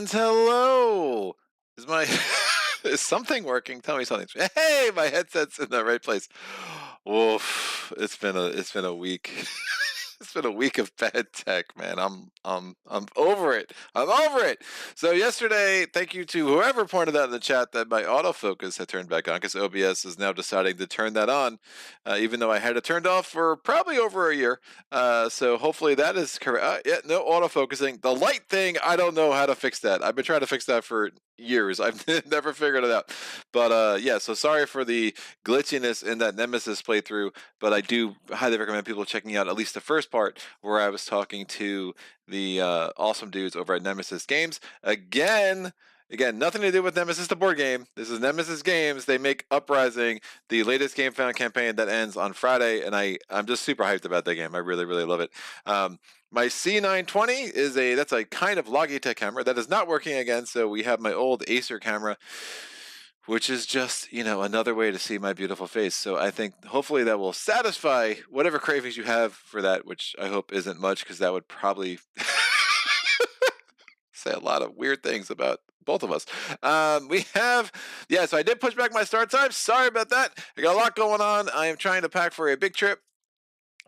friends, hello. Is my is something working? Tell me something. Hey, my headset's in the right place. Woof. It's been a week. It's been a week of bad tech, man. I'm over it. I'm over it. So yesterday, thank you to whoever pointed out in the chat that my autofocus had turned back on because OBS is now deciding to turn that on, even though I had it turned off for probably over a year. So hopefully that is correct. Yeah, no autofocusing. The light thing, I don't know how to fix that. I've been trying to fix that for years. I've never figured it out. But yeah, so sorry for the glitchiness in that Nemesis playthrough, but I do highly recommend people checking out at least the first part where I was talking to the awesome dudes over at Nemesis Games. Again, nothing to do with Nemesis, the board game. This is Nemesis Games. They make Uprising, the latest Game Found campaign that ends on Friday, and I'm just super hyped about that game. I really, really love it. My C920 that's a kind of Logitech camera that is not working again, so we have my old Acer camera, which is just, another way to see my beautiful face. So I think hopefully that will satisfy whatever cravings you have for that, which I hope isn't much, because that would probably say a lot of weird things about both of us. So I did push back my start time. Sorry about that. I got a lot going on. I am trying to pack for a big trip.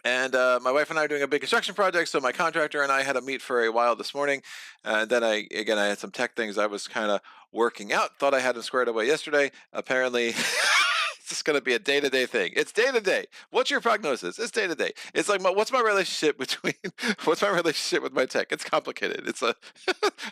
And my wife and I are doing a big construction project, so my contractor and I had a meet for a while this morning. And then I had some tech things I was kind of working out. Thought I had them squared away yesterday. Apparently, it's just going to be a day-to-day thing. It's day-to-day. What's your prognosis? It's day-to-day. It's like, what's my relationship with my tech? It's complicated. It's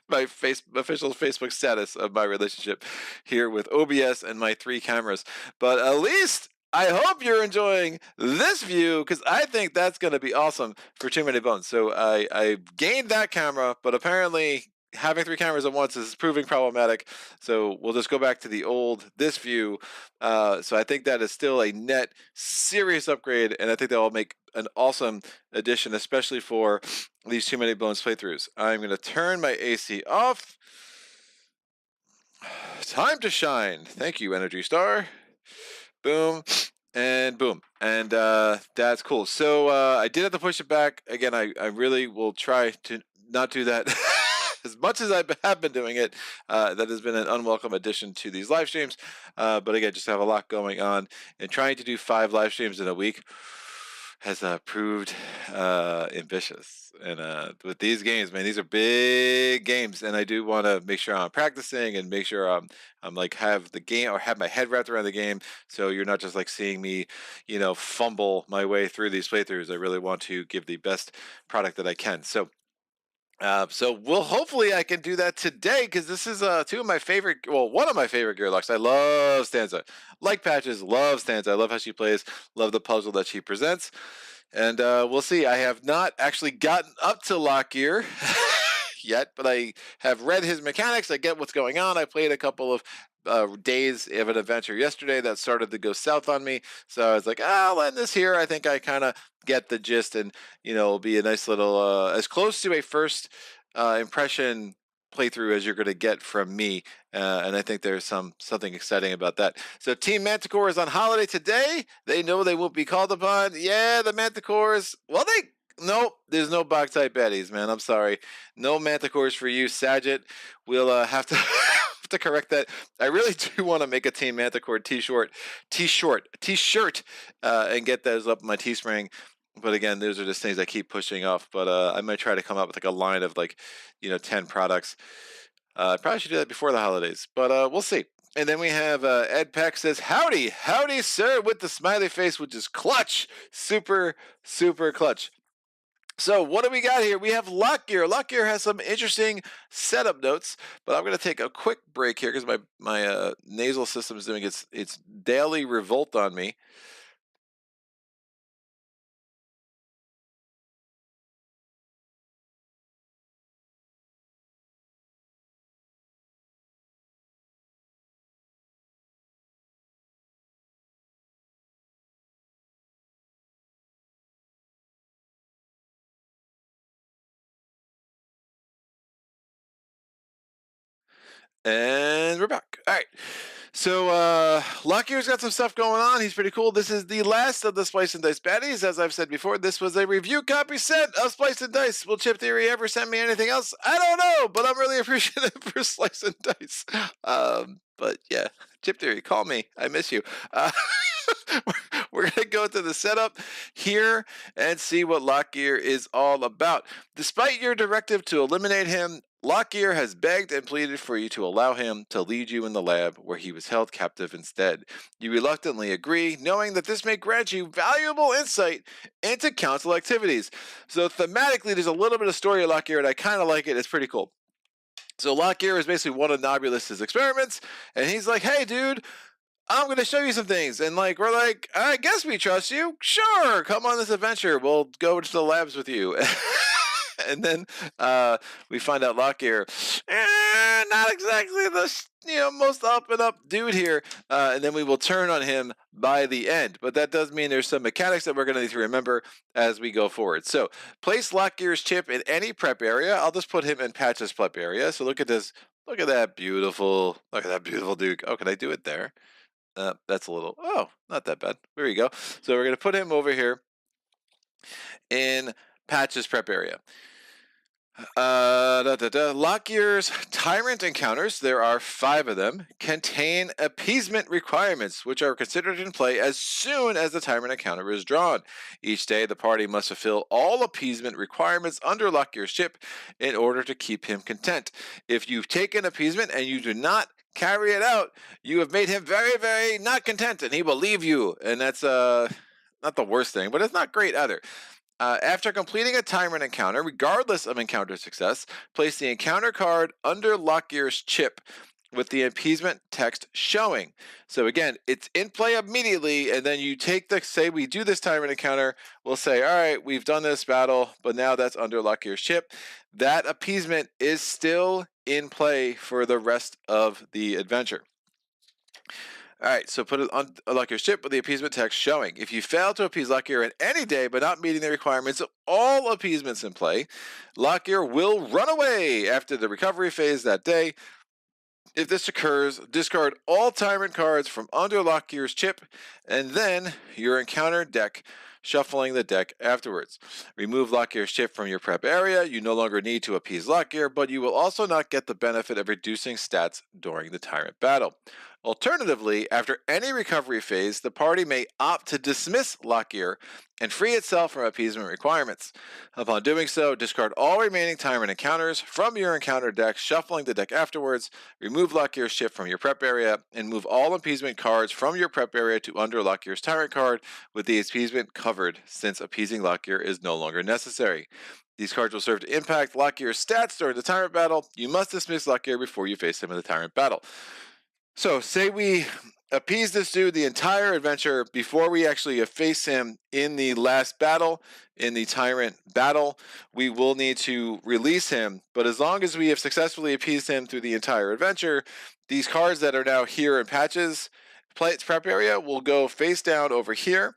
my official Facebook status of my relationship here with OBS and my 3 cameras. But at least I hope you're enjoying this view, because I think that's going to be awesome for Too Many Bones. So I gained that camera, but apparently having 3 cameras at once is proving problematic. So we'll just go back to this view. So I think that is still a net serious upgrade, and I think that will make an awesome addition, especially for these Too Many Bones playthroughs. I'm going to turn my AC off. Time to shine. Thank you, Energy Star. Boom and boom, and that's cool. So I did have to push it back again. I really will try to not do that as much as I have been doing it. That has been an unwelcome addition to these live streams, but again, just have a lot going on, and trying to do 5 live streams in a week has proved ambitious. And with these games, man, these are big games, and I do want to make sure I'm practicing and make sure I'm like have the game, or have my head wrapped around the game, so you're not just like seeing me, fumble my way through these playthroughs. I really want to give the best product that I can. So hopefully I can do that today, because this is one of my favorite gearlocs. I love Stanza. Like Patches, love Stanza. I love how she plays, love the puzzle that she presents. And we'll see. I have not actually gotten up to Lockgear yet, but I have read his mechanics. I get what's going on. I played a couple of days of an adventure yesterday that started to go south on me. So I was like, I'll end this here. I think I kind of get the gist, and it'll be a nice little, as close to a first impression playthrough as you're going to get from me, and I think there's something exciting about that. So Team Manticore is on holiday today. They know they won't be called upon. Yeah, the Manticores. Well, nope, there's no Boctite Betties, man. I'm sorry, no Manticores for you, Sagitt. We'll have to to correct that. I really do want to make a Team Manticore t-shirt, and get those up in my Teespring. But again, those are just things I keep pushing off. But I might try to come up with like a line of 10 products. I probably should do that before the holidays, but we'll see. And then we have Ed Peck says, howdy, sir, with the smiley face, which is clutch. Super, super clutch. So what do we got here? We have Lockgear. Lockgear has some interesting setup notes, but I'm going to take a quick break here because my nasal system is doing its daily revolt on me. And we're back. All right. So Lockgear's got some stuff going on. He's pretty cool. This is the last of the Splice and Dice baddies. As I've said before, this was a review copy set of Splice and Dice. Will Chip Theory ever send me anything else? I don't know, but I'm really appreciative for Splice and Dice. But yeah, Chip Theory, call me. I miss you. We're going to go to the setup here and see what Lockgear is all about. Despite your directive to eliminate him, Lockgear has begged and pleaded for you to allow him to lead you in the lab where he was held captive instead. You reluctantly agree, knowing that this may grant you valuable insight into council activities. So thematically, there's a little bit of story of Lockgear, and I kind of like it. It's pretty cool. So Lockgear is basically one of Nobulous's experiments, and he's like, hey, dude, I'm going to show you some things. And like, we're like, I guess we trust you. Sure, come on this adventure. We'll go to the labs with you. And then we find out Lockgear, not exactly the most up and up dude here. And then we will turn on him by the end. But that does mean there's some mechanics that we're going to need to remember as we go forward. So place Lockgear's chip in any prep area. I'll just put him in Patch's prep area. So look at this. Look at that beautiful. Look at that beautiful dude. Oh, can I do it there? That's a little. Oh, not that bad. There you go. So we're going to put him over here in Patch's prep area. Lockgear's Tyrant encounters, there are 5 of them, contain appeasement requirements, which are considered in play as soon as the Tyrant encounter is drawn. Each day, the party must fulfill all appeasement requirements under Lockgear's chip in order to keep him content. If you've taken appeasement and you do not carry it out, you have made him very, very not content, and he will leave you. And that's not the worst thing, but it's not great either. After completing a Tyrant encounter, regardless of encounter success, place the encounter card under Lockgear's chip with the appeasement text showing. So again, it's in play immediately, and then you take say we do this Tyrant encounter, we'll say, all right, we've done this battle, but now that's under Lockgear's chip. That appeasement is still in play for the rest of the adventure. All right, so put it on Lockgear's chip with the appeasement text showing. If you fail to appease Lockgear in any day but not meeting the requirements of all appeasements in play, Lockgear will run away after the recovery phase that day. If this occurs, discard all Tyrant cards from under Lockgear's chip, and then your encounter deck, shuffling the deck afterwards. Remove Lockgear's chip from your prep area. You no longer need to appease Lockgear, but you will also not get the benefit of reducing stats during the Tyrant battle. Alternatively, after any recovery phase, the party may opt to dismiss Lockgear and free itself from appeasement requirements. Upon doing so, discard all remaining Tyrant encounters from your encounter deck, shuffling the deck afterwards, remove Lockgear's chip from your prep area, and move all appeasement cards from your prep area to under Lockgear's Tyrant card with the appeasement covered, since appeasing Lockgear is no longer necessary. These cards will serve to impact Lockgear's stats during the Tyrant battle. You must dismiss Lockgear before you face him in the Tyrant battle. So, say we appease this dude the entire adventure before we actually face him in the last battle, in the Tyrant battle. We will need to release him, but as long as we have successfully appeased him through the entire adventure, these cards that are now here in Patch's prep area will go face down over here.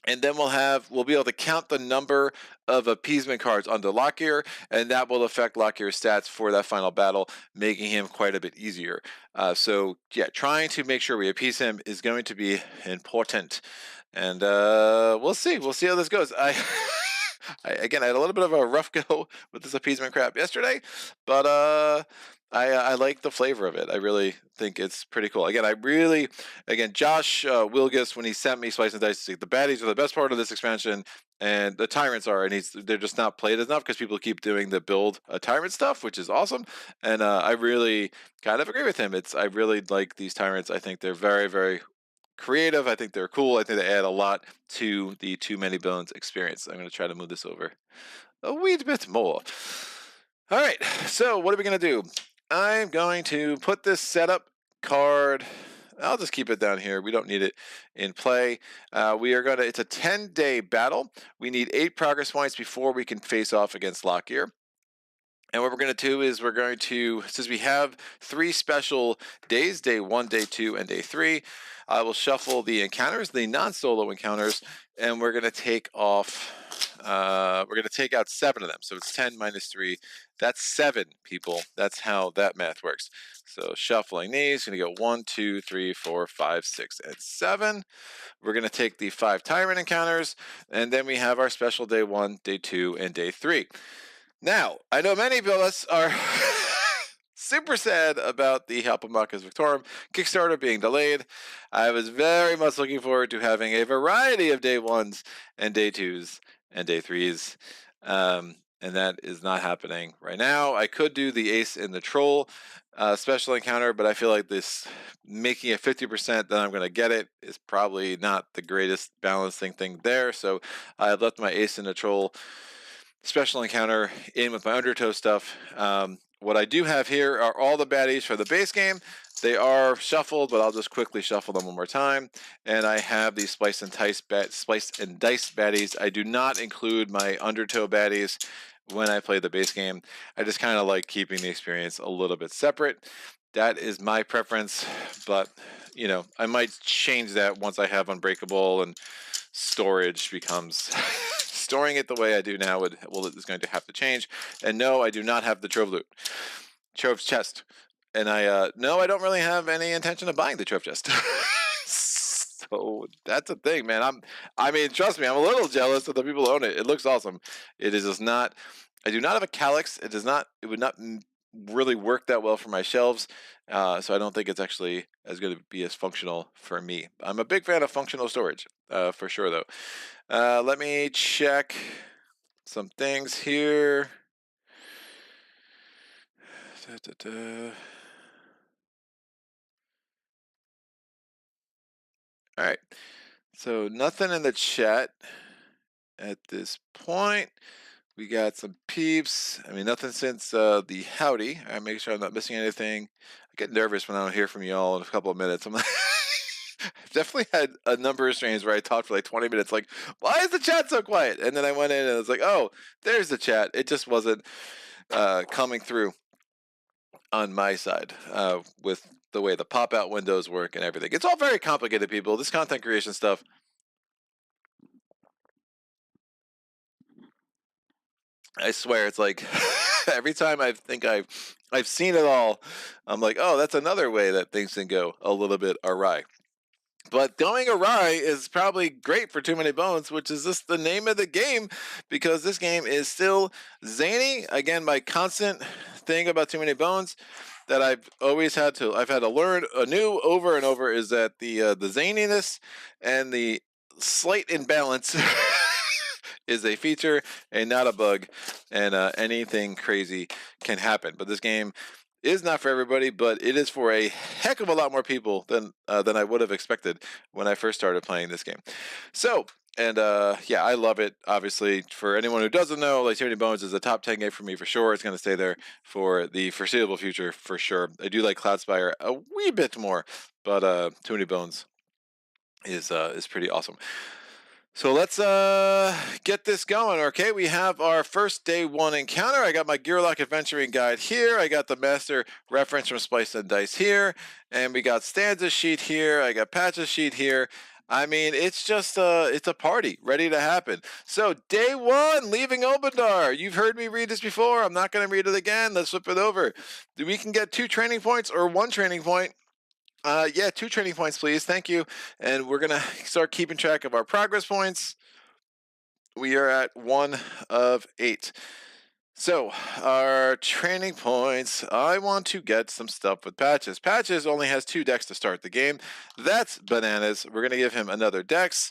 And then we'll be able to count the number of appeasement cards under Lockgear, and that will affect Lockgear's stats for that final battle, making him quite a bit easier. So yeah, trying to make sure we appease him is going to be important. And we'll see. We'll see how this goes. Again, I had a little bit of a rough go with this appeasement crap yesterday, but I like the flavor of it. I really think it's pretty cool. Again, Josh Wilgus, when he sent me Splice and Dice, the baddies are the best part of this expansion, and the Tyrants are, and they're just not played enough because people keep doing the build Tyrant stuff, which is awesome. And I really kind of agree with him. I really like these Tyrants. I think they're very, very creative. I think they're cool. I think they add a lot to the Too Many Bones experience. I'm going to try to move this over a wee bit more. All right, so what are we going to do? I'm going to put this setup card. I'll just keep it down here. We don't need it in play. It's a 10-day battle. We need 8 progress points before we can face off against Lockgear. And what we're going to do is since we have 3 special days, day 1, day 2, and day 3, I will shuffle the encounters, the non-solo encounters, and we're going to take off we're going to take out 7 of them. So it's 10 minus 3. That's 7 people. That's how that math works. So shuffling these, going to go 1, 2, 3, 4, 5, 6, and 7. We're going to take the 5 Tyrant encounters, and then we have our special day 1, day 2, and day 3. Now, I know many of us are super sad about the Help Amacus Victorum Kickstarter being delayed. I was very much looking forward to having a variety of day 1s and day 2s and day 3s. And that is not happening right now. I could do the Ace and the Troll special encounter, but I feel like this making it 50% that I'm going to get it is probably not the greatest balancing thing there. So I left my Ace and the Troll special encounter in with my undertow stuff. What I do have here are all the baddies for the base game. They are shuffled, but I'll just quickly shuffle them one more time. And I have these Splice and Dice baddies. I do not include my undertow baddies when I play the base game. I just kind of like keeping the experience a little bit separate. That is my preference, but you know, I might change that once I have Unbreakable and storage becomes storing it the way I do now is going to have to change. And no, I do not have the Trove Loot. Trove's chest. And no, I don't really have any intention of buying the Trove chest. So that's a thing, man. I mean, trust me, I'm a little jealous of the people who own it. It looks awesome. It is just not, I do not have a Calyx. It would not really work that well for my shelves. So I don't think it's actually as going to be as functional for me. I'm a big fan of functional storage, for sure though. Let me check some things here. All right, so nothing in the chat at this point. We got some peeps. I mean, nothing since the howdy. I make sure I'm not missing anything. I get nervous when I don't hear from y'all in a couple of minutes. I'm like, I've definitely had a number of streams where I talked for like 20 minutes, like, why is the chat so quiet? And then I went in and I was like, oh, there's the chat. It just wasn't coming through on my side with the way the pop-out windows work and everything. It's all very complicated, people. This content creation stuff. I swear, it's like every time I think I've seen it all, I'm like, oh, that's another way that things can go a little bit awry. But going awry is probably great for Too Many Bones, which is just the name of the game, because this game is still zany. Again, my constant thing about Too Many Bones that I've had to learn anew over and over is that the zaniness and the slight imbalance is a feature and not a bug, and anything crazy can happen. But this game is not for everybody, but it is for a heck of a lot more people than I would have expected when I first started playing this game. So, and yeah, I love it. Obviously, for anyone who doesn't know, like Too Many Bones is a top 10 game for me for sure. It's going to stay there for the foreseeable future for sure. I do like Cloudspire a wee bit more, but Too Many Bones is pretty awesome. So let's get this going. Okay, we have our first day 1 encounter. I got my Gearloc Adventuring Guide here. I got the master reference from Splice and Dice here. And we got Stanza sheet here. I got Patches sheet here. I mean, it's just it's a party ready to happen. So day 1, leaving Obendar. You've heard me read this before. I'm not going to read it again. Let's flip it over. We can get 2 training points or 1 training point. Yeah, 2 training points, please. Thank you. And we're going to start keeping track of our progress points. We are at 1 of 8. So, our training points. I want to get some stuff with Patches. Patches only has 2 decks to start the game. That's bananas. We're going to give him another dex.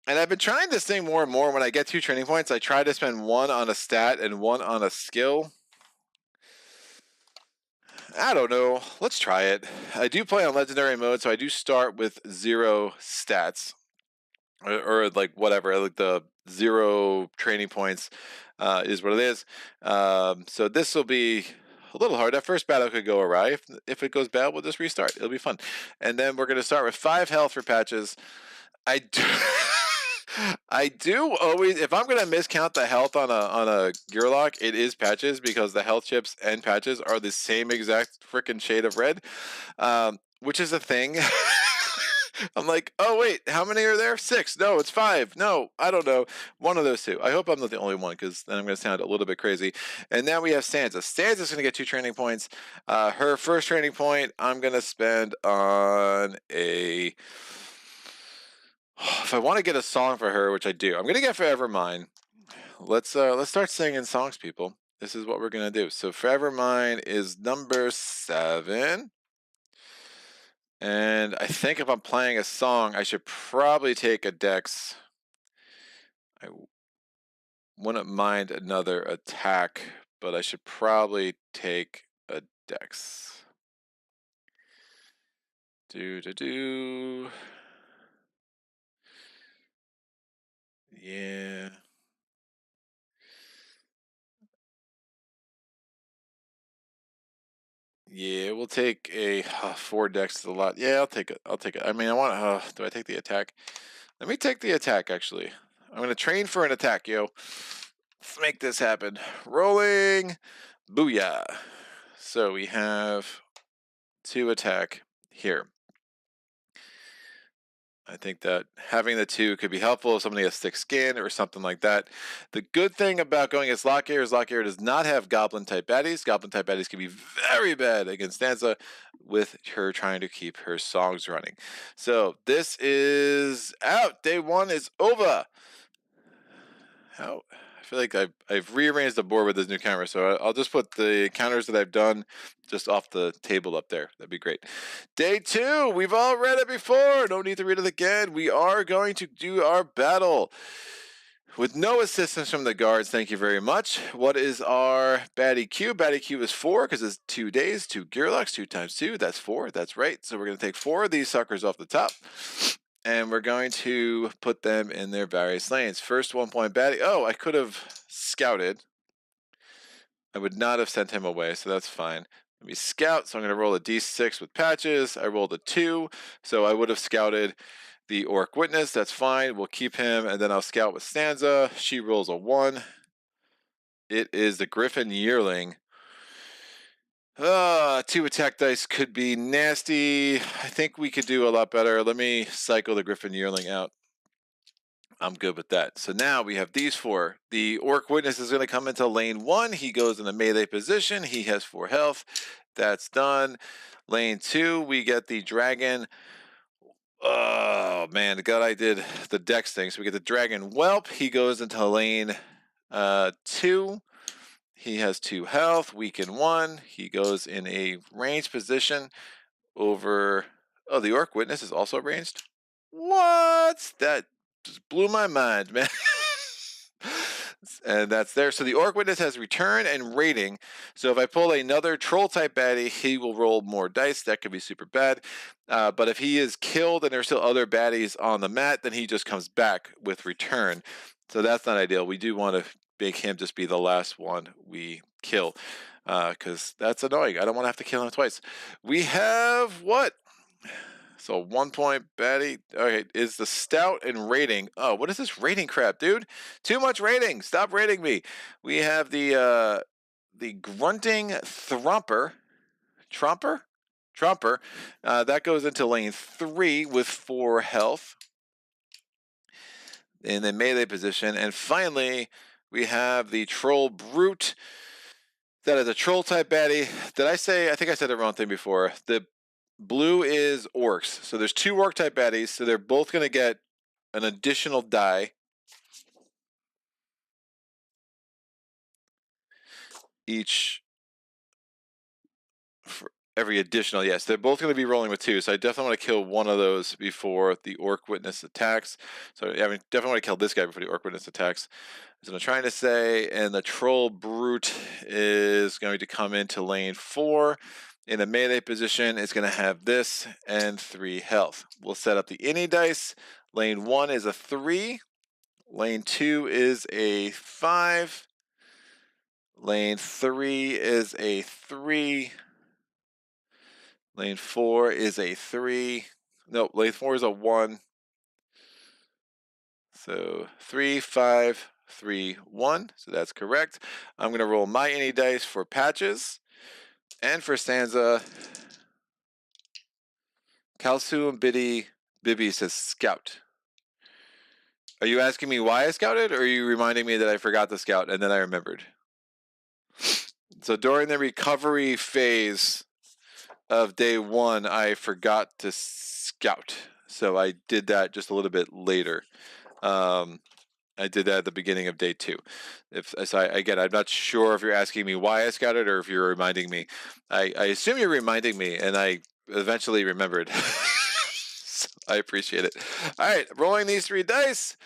And I've been trying this thing more and more. When I get 2 training points, I try to spend 1 on a stat and 1 on a skill. I don't know. Let's try it. I do play on legendary mode, so I do start with 0 stats. Or like whatever, like the 0 training points is what it is. So this will be a little hard. That first battle could go awry. If it goes bad, we'll just restart. It'll be fun. And then we're going to start with 5 health for Patches. I do always, if I'm gonna miscount the health on a Gearloc, it is Patches, because the health chips and Patches are the same exact freaking shade of red, which is a thing. I'm like, oh wait, how many are there? 6. No, it's 5. No, I don't know. One of those two. I hope I'm not the only one, because then I'm going to sound a little bit crazy. And now we have Stanza. Stanza's going to get 2 training points. Her first training point, I'm going to spend on a. If I want to get a song for her, which I do, I'm going to get Forever Mine. Let's start singing songs, people. This is what we're going to do. So Forever Mine is number 7. And I think if I'm playing a song, I should probably take a Dex. I wouldn't mind another attack, but I should probably take a Dex. Do. Yeah. Yeah, we'll take a 4 Dex is a lot. Yeah, I'll take it. I'll take it. I mean, I want. Do I take the attack? Let me take the attack. Actually, I'm gonna train for an attack, yo. Let's make this happen. Rolling, booyah. So we have 2 attack here. I think that having the 2 could be helpful if somebody has thick skin or something like that. The good thing about going as Lockgear is Lockgear does not have Goblin-type baddies. Goblin-type baddies can be very bad against Stanza with her trying to keep her songs running. So this is out. Day 1 is over. How? I feel like I've rearranged the board with this new camera, so I'll just put the counters that I've done just off the table up there. That'd be great. Day 2, we've all read it before. No need to read it again. We are going to do our battle with no assistance from the guards. Thank you very much. What is our baddie Q? Baddie Q is 4 because it's 2 days, 2 gearlocs, 2 times 2. That's 4. That's right. So we're going to take 4 of these suckers off the top. And we're going to put them in their various lanes. First 1 point baddie. Oh, I could have scouted. I would not have sent him away, so that's fine. Let me scout. So I'm going to roll a d6 with patches. I rolled a 2, so I would have scouted the Orc Witness. That's fine. We'll keep him, and then I'll scout with Stanza. She rolls a 1. It is the Griffin Yearling. 2 attack dice could be nasty. I think we could do a lot better. Let me cycle the Griffin Yearling out. I'm good with that. So now we have these 4. The Orc Witness is going to come into lane 1. He goes in a melee position. He has 4 health. That's done. Lane 2, we get the Dragon. Oh, man. God, I did the Dex thing. So we get the Dragon Whelp. He goes into lane 2. He has 2 health, weaken 1. He goes in a ranged position over. Oh, the Orc Witness is also ranged? What? That just blew my mind, man. And that's there. So the Orc Witness has return and rating. So if I pull another troll type baddie, he will roll more dice. That could be super bad. But if he is killed and there's still other baddies on the mat, then he just comes back with return. So that's not ideal. We do want to make him just be the last one we kill, because that's annoying. I don't want to have to kill him twice. We have what? So 1 point baddie. Okay, is the stout and rating. Oh, what is this rating crap, dude? Too much rating. Stop rating me. We have the grunting Tromper. That goes into lane 3 with 4 health in the melee position. And finally, we have the Troll Brute. That is a troll type baddie. Did I say? I think I said the wrong thing before. The blue is orcs. So there's 2 orc type baddies. So they're both going to get an additional die. Each for every additional. Yes, they're both going to be rolling with 2. So I definitely want to kill one of those before the Orc Witness attacks. So I mean, definitely want to kill this guy before the Orc Witness attacks. That's what I'm trying to say. And the Troll Brute is going to come into lane 4. In a melee position, it's going to have this and 3 health. We'll set up the any dice. Lane 1 is a 3. Lane 2 is a 5. Lane 3 is a 3. Lane 4 is a 3. No, lane 4 is a 1. So 3, 5, 3, 1. So that's correct. I'm going to roll my any dice for patches. And for Stanza, Calcium Biddy Bibby says scout. Are you asking me why I scouted, or are you reminding me that I forgot to scout and then I remembered? So during the recovery phase of day 1, I forgot to scout. So I did that just a little bit later. I did that at the beginning of day 2. Again, I'm not sure if you're asking me why I scouted or if you're reminding me. I assume you're reminding me, and I eventually remembered. So I appreciate it. All right, rolling these 3 dice.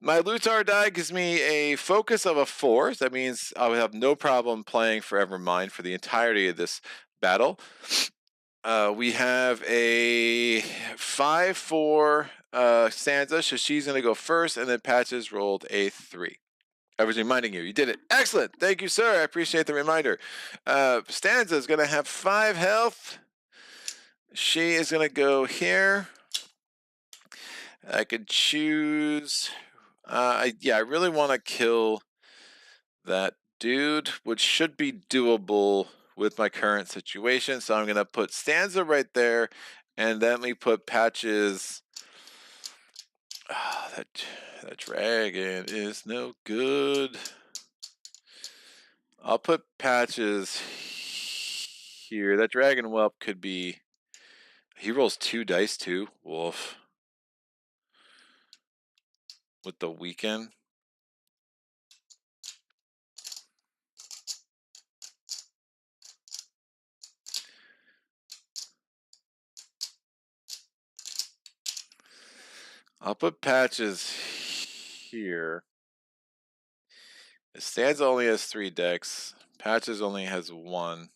My Luitar die gives me a focus of a 4. So that means I would have no problem playing Forevermind for the entirety of this battle. We have a 5-4 Stanza, so she's going to go first, and then Patches rolled a 3. I was reminding you. You did it. Excellent. Thank you, sir. I appreciate the reminder. Stanza is going to have 5 health. She is going to go here. I could choose. I really want to kill that dude, which should be doable with my current situation. So I'm going to put Stanza right there, and then we put Patches. Oh, that dragon is no good. I'll put Patches here. That dragon whelp could be. He rolls 2 dice too. Wolf. With the weekend. I'll put Patches here. Stanza only has 3 decks. Patches only has 1.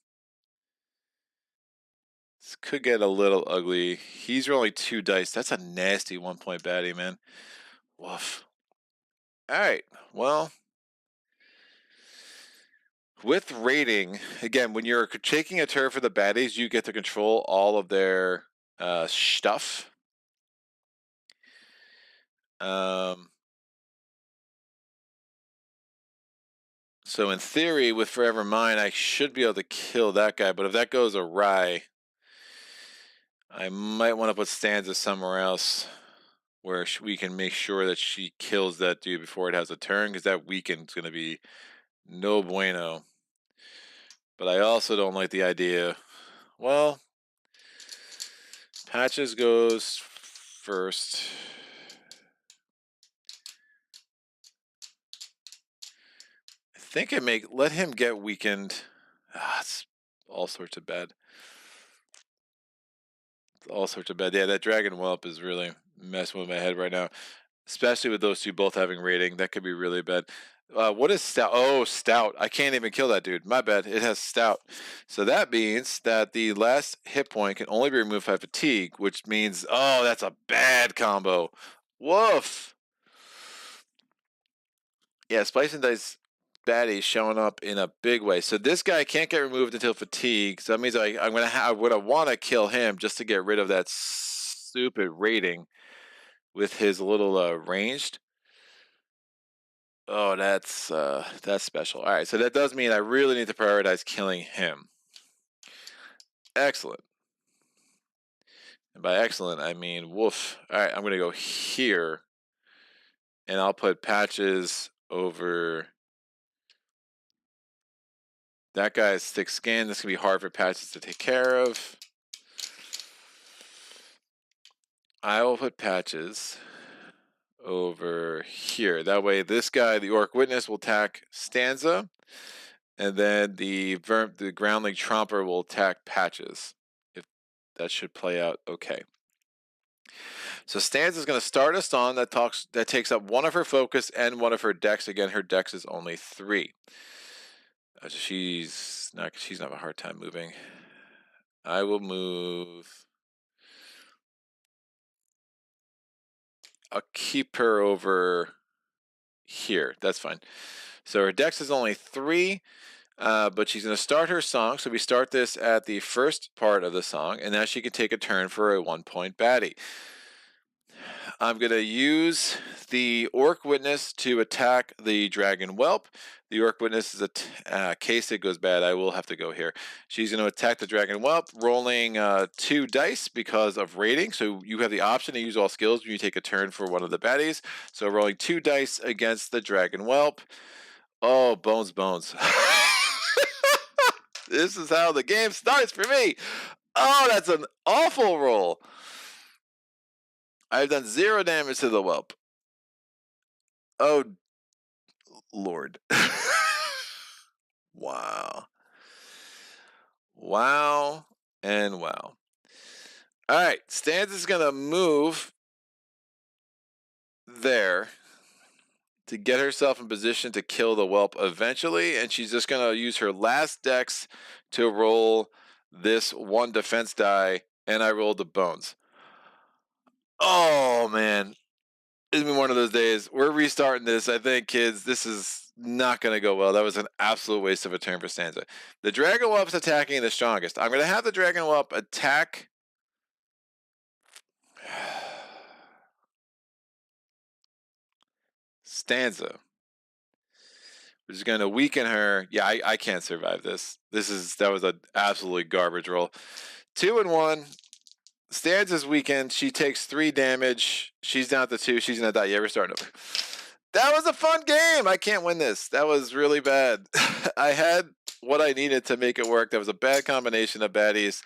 This could get a little ugly. He's rolling 2 dice. That's a nasty 1-point baddie, man. Woof. Alright, well. With rating, again, when you're taking a turn for the baddies, you get to control all of their stuff. So in theory, with Forevermind, I should be able to kill that guy, but if that goes awry, I might want to put Stanza somewhere else where we can make sure that she kills that dude before it has a turn, because that weekend's going to be no bueno. But I also don't like the idea. Well, Patches goes first. I think let him get weakened. It's all sorts of bad. All sorts of bad. Yeah, that dragon whelp is really messing with my head right now, especially with those two both having rating. That could be really bad. What is stout? Oh, stout. I can't even kill that dude. My bad. It has stout. So that means that the last hit point can only be removed by fatigue, which means, oh, that's a bad combo. Woof. Yeah, Splice and Dice baddie showing up in a big way. So this guy can't get removed until fatigue. So that means I'm gonna want to kill him just to get rid of that stupid rating with his little ranged. Oh, that's special. All right, so that does mean I really need to prioritize killing him. Excellent. And by excellent, I mean woof. All right, I'm gonna go here, and I'll put Patches over. That guy's thick skin. This can be hard for Patches to take care of. I will put Patches over here. That way, this guy, the Orc Witness, will attack Stanza, and then the Groundling Tromper will attack Patches. If that should play out okay. So Stanza is going to start a song that takes up 1 of her focus and 1 of her decks. Again, her decks is only 3. She's not having a hard time moving. I will move. I'll keep her over here. That's fine. So her dex is only 3, but she's going to start her song. So we start this at the first part of the song, and now she can take a turn for a 1-point baddie. I'm going to use the Orc Witness to attack the Dragon Whelp. The Orc Witness is a case it goes bad. I will have to go here. She's going to attack the Dragon Whelp, rolling 2 dice because of rating. So you have the option to use all skills when you take a turn for one of the baddies. So rolling 2 dice against the Dragon Whelp. Oh, bones, bones. This is how the game starts for me. Oh, that's an awful roll. I've done 0 damage to the whelp. Oh, Lord. Wow. Wow and wow. All right, Stanza's going to move there to get herself in position to kill the whelp eventually, and she's just going to use her last dex to roll this 1 defense die, and I rolled the bones. Oh, man. It's been one of those days. We're restarting this. I think, kids, this is not going to go well. That was an absolute waste of a turn for Stanza. The Dragon Whelp's attacking the strongest. I'm going to have the Dragon Whelp attack. Stanza. Which is going to weaken her. Yeah, I can't survive this. That was an absolutely garbage roll. 2 and 1. Stanza's weakened. She takes 3 damage. She's down to 2. She's gonna die. Yeah, we're starting over. That was a fun game. I can't win this. That was really bad. I had what I needed to make it work. That was a bad combination of baddies.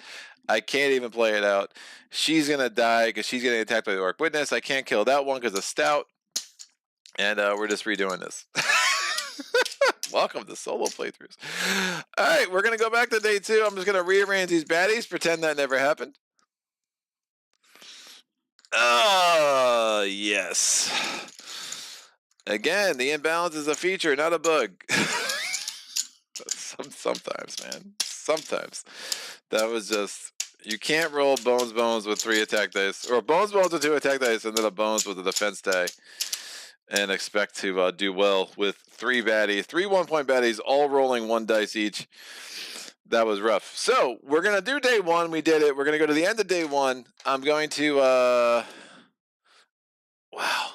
I can't even play it out. She's gonna die because she's getting attacked by the Orc Witness. I can't kill that one because of Stout. And we're just redoing this. Welcome to solo playthroughs. All right, we're gonna go back to day 2. I'm just gonna rearrange these baddies, pretend that never happened. Yes. Again, the imbalance is a feature, not a bug. Sometimes, man. Sometimes. That was just... You can't roll bones with 3 attack dice. Or bones with 2 attack dice and then a bones with a defense die. And expect to do well with 3 baddies. 3 1-point baddies, all rolling 1 dice each. That was rough. So, we're going to do day 1. We did it. We're going to go to the end of day 1. I'm going to... Wow.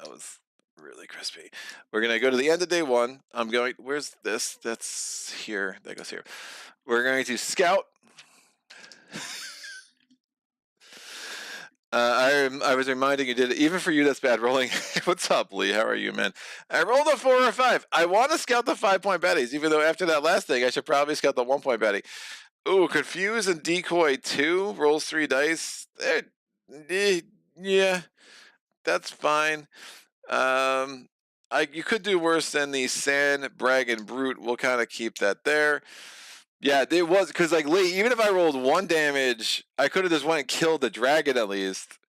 That was really crispy. We're going to go to the end of day 1. I'm going... Where's this? That's here. That goes here. We're going to scout. I was reminding you, did it. Even for you, that's bad rolling. What's up, Lee? How are you, man? I rolled a 4 or 5. I want to scout the 5-point baddies, even though after that last thing, I should probably scout the 1-point baddie. Ooh, confuse and decoy 2 rolls 3 dice. Yeah, that's fine. You could do worse than the Sand, Brag, and Brute. We'll kind of keep that there. Yeah, it was, because like Lee, even if I rolled 1 damage, I could have just went and killed the dragon at least.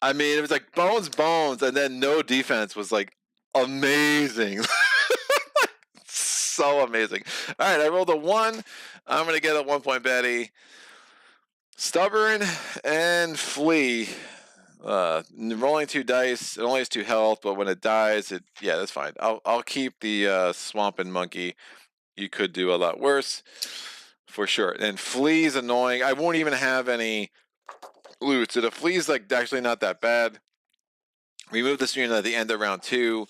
I mean, it was like bones, and then no defense was like amazing. So amazing. All right, I rolled a 1. I'm going to get a 1-point baddie. Stubborn and Flee. Rolling 2 dice. It only has 2 health, but when it dies, yeah, that's fine. I'll keep the Swamp and Monkey. You could do a lot worse, for sure. And Flea's annoying. I won't even have any loot. So the Flea's like actually not that bad. Remove this unit at the end of round 2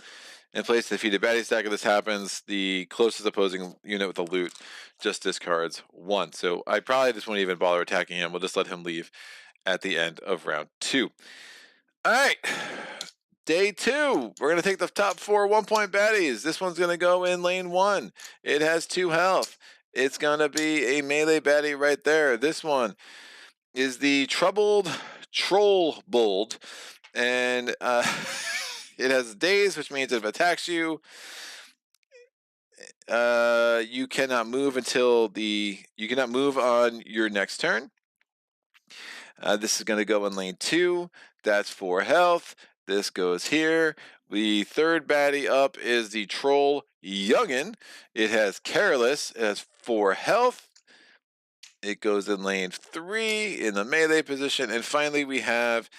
and place the defeated baddie stack. If this happens, the closest opposing unit with the loot just discards 1. So I probably just won't even bother attacking him. We'll just let him leave at the end of round 2. All right. Day 2, we're going to take the top 4 1-point baddies. This one's going to go in lane 1. It has 2 health. It's going to be a melee baddie right there. This one is the Troubled Troll Bold. And it has daze, which means if it attacks you, you cannot move you cannot move on your next turn. This is going to go in lane 2. That's 4 health. This goes here. The third baddie up is the Troll Youngin. It has Careless. It has 4 health. It goes in lane 3 in the melee position. And finally, we have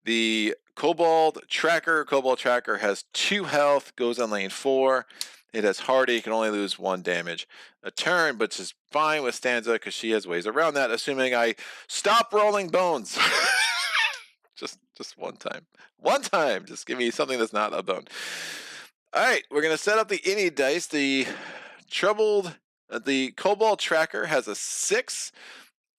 the Kobold Tracker. Kobold Tracker has 2 health. Goes on lane 4. It has Hardy. It can only lose 1 damage a turn, but is fine with Stanza because she has ways around that, assuming I stop rolling bones. Just Just one time. One time! Just give me something that's not a bone. Alright, we're going to set up the any dice. The Cobalt Tracker has a 6.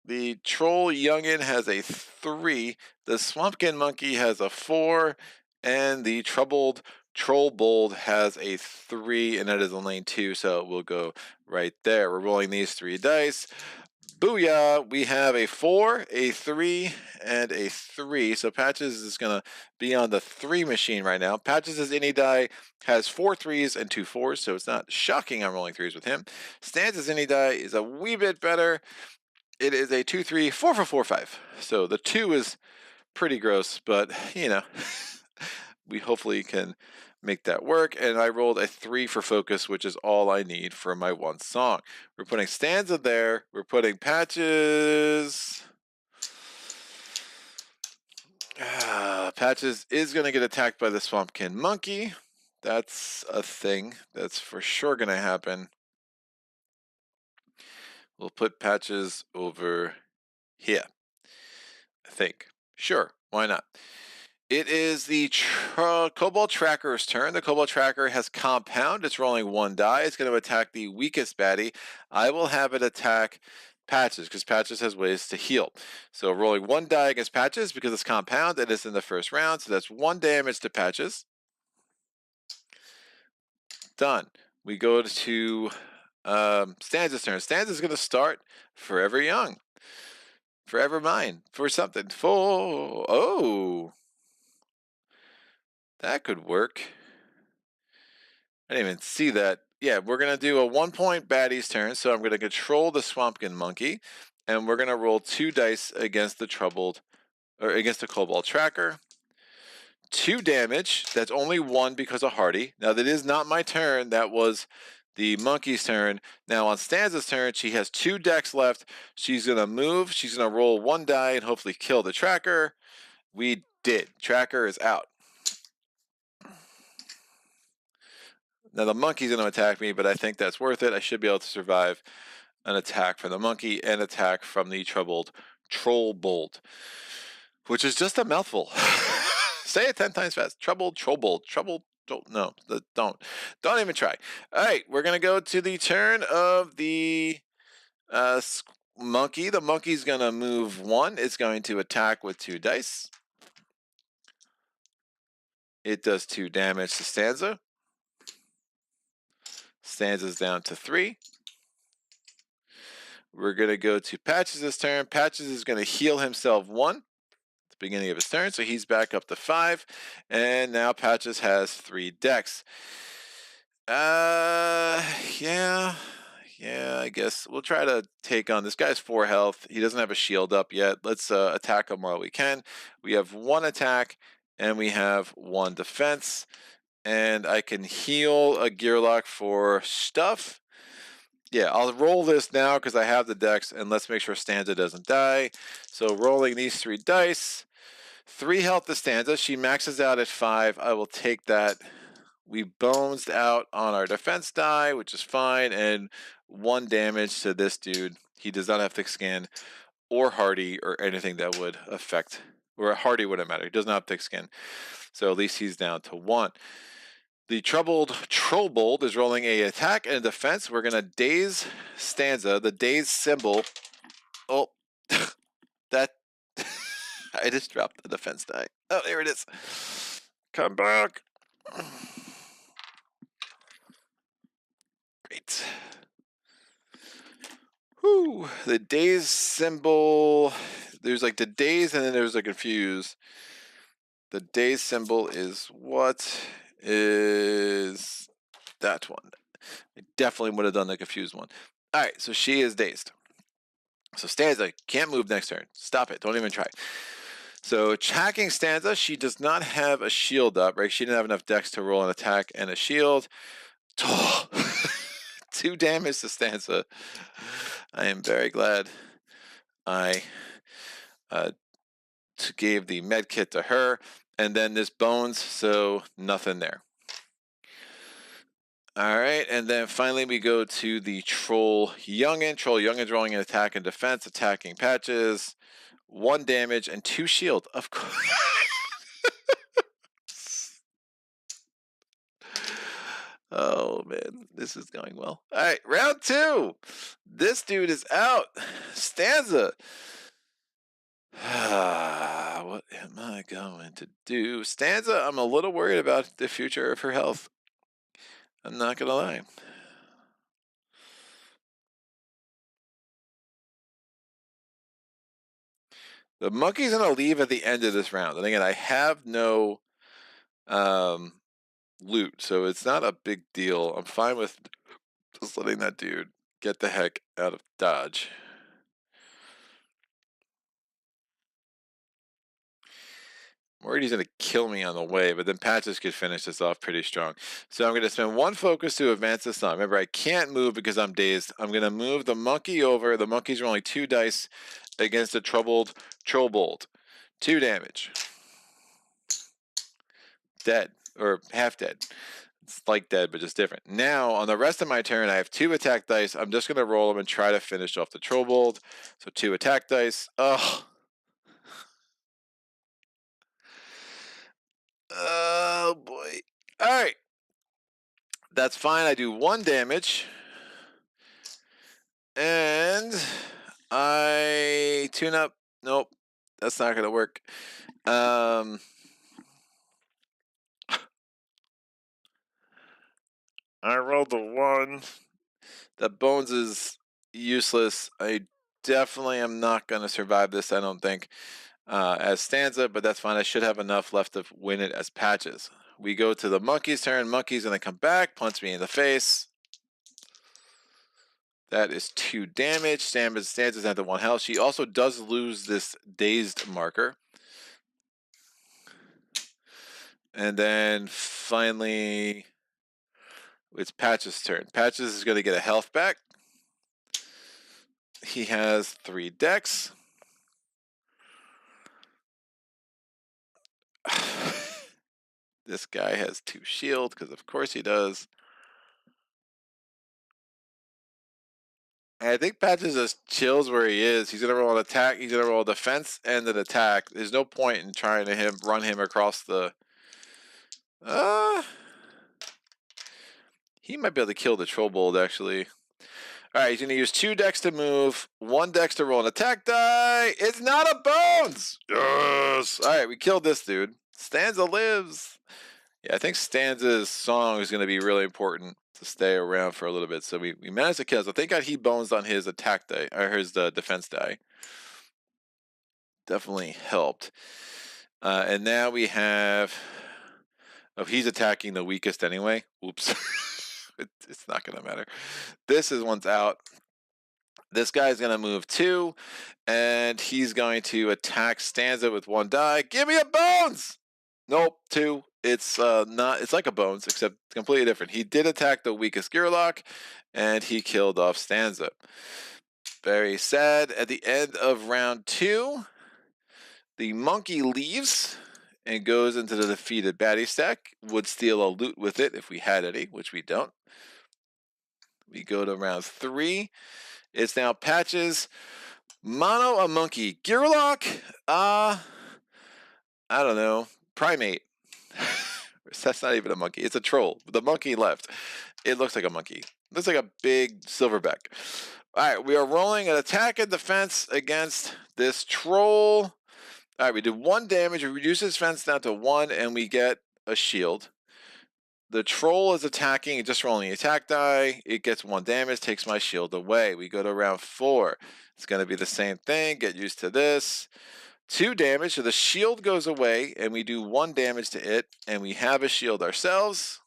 The Troll Youngin has a 3. The Swampkin Monkey has a 4. And the Troubled Troll Bold has a 3. And that is in lane 2, so we'll go right there. We're rolling these 3 dice. Booyah! We have a 4, a 3, and a 3. So Patches is going to be on the 3 machine right now. Patches' any die has 4 3s and 2 4s, so it's not shocking I'm rolling 3s with him. Stanza's any die is a wee bit better. It is a 2 3 4 4 4 5. So the 2 is pretty gross, but you know, we hopefully can make that work. And I rolled a 3 for focus, which is all I need for my one song. We're putting Stanza there. We're putting Patches. Patches is going to get attacked by the Swampkin Monkey. That's a thing. That's for sure going to happen. We'll put Patches over here, I think. Sure, why not? It is the Cobalt Tracker's turn. The Cobalt Tracker has Compound. It's rolling 1 die. It's going to attack the weakest baddie. I will have it attack Patches because Patches has ways to heal. So rolling 1 die against Patches because it's Compound and it's in the first round. So that's 1 damage to Patches. Done. We go to Stanza's turn. Stanza's going to start Forever Young. Forever Mine. For something. Oh. That could work. I didn't even see that. Yeah, we're going to do a 1-point baddie's turn. So I'm going to control the Swampkin Monkey. And we're going to roll 2 dice against the Cobalt Tracker. 2 damage. That's only 1 because of Hardy. Now, that is not my turn. That was the monkey's turn. Now, on Stanza's turn, she has 2 decks left. She's going to move. She's going to roll 1 die and hopefully kill the Tracker. We did. Tracker is out. Now, the monkey's going to attack me, but I think that's worth it. I should be able to survive an attack from the monkey and attack from the Troubled Troll Bolt, which is just a mouthful. Say it 10 times fast. Troubled Troll Bolt. Troubled. No, don't even try. All right, we're going to go to the turn of the monkey. The monkey's going to move 1. It's going to attack with 2 dice. It does 2 damage to Stanza. Stanza's down to 3. We're going to go to Patches' turn. Patches is going to heal himself 1 at the beginning of his turn, so he's back up to 5. And now Patches has 3 decks. Yeah, I guess we'll try to take on this guy's 4 health. He doesn't have a shield up yet. Let's attack him while we can. We have 1 attack and we have 1 defense. And I can heal a gearloc for stuff. Yeah, I'll roll this now because I have the decks, and let's make sure Stanza doesn't die. So rolling these 3 dice. 3 health to Stanza. She maxes out at 5. I will take that. We bones out on our defense die, which is fine, and 1 damage to this dude. He does not have thick skin or hardy or anything that would affect, or hardy wouldn't matter. He does not have thick skin. So at least he's down to 1. The Troubled Troll Bolt is rolling a attack and a defense. We're going to daze Stanza. The daze symbol. Oh, that. I just dropped the defense die. Oh, there it is. Come back. Great. Whew. The daze symbol. There's like the daze and then there's a confuse. The daze symbol is what? Is that one. I definitely would have done the confused one. All right, so she is dazed. So Stanza can't move next turn. Stop it. Don't even try. So attacking Stanza, she does not have a shield up, right? She didn't have enough decks to roll an attack and a shield. 2 damage to Stanza. I am very glad I gave the med kit to her. And then this bones, so nothing there. All right, and then finally we go to the Troll Youngin. Troll Youngin's rolling an attack and defense, attacking Patches. 1 damage and 2 shield. Of course. Oh man, this is going well. All right, round 2. This dude is out. Stanza. What am I going to do? Stanza, I'm a little worried about the future of her health. I'm not gonna lie. The monkey's gonna leave at the end of this round. And again, I have no loot, so it's not a big deal. I'm fine with just letting that dude get the heck out of Dodge. I'm worried he's going to kill me on the way, but then Patches could finish this off pretty strong. So I'm going to spend 1 focus to advance this on. Remember, I can't move because I'm dazed. I'm going to move the monkey over. The monkeys are only 2 dice against a troubled Trollbolt. 2 damage. Dead, or half dead. It's like dead, but just different. Now, on the rest of my turn, I have 2 attack dice. I'm just going to roll them and try to finish off the Trollbolt. So 2 attack dice. Ugh. Oh, boy. All right. That's fine. I do 1 damage. And I tune up. Nope. That's not going to work. I rolled the 1. That bones is useless. I definitely am not going to survive this, I don't think, as Stanza, but that's fine. I should have enough left to win it as Patches. We go to the monkey's turn. Monkey's going to come back, punch me in the face. That is 2 damage. Stanza's down to 1 health. She also does lose this dazed marker. And then finally, it's Patches' turn. Patches is going to get a health back. He has 3 decks. This guy has 2 shield, because of course he does. And I think Patches just chills where he is. He's going to roll an attack. He's going to roll a defense and an attack. There's no point in trying to run him across the... he might be able to kill the Trollbolt, actually. All right, he's going to use 2 decks to move, 1 dex to roll an attack die. It's not a bones! Yes! All right, we killed this dude. Stanza lives. Yeah, I think Stanza's song is going to be really important to stay around for a little bit. So we managed to kill. So thank God he bones on his attack die, or his defense die. Definitely helped. And now we have... oh, he's attacking the weakest anyway. Oops. It's not going to matter. This is one's out. This guy's going to move 2, and he's going to attack Stanza with 1 die. Give me a bones! Nope, 2. It's not. It's like a bones, except completely different. He did attack the weakest gearloc, and he killed off Stanza. Very sad. At the end of round 2, the monkey leaves and goes into the defeated baddie stack. Would steal a loot with it if we had any, which we don't. We go to round 3. It's now Patches. Mono a monkey. Gearloc, I don't know. Primate. That's not even a monkey. It's a troll. The monkey left. It looks like a monkey. It looks like a big silverback. All right, we are rolling an attack and defense against this troll. All right, we do 1 damage. We reduce his defense down to 1, and we get a shield. The troll is attacking, just rolling the attack die. It gets 1 damage, takes my shield away. We go to round 4. It's going to be the same thing. Get used to this. 2 damage, so the shield goes away, and we do 1 damage to it, and we have a shield ourselves.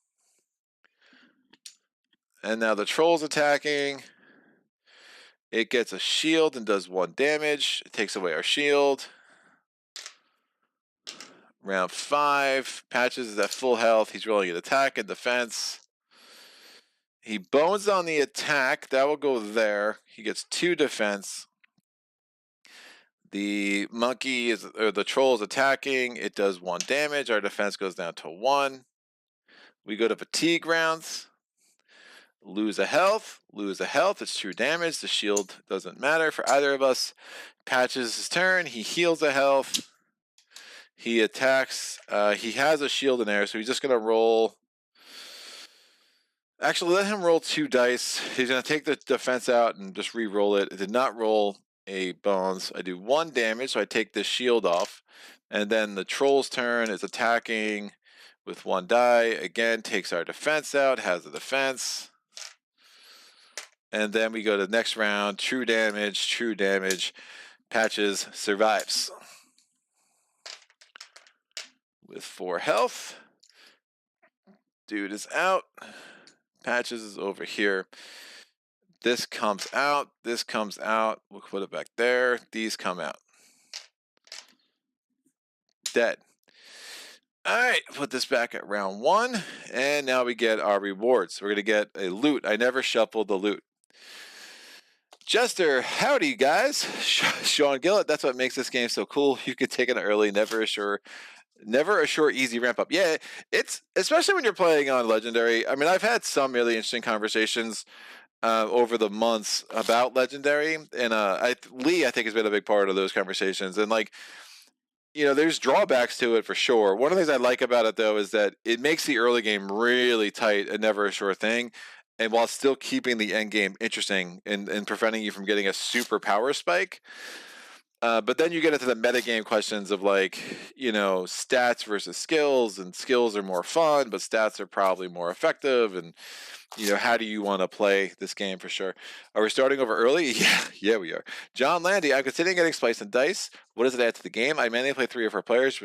And now the troll's attacking. It gets a shield and does 1 damage. It takes away our shield. Round 5, Patches is at full health. He's rolling an attack and defense. He bones on the attack. That will go there. He gets 2 defense. The monkey is, or the troll is attacking. It does 1 damage. Our defense goes down to 1. We go to fatigue rounds. Lose a health. Lose a health. It's 2 damage. The shield doesn't matter for either of us. Patches his turn. He heals a health. He attacks. He has a shield in there, so he's just going to roll. Actually, let him roll 2 dice. He's going to take the defense out and just re-roll it. It did not roll a bones. I do 1 damage, so I take this shield off. And then the troll's turn is attacking with 1 die. Again, takes our defense out, has the defense. And then we go to the next round. True damage. Patches survives with 4 health. Dude is out. Patches is over here. This comes out. This comes out. We'll put it back there. These come out. Dead. All right, put this back at round 1. And now we get our rewards. We're going to get a loot. I never shuffled the loot. Jester, howdy guys. Sean Gillett, that's what makes this game so cool. You can take it early, never a short easy ramp up. Yeah, it's especially when you're playing on Legendary. I mean, I've had some really interesting conversations over the months about Legendary, and Lee, I think, has been a big part of those conversations. And like, you know, there's drawbacks to it for sure. One of the things I like about it though is that it makes the early game really tight and never a sure thing. And while still keeping the end game interesting and preventing you from getting a super power spike. But then you get into the metagame questions of like, you know, stats versus skills, and skills are more fun, but stats are probably more effective. And, you know, how do you want to play this game for sure? Are we starting over early? Yeah, we are. John Landy, I'm considering getting Splice and Dice. What does it add to the game? I mainly play 3 or 4 players,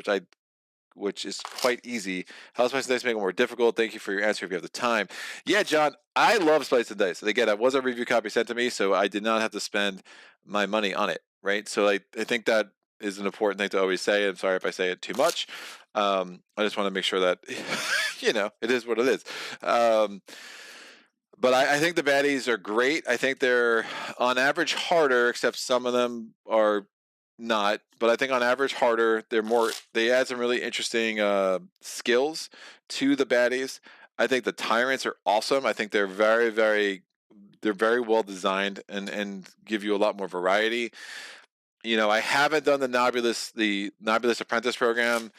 which is quite easy. How does Splice and Dice make it more difficult? Thank you for your answer if you have the time. Yeah, John, I love Splice and Dice. And again, that was a review copy sent to me, so I did not have to spend my money on it, right? So I think that is an important thing to always say. I'm sorry if I say it too much. I just want to make sure that, you know, it is what it is. But I think the baddies are great. I think they're on average harder, except some of them are not, but I think on average harder. They add some really interesting skills to the baddies. I think the tyrants are awesome. I think they're very well designed and give you a lot more variety. You know, I haven't done the Nobulous Apprentice program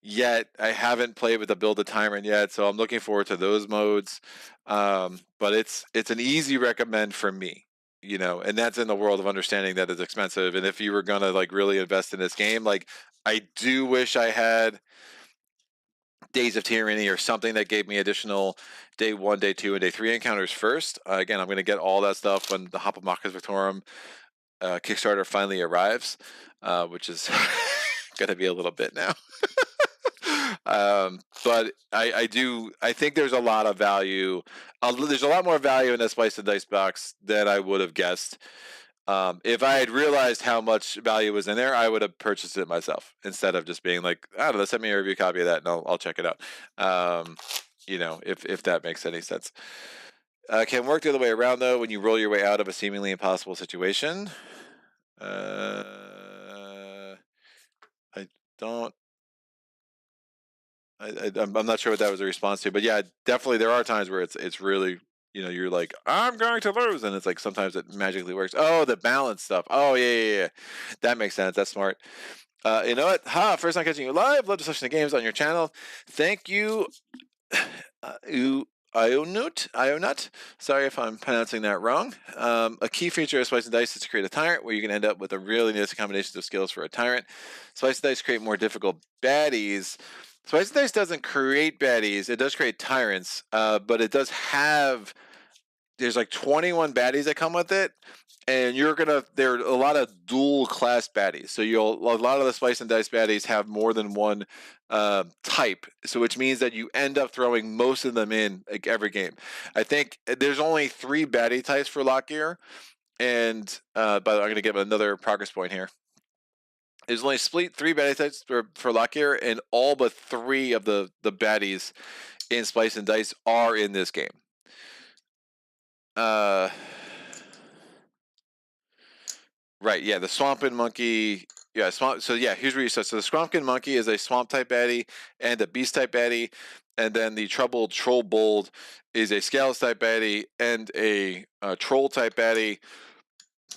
yet. I haven't played with the Build a Tyrant yet, so I'm looking forward to those modes. But it's an easy recommend for me. You know, and that's in the world of understanding that it's expensive. And if you were gonna like really invest in this game, like I do wish I had Days of Tyranny or something that gave me additional day 1, day 2, and day 3 encounters first. Again, I'm gonna get all that stuff when the Hopamachus Victorum Kickstarter finally arrives, which is gonna be a little bit now. But I think there's a lot of value. There's a lot more value in a Splice and Dice box than I would have guessed. If I had realized how much value was in there, I would have purchased it myself instead of just being like, I don't know, send me a review copy of that and I'll check it out. You know, if that makes any sense. Can work the other way around though when you roll your way out of a seemingly impossible situation. I'm not sure what that was a response to, but yeah, definitely there are times where it's really, you know, you're like, I'm going to lose, and it's like sometimes it magically works. Oh, the balance stuff. Oh yeah. That makes sense. That's smart. You know what? First time catching you live. Love discussion of games on your channel. Thank you. Ionut. Sorry if I'm pronouncing that wrong. A key feature of Splice and Dice is to create a tyrant where you can end up with a really nice combination of skills for a tyrant. Splice and Dice create more difficult baddies. Splice and Dice doesn't create baddies. It does create tyrants, but it does have. There's like 21 baddies that come with it, and there are a lot of dual class baddies. So a lot of the Splice and Dice baddies have more than one type. So which means that you end up throwing most of them in like every game. I think there's only 3 baddie types for Lockgear, and but I'm going to give another progress point here. There's only 3 baddie types for Lockgear, and all but 3 of the baddies in Splice and Dice are in this game. Right, yeah, the Swampin Monkey, yeah, so yeah, here's what you said. So the Swampkin Monkey is a Swamp type baddie and a Beast type baddie, and then the Troubled Troll Bold is a Scales type baddie and a Troll type baddie.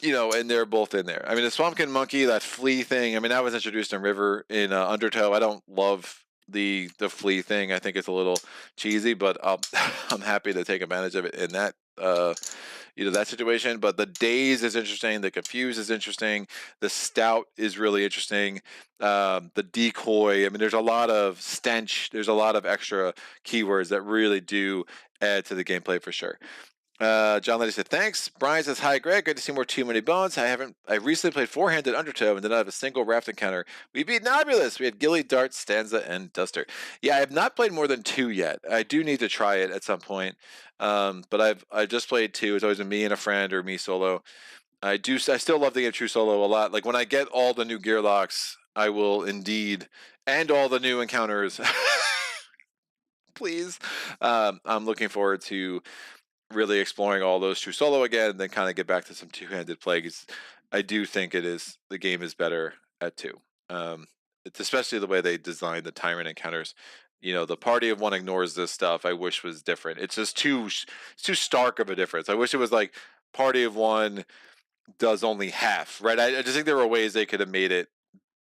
You know, and they're both in there. I mean, the Swampkin Monkey, that flea thing, I mean, that was introduced in River in Undertow. I don't love the flea thing, I think it's a little cheesy, but I'm happy to take advantage of it in that that situation. But the daze is interesting, the confuse is interesting, the stout is really interesting, the decoy. I mean, there's a lot of stench, there's a lot of extra keywords that really do add to the gameplay for sure. John Letty said, thanks. Brian says, hi, Greg. Great to see more Too Many Bones. I recently played four-handed Undertow and did not have a single raft encounter. We beat Nobulous. We had Gilly, Dart, Stanza, and Duster. Yeah, I have not played more than 2 yet. I do need to try it at some point. But I've just played 2. It's always been me and a friend or me solo. I still love the game True Solo a lot. Like when I get all the new gearlocs, I will indeed, and all the new encounters. Please. I'm looking forward to really exploring all those True Solo again, and then kind of get back to some two-handed play. I do think the game is better at 2. It's especially the way they designed the Tyrant encounters. The party of one ignores this stuff. I wish was different. It's just it's too stark of a difference. I wish it was like party of one does only half, right? I just think there were ways they could have made it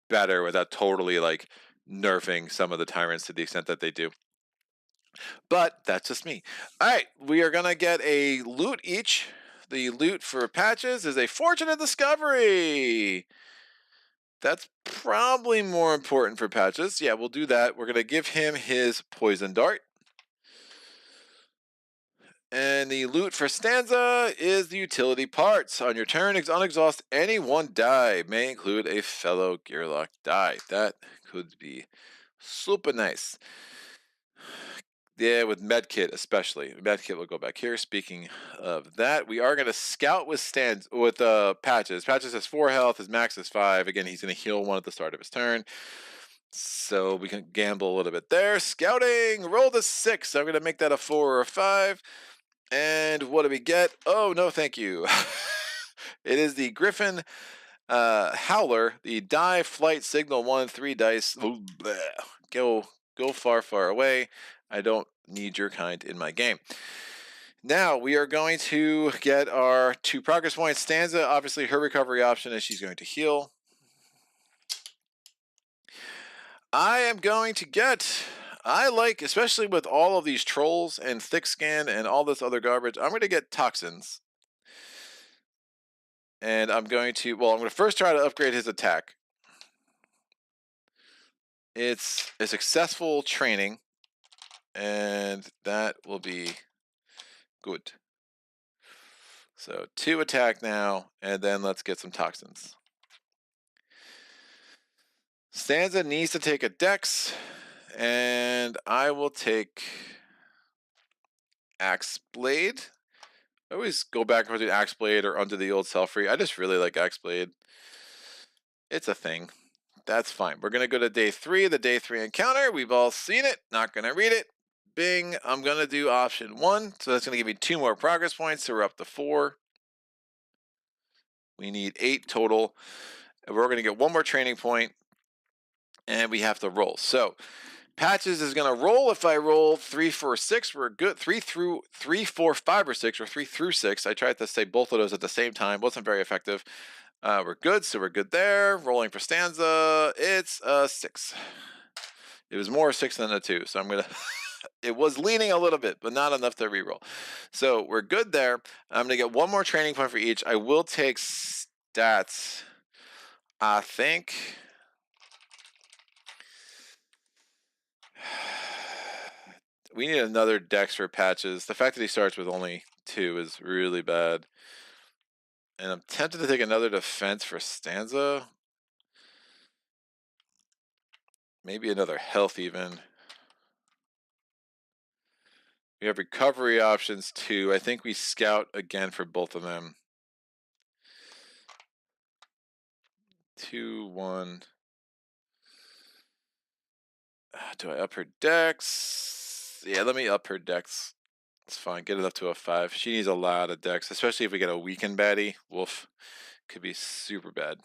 better without totally like nerfing some of the Tyrants to the extent that they do. But that's just me. All right, we are going to get a loot each. The loot for patches is a Fortunate Discovery. That's probably more important for patches. Yeah, we'll do that. We're going to give him his Poison Dart. And the loot for Stanza is the utility parts. On your turn, unexhaust any one die. May include a fellow Gearloc die. That could be super nice. Yeah, with Medkit especially. Medkit will go back here. Speaking of that, we are going to scout with Patches. Patches has 4 health. His max is 5. Again, he's going to heal 1 at the start of his turn. So we can gamble a little bit there. Scouting. Roll the 6. I'm going to make that a 4 or a 5. And what do we get? Oh, no, thank you. It is the Griffin Howler. The die flight signal 1, 3 dice. Go far, far away. I don't need your kind in my game. Now we are going to get our 2 progress points. Stanza, obviously her recovery option is she's going to heal. I am going to get, especially with all of these trolls and thick skin and all this other garbage, I'm going to get toxins. And I'm going to first try to upgrade his attack. It's a successful training. And that will be good. So 2 attack now, and then let's get some toxins. Stanza needs to take a dex, and I will take Axe Blade. I always go back and forth between Axe Blade or Under the Old Self-Free. I just really like Axe Blade. It's a thing. That's fine. We're going to go to day 3, the day 3 encounter. We've all seen it. Not going to read it. Bing. I'm going to do option 1. So that's going to give me 2 more progress points. So we're up to 4. We need 8 total. And we're going to get 1 more training point. And we have to roll. So Patches is going to roll. If I roll 3, 4, 6, we're good. 3, 4, 5, or 6, or 3 through 6. I tried to say both of those at the same time. Wasn't very effective. We're good, so we're good there. Rolling for Stanza, it's a 6. It was more a 6 than a 2, so I'm going to... It was leaning a little bit, but not enough to reroll. So we're good there. I'm going to get 1 more training point for each. I will take stats. I think... We need another dex for Patches. The fact that he starts with only 2 is really bad. And I'm tempted to take another defense for Stanza. Maybe another health even. We have recovery options too. I think we scout again for both of them. 2, 1. Do I up her dex? Yeah, let me up her dex. It's fine. Get it up to a 5. She needs a lot of dex, especially if we get a weakened baddie. Woof. Could be super bad.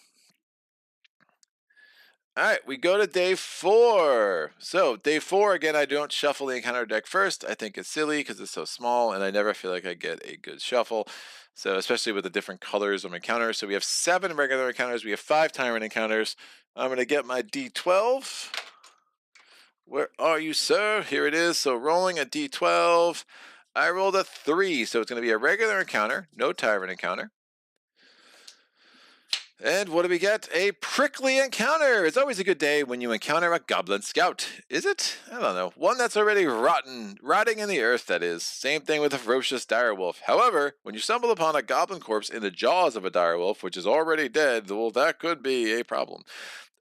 All right, we go to day 4. So day 4, again, I don't shuffle the encounter deck first. I think it's silly because it's so small, and I never feel like I get a good shuffle. So especially with the different colors of encounters. So we have 7 regular encounters. We have 5 Tyrant encounters. I'm going to get my D12. Where are you, sir? Here it is. So rolling a d12. I rolled a 3, so it's going to be a regular encounter, no tyrant encounter. And what do we get? A prickly encounter. It's always a good day when you encounter a goblin scout. Is it? I don't know. One that's already rotting in the earth, that is. Same thing with a ferocious direwolf. However, when you stumble upon a goblin corpse in the jaws of a direwolf, which is already dead, well, that could be a problem.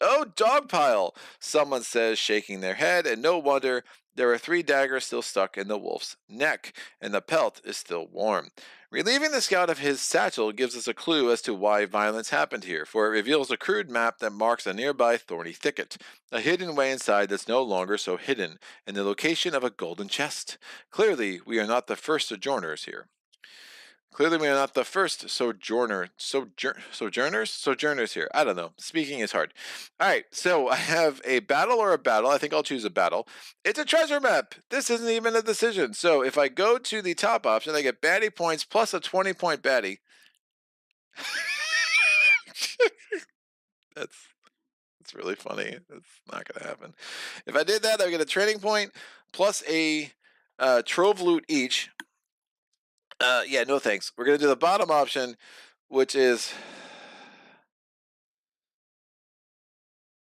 Oh, dog pile, someone says, shaking their head, and no wonder. There are 3 daggers still stuck in the wolf's neck, and the pelt is still warm. Relieving the scout of his satchel gives us a clue as to why violence happened here, for it reveals a crude map that marks a nearby thorny thicket, a hidden way inside that's no longer so hidden, and the location of a golden chest. Clearly, we are not the first sojourners here. Clearly, we are not the first sojourners here. I don't know. Speaking is hard. All right, so I have a battle or a battle. I think I'll choose a battle. It's a treasure map. This isn't even a decision. So if I go to the top option, I get baddie points plus a 20-point baddie. That's really funny. It's not going to happen. If I did that, I would get a training point plus a trove loot each. Yeah, no thanks. We're going to do the bottom option, which is...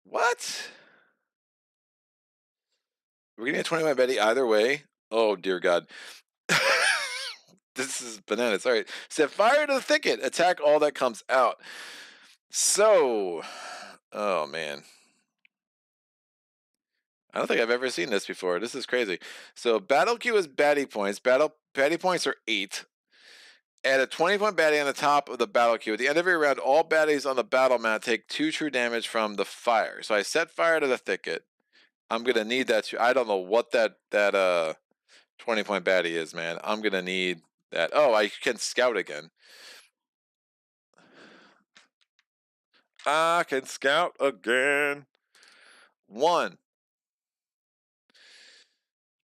What? We're getting a 20-point Betty either way. Oh, dear God. This is bananas. All right. Set fire to the thicket. Attack all that comes out. So, oh, man. I don't think I've ever seen this before. This is crazy. So, battle queue is baddie points. Baddie points are 8. Add a 20-point baddie on the top of the battle queue. At the end of every round, all baddies on the battle mat take 2 true damage from the fire. So I set fire to the thicket. I'm gonna need that. I don't know what that 20-point baddie is, man. I'm gonna need that. Oh, I can scout again. I can scout again. 1.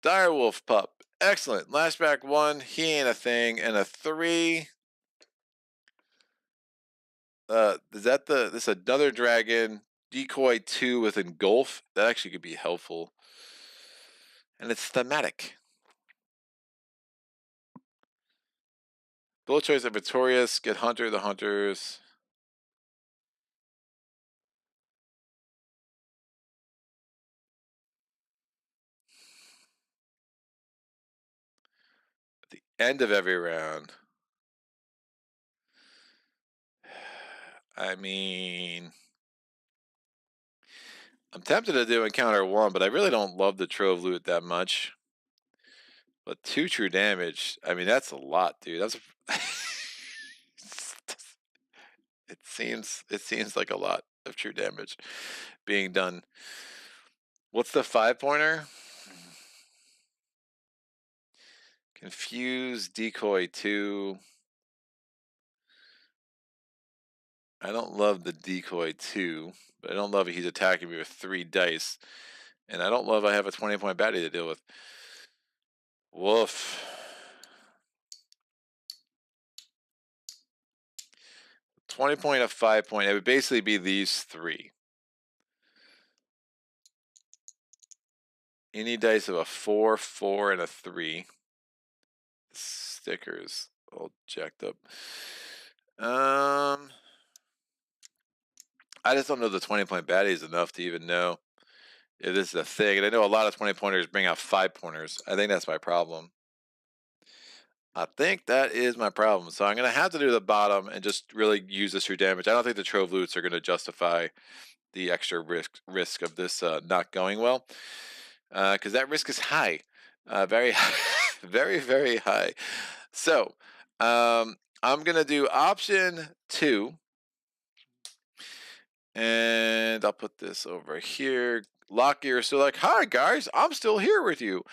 Direwolf pup. Excellent. Lashback 1. He ain't a thing. And a 3. Is that this another dragon? Decoy 2 with engulf. That actually could be helpful. And it's thematic. Bullet choice of Victorious. Get Hunter the Hunters. At the end of every round. I mean, I'm tempted to do encounter 1, but I really don't love the trove loot that much. But 2 true damage, I mean, that's a lot, dude. That's it seems like a lot of true damage being done. What's the 5-pointer? Confuse decoy 2. I don't love the decoy 2, but I don't love it. He's attacking me with 3 dice. And I don't love I have a 20-point baddie to deal with. Woof. 20-point of 5-point. It would basically be these 3. Any dice of a 4, 4, and a 3. Stickers all jacked up. I just don't know the 20-point baddie is enough to even know if this is a thing. And I know a lot of 20-pointers bring out 5-pointers. I think that's my problem. I think that is my problem. So I'm going to have to do the bottom and just really use this true damage. I don't think the trove loots are going to justify the extra risk of this not going well. Because that risk is high. Very high. Very, very high. So I'm going to do option 2. And I'll put this over here. Lockgear is still like, hi guys, I'm still here with you.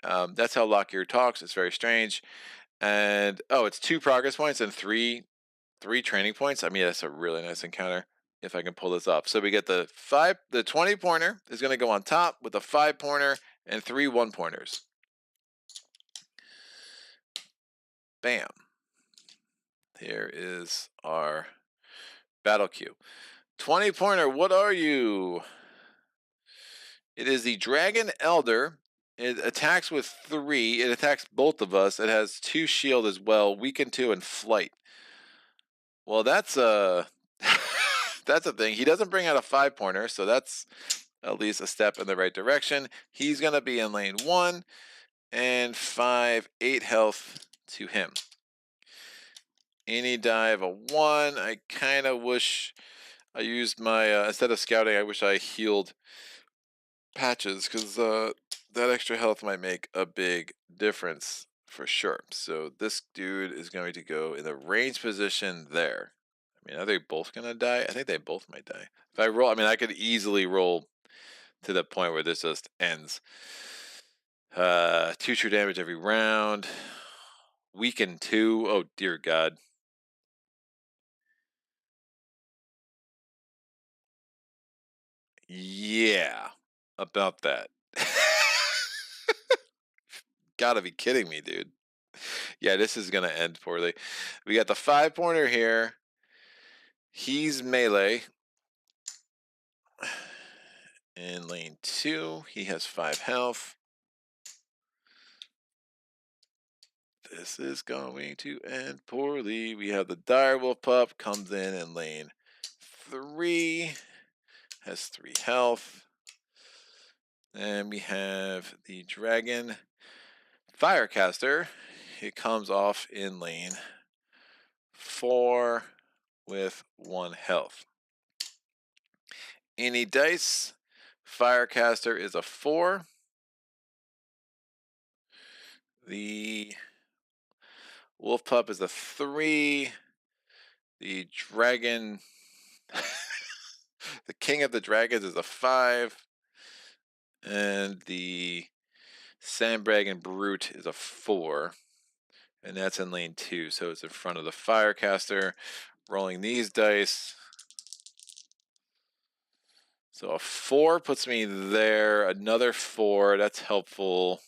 That's how Lockgear talks. It's very strange. And oh, it's 2 progress points and 3 training points. I mean, that's a really nice encounter if I can pull this up. So we get the 20-pointer is going to go on top with a 5-pointer and 3 1-pointers. Bam. Here is our battle queue. 20-pointer, what are you? It is the Dragon Elder. It attacks with 3. It attacks both of us. It has 2 shield as well, weaken 2 and flight. Well, that's that's a thing. He doesn't bring out a 5-pointer, so that's at least a step in the right direction. He's gonna be in lane 1 and 5, 8 health to him. Any die of a 1. I kind of wish I used my instead of scouting, I wish I healed patches, because that extra health might make a big difference for sure. So this dude is going to go in the range position there. I mean, are they both gonna die? I think they both might die. If I roll, I mean, I could easily roll to the point where this just ends. 2 true damage every round. Weaken 2. Oh dear God. Yeah, about that. Gotta be kidding me, dude. Yeah, this is gonna end poorly. We got the 5-pointer here. He's melee. In lane 2, he has 5 health. This is going to end poorly. We have the direwolf pup, comes in lane 3, has 3 health. And we have the dragon firecaster. He comes off in lane 4 with 1 health. Any dice, firecaster is a 4. The wolf pup is a 3. The dragon, the king of the dragons is a 5. And the sandbragon brute is a 4. And that's in lane 2, so it's in front of the firecaster. Rolling these dice. So a 4 puts me there. Another 4, that's helpful.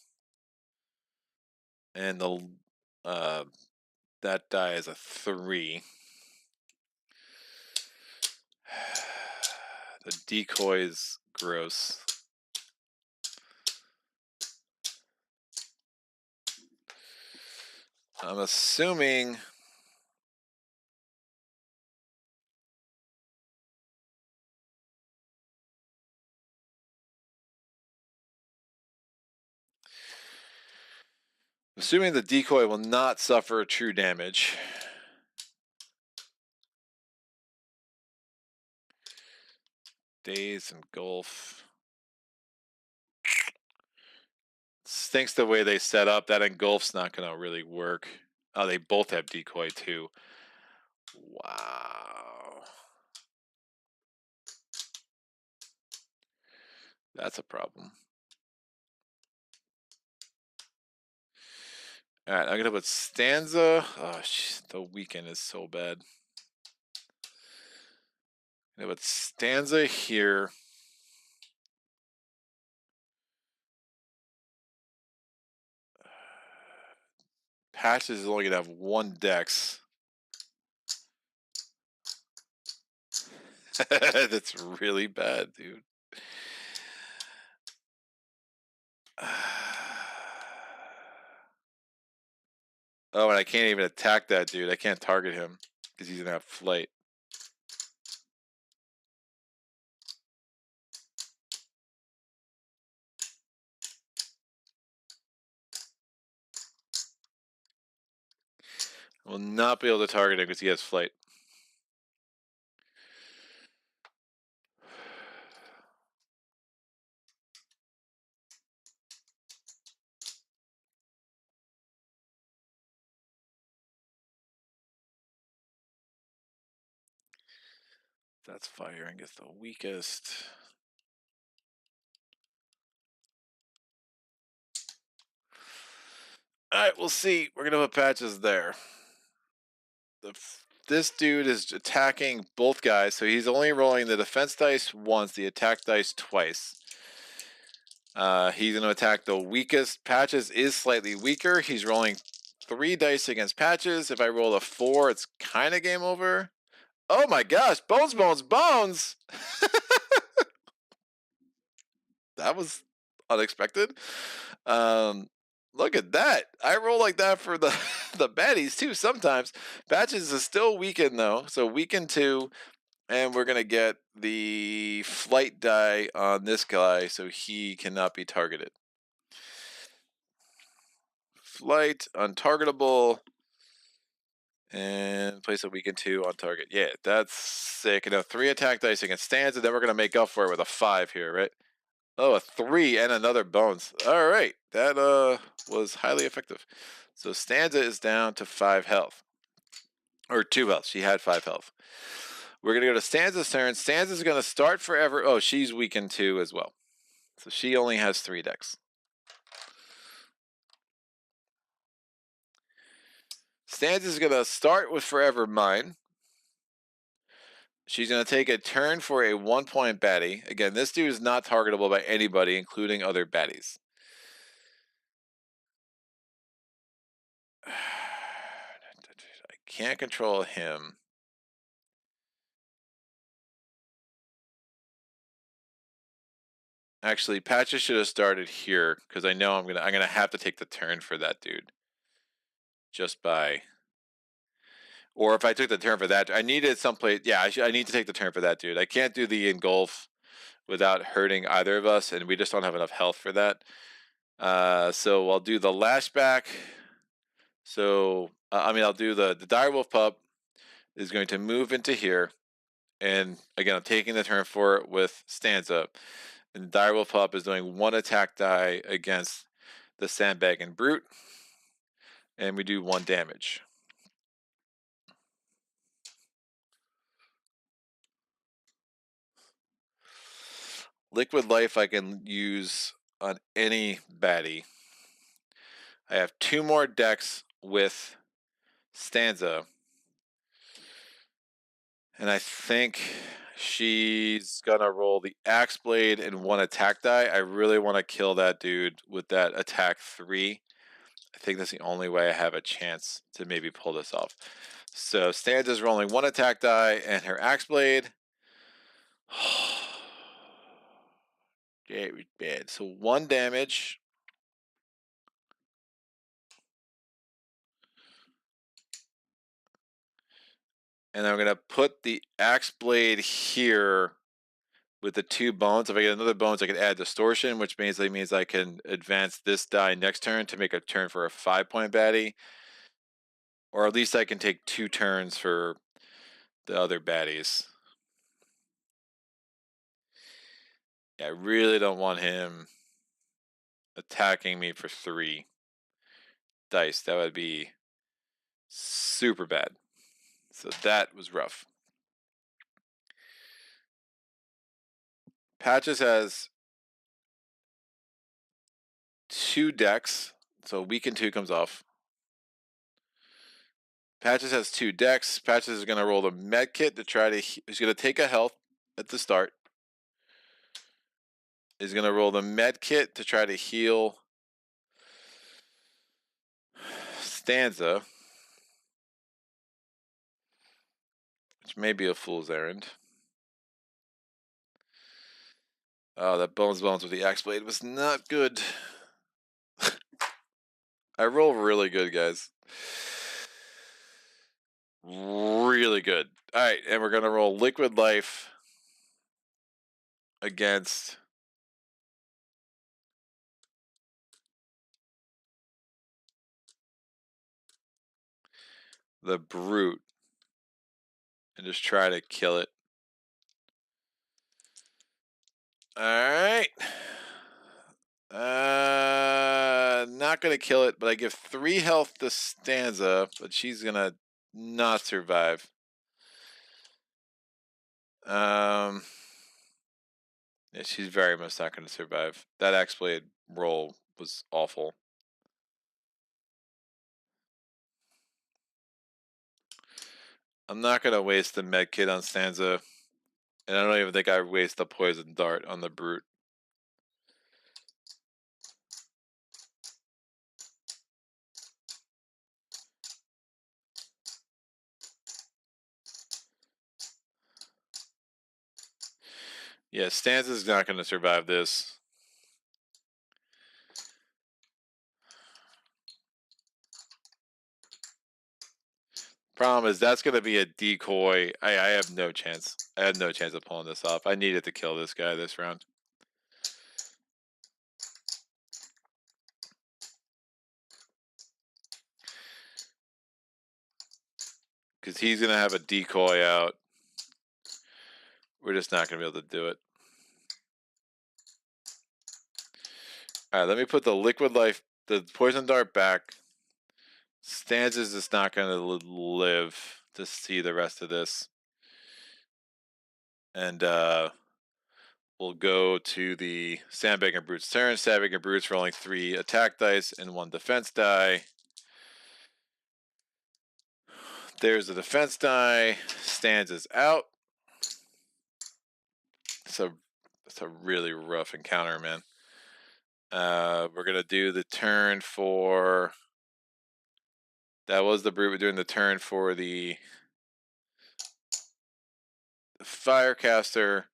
And the that die is a 3. The decoy's gross. I'm assuming the decoy will not suffer true damage. Daze and Gulf. Stinks the way they set up. That engulf's not going to really work. Oh, they both have decoy too. Wow. That's a problem. All right, I'm going to put Stanza. Oh, the weekend is so bad. I'm going to put Stanza here. Patches is only going to have 1 dex. That's really bad, dude. Oh, and I can't even attack that dude. I can't target him because he's going to have flight. I will not be able to target him because he has flight. That's firing is the weakest. All right, we'll see. We're gonna put patches there. This dude is attacking both guys, so he's only rolling the defense dice once, the attack dice twice. He's gonna attack the weakest. Patches is slightly weaker. He's rolling 3 dice against Patches. If I roll a 4, it's kind of game over. Oh my gosh, bones, bones, bones! That was unexpected. Look at that. I roll like that for the the baddies too sometimes. Patches is still weakened though. So weakened 2, and we're gonna get the flight die on this guy so he cannot be targeted. Flight, untargetable, and place a weaken 2 on target. Yeah, that's sick. And a 3 attack dice against Stanza, then we're gonna make up for it with a 5 here, right? Oh, a 3 and another bones. All right, that was highly effective. So Stanza is down to 5 health, or 2 health. She had 5 health. We're gonna go to Stanza's turn. Stanza's gonna start forever. Oh, she's weakened 2 as well, so she only has 3 decks. Stanza's gonna start with Forever Mine. She's going to take a turn for a 1-point baddie. Again, this dude is not targetable by anybody, including other baddies. I can't control him. Actually, Patches should have started here because I know I'm gonna have to take the turn for that dude. Just by, or if I took the turn for that, I needed someplace. Yeah, I need to take the turn for that dude. I can't do the engulf without hurting either of us, and we just don't have enough health for that. So I'll do the lashback. So I'll do the direwolf pup is going to move into here, and again I'm taking the turn for it with Stanza, and the direwolf pup is doing 1 attack die against the sandbag and brute, and we do 1 damage. Liquid life I can use on any baddie. I have 2 more decks with Stanza, and I think she's gonna roll the axe blade and 1 attack die. I really want to kill that dude with that attack 3. I think that's the only way I have a chance to maybe pull this off. So Stanza's rolling 1 attack die and her axe blade. Very bad. So 1 damage. And I'm gonna put the axe blade here with the 2 bones. If I get another bones, I can add distortion, which basically means I can advance this die next turn to make a turn for a 5-point baddie. Or at least I can take 2 turns for the other baddies. I really don't want him attacking me for 3 dice. That would be super bad. So that was rough. Patches has 2 decks, so weaken 2 comes off. Patches has 2 decks. Patches is going to roll the med kit to try to. He's going to take a health at the start. He's going to roll the med kit to try to heal Stanza, which may be a fool's errand. Oh, that bones with the axe blade was not good. I roll really good, guys. Really good. All right, and we're gonna roll liquid life against the brute and just try to kill it. All right. Not gonna kill it, but I give 3 health to Stanza, but she's gonna not survive. Yeah, she's very much not gonna survive. That axe blade roll was awful. I'm not gonna waste the med kit on Stanza, and I don't even think I waste the poison dart on the brute. Yeah, Stanza's not going to survive this. Problem is, that's going to be a decoy. I have no chance. I have no chance of pulling this off. I needed to kill this guy this round. Because he's going to have a decoy out. We're just not going to be able to do it. Alright, let me put the liquid life, the poison dart back. Stanza's just not going to live to see the rest of this. And we'll go to the Sandbagger Brute's turn. Sandbagger Brute's rolling 3 attack dice and 1 defense die. There's the defense die. Stanza's out. So it's a really rough encounter, man. We're gonna do the turn for. That was the brute. We're doing the turn for the Firecaster.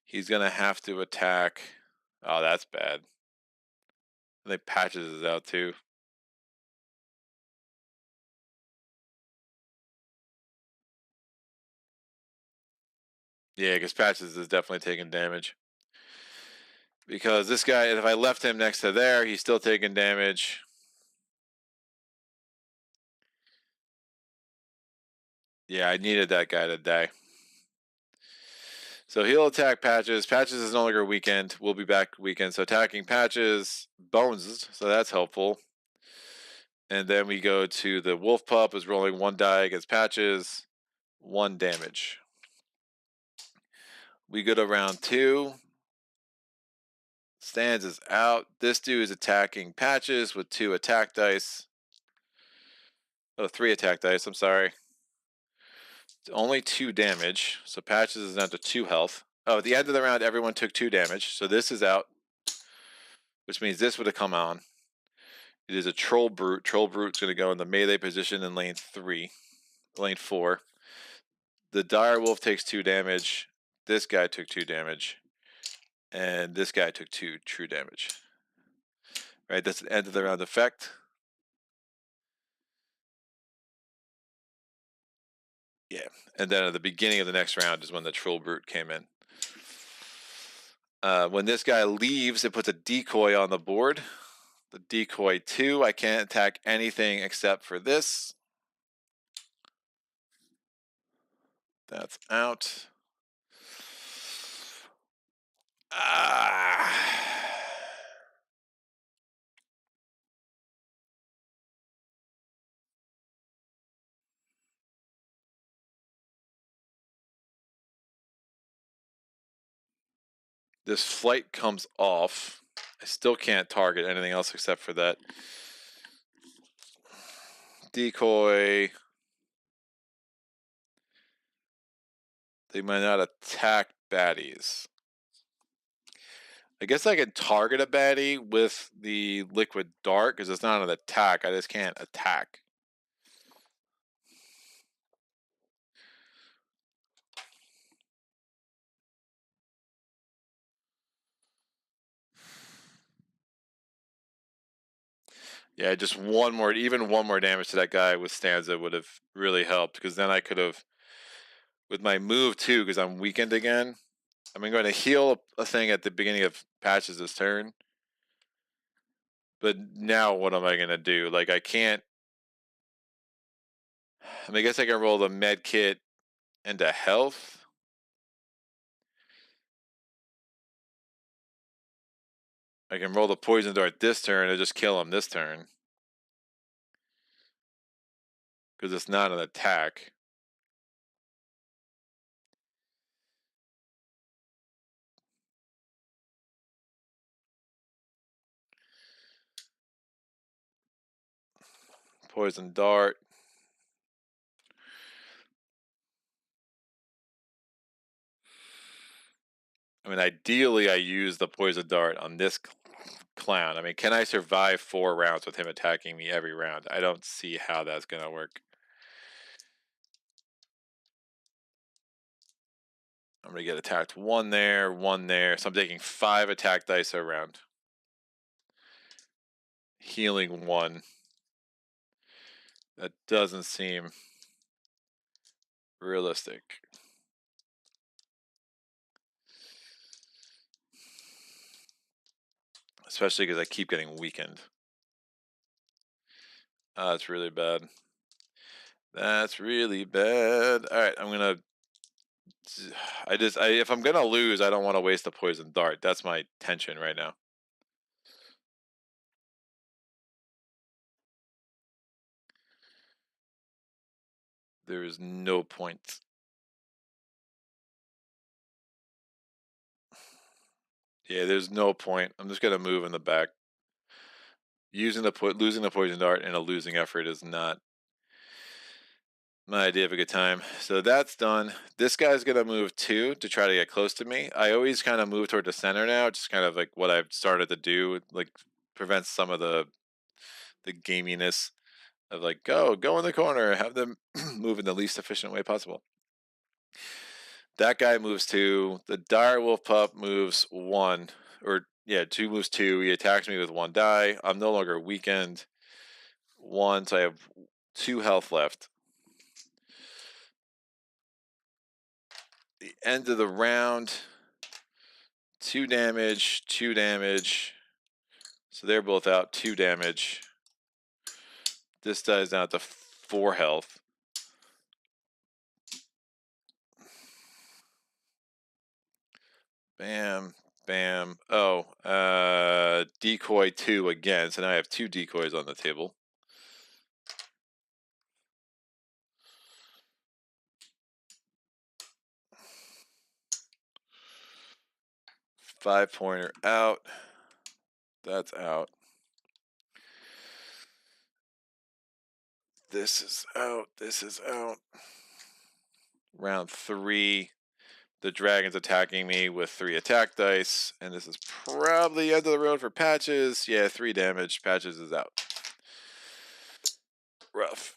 He's gonna have to attack. Oh, that's bad. I think Patches is out too. Yeah, because Patches is definitely taking damage. Because this guy, if I left him next to there, he's still taking damage. Yeah, I needed that guy to die. So he'll attack Patches. Patches is no longer weakened. We'll be back weakened. So attacking Patches, bones. So that's helpful. And then we go to the Wolf Pup is rolling 1 die against Patches. 1 damage. We go to round 2. Stanza's out. This dude is attacking Patches with 2 attack dice. Oh, 3 attack dice. I'm sorry. It's only 2 damage. So Patches is down to 2 health. Oh, at the end of the round, everyone took 2 damage. So this is out. Which means this would have come on. It is a Troll Brute. Troll Brute's going to go in the melee position in lane 4. The Dire Wolf takes 2 damage. This guy took 2 damage. And this guy took 2 true damage. Right, that's the end of the round effect. Yeah, and then at the beginning of the next round is when the Troll Brute came in. When this guy leaves, it puts a decoy on the board. The decoy 2, I can't attack anything except for this. That's out. This flight comes off. I still can't target anything else except for that. Decoy. They might not attack baddies. I guess I can target a baddie with the liquid dart because it's not an attack. I just can't attack. Yeah, just even one more damage to that guy with Stanza would have really helped because then I could have, with my move too, because I'm weakened again. I'm going to heal a thing at the beginning of Patches' turn. But now what am I going to do? Like, I can't. I guess I can roll the med kit into health. I can roll the poison dart this turn and just kill him this turn. Because it's not an attack. Poison dart. I mean, ideally, I use the poison dart on this clown. I mean, can I survive 4 rounds with him attacking me every round? I don't see how that's going to work. I'm going to get attacked 1 there, 1 there. So I'm taking 5 attack dice a round. Healing 1. That doesn't seem... realistic. Especially because I keep getting weakened. That's really bad. That's really bad. All right, I'm gonna. If I'm gonna lose, I don't want to waste a poison dart. That's my tension right now. There is no point. Yeah, there's no point. I'm just gonna move in the back. Losing the poison dart in a losing effort is not my idea of a good time. So that's done. This guy's gonna move 2 to try to get close to me. I always kind of move toward the center now, just kind of like what I've started to do, like prevents some of the gaminess of like go in the corner, have them move in the least efficient way possible. That guy moves 2. The dire wolf pup moves 1, or yeah, 2 moves 2. He attacks me with 1 die. I'm no longer weakened. 1, so I have 2 health left. The end of the round. 2 damage, 2 damage. So they're both out. 2 damage. This dies down to 4 health. Bam, bam. Oh, decoy 2 again. So now I have 2 decoys on the table. Five-pointer out. That's out. This is out. This is out. Round 3. The dragon's attacking me with 3 attack dice. And this is probably the end of the road for Patches. Yeah, 3 damage. Patches is out. Rough.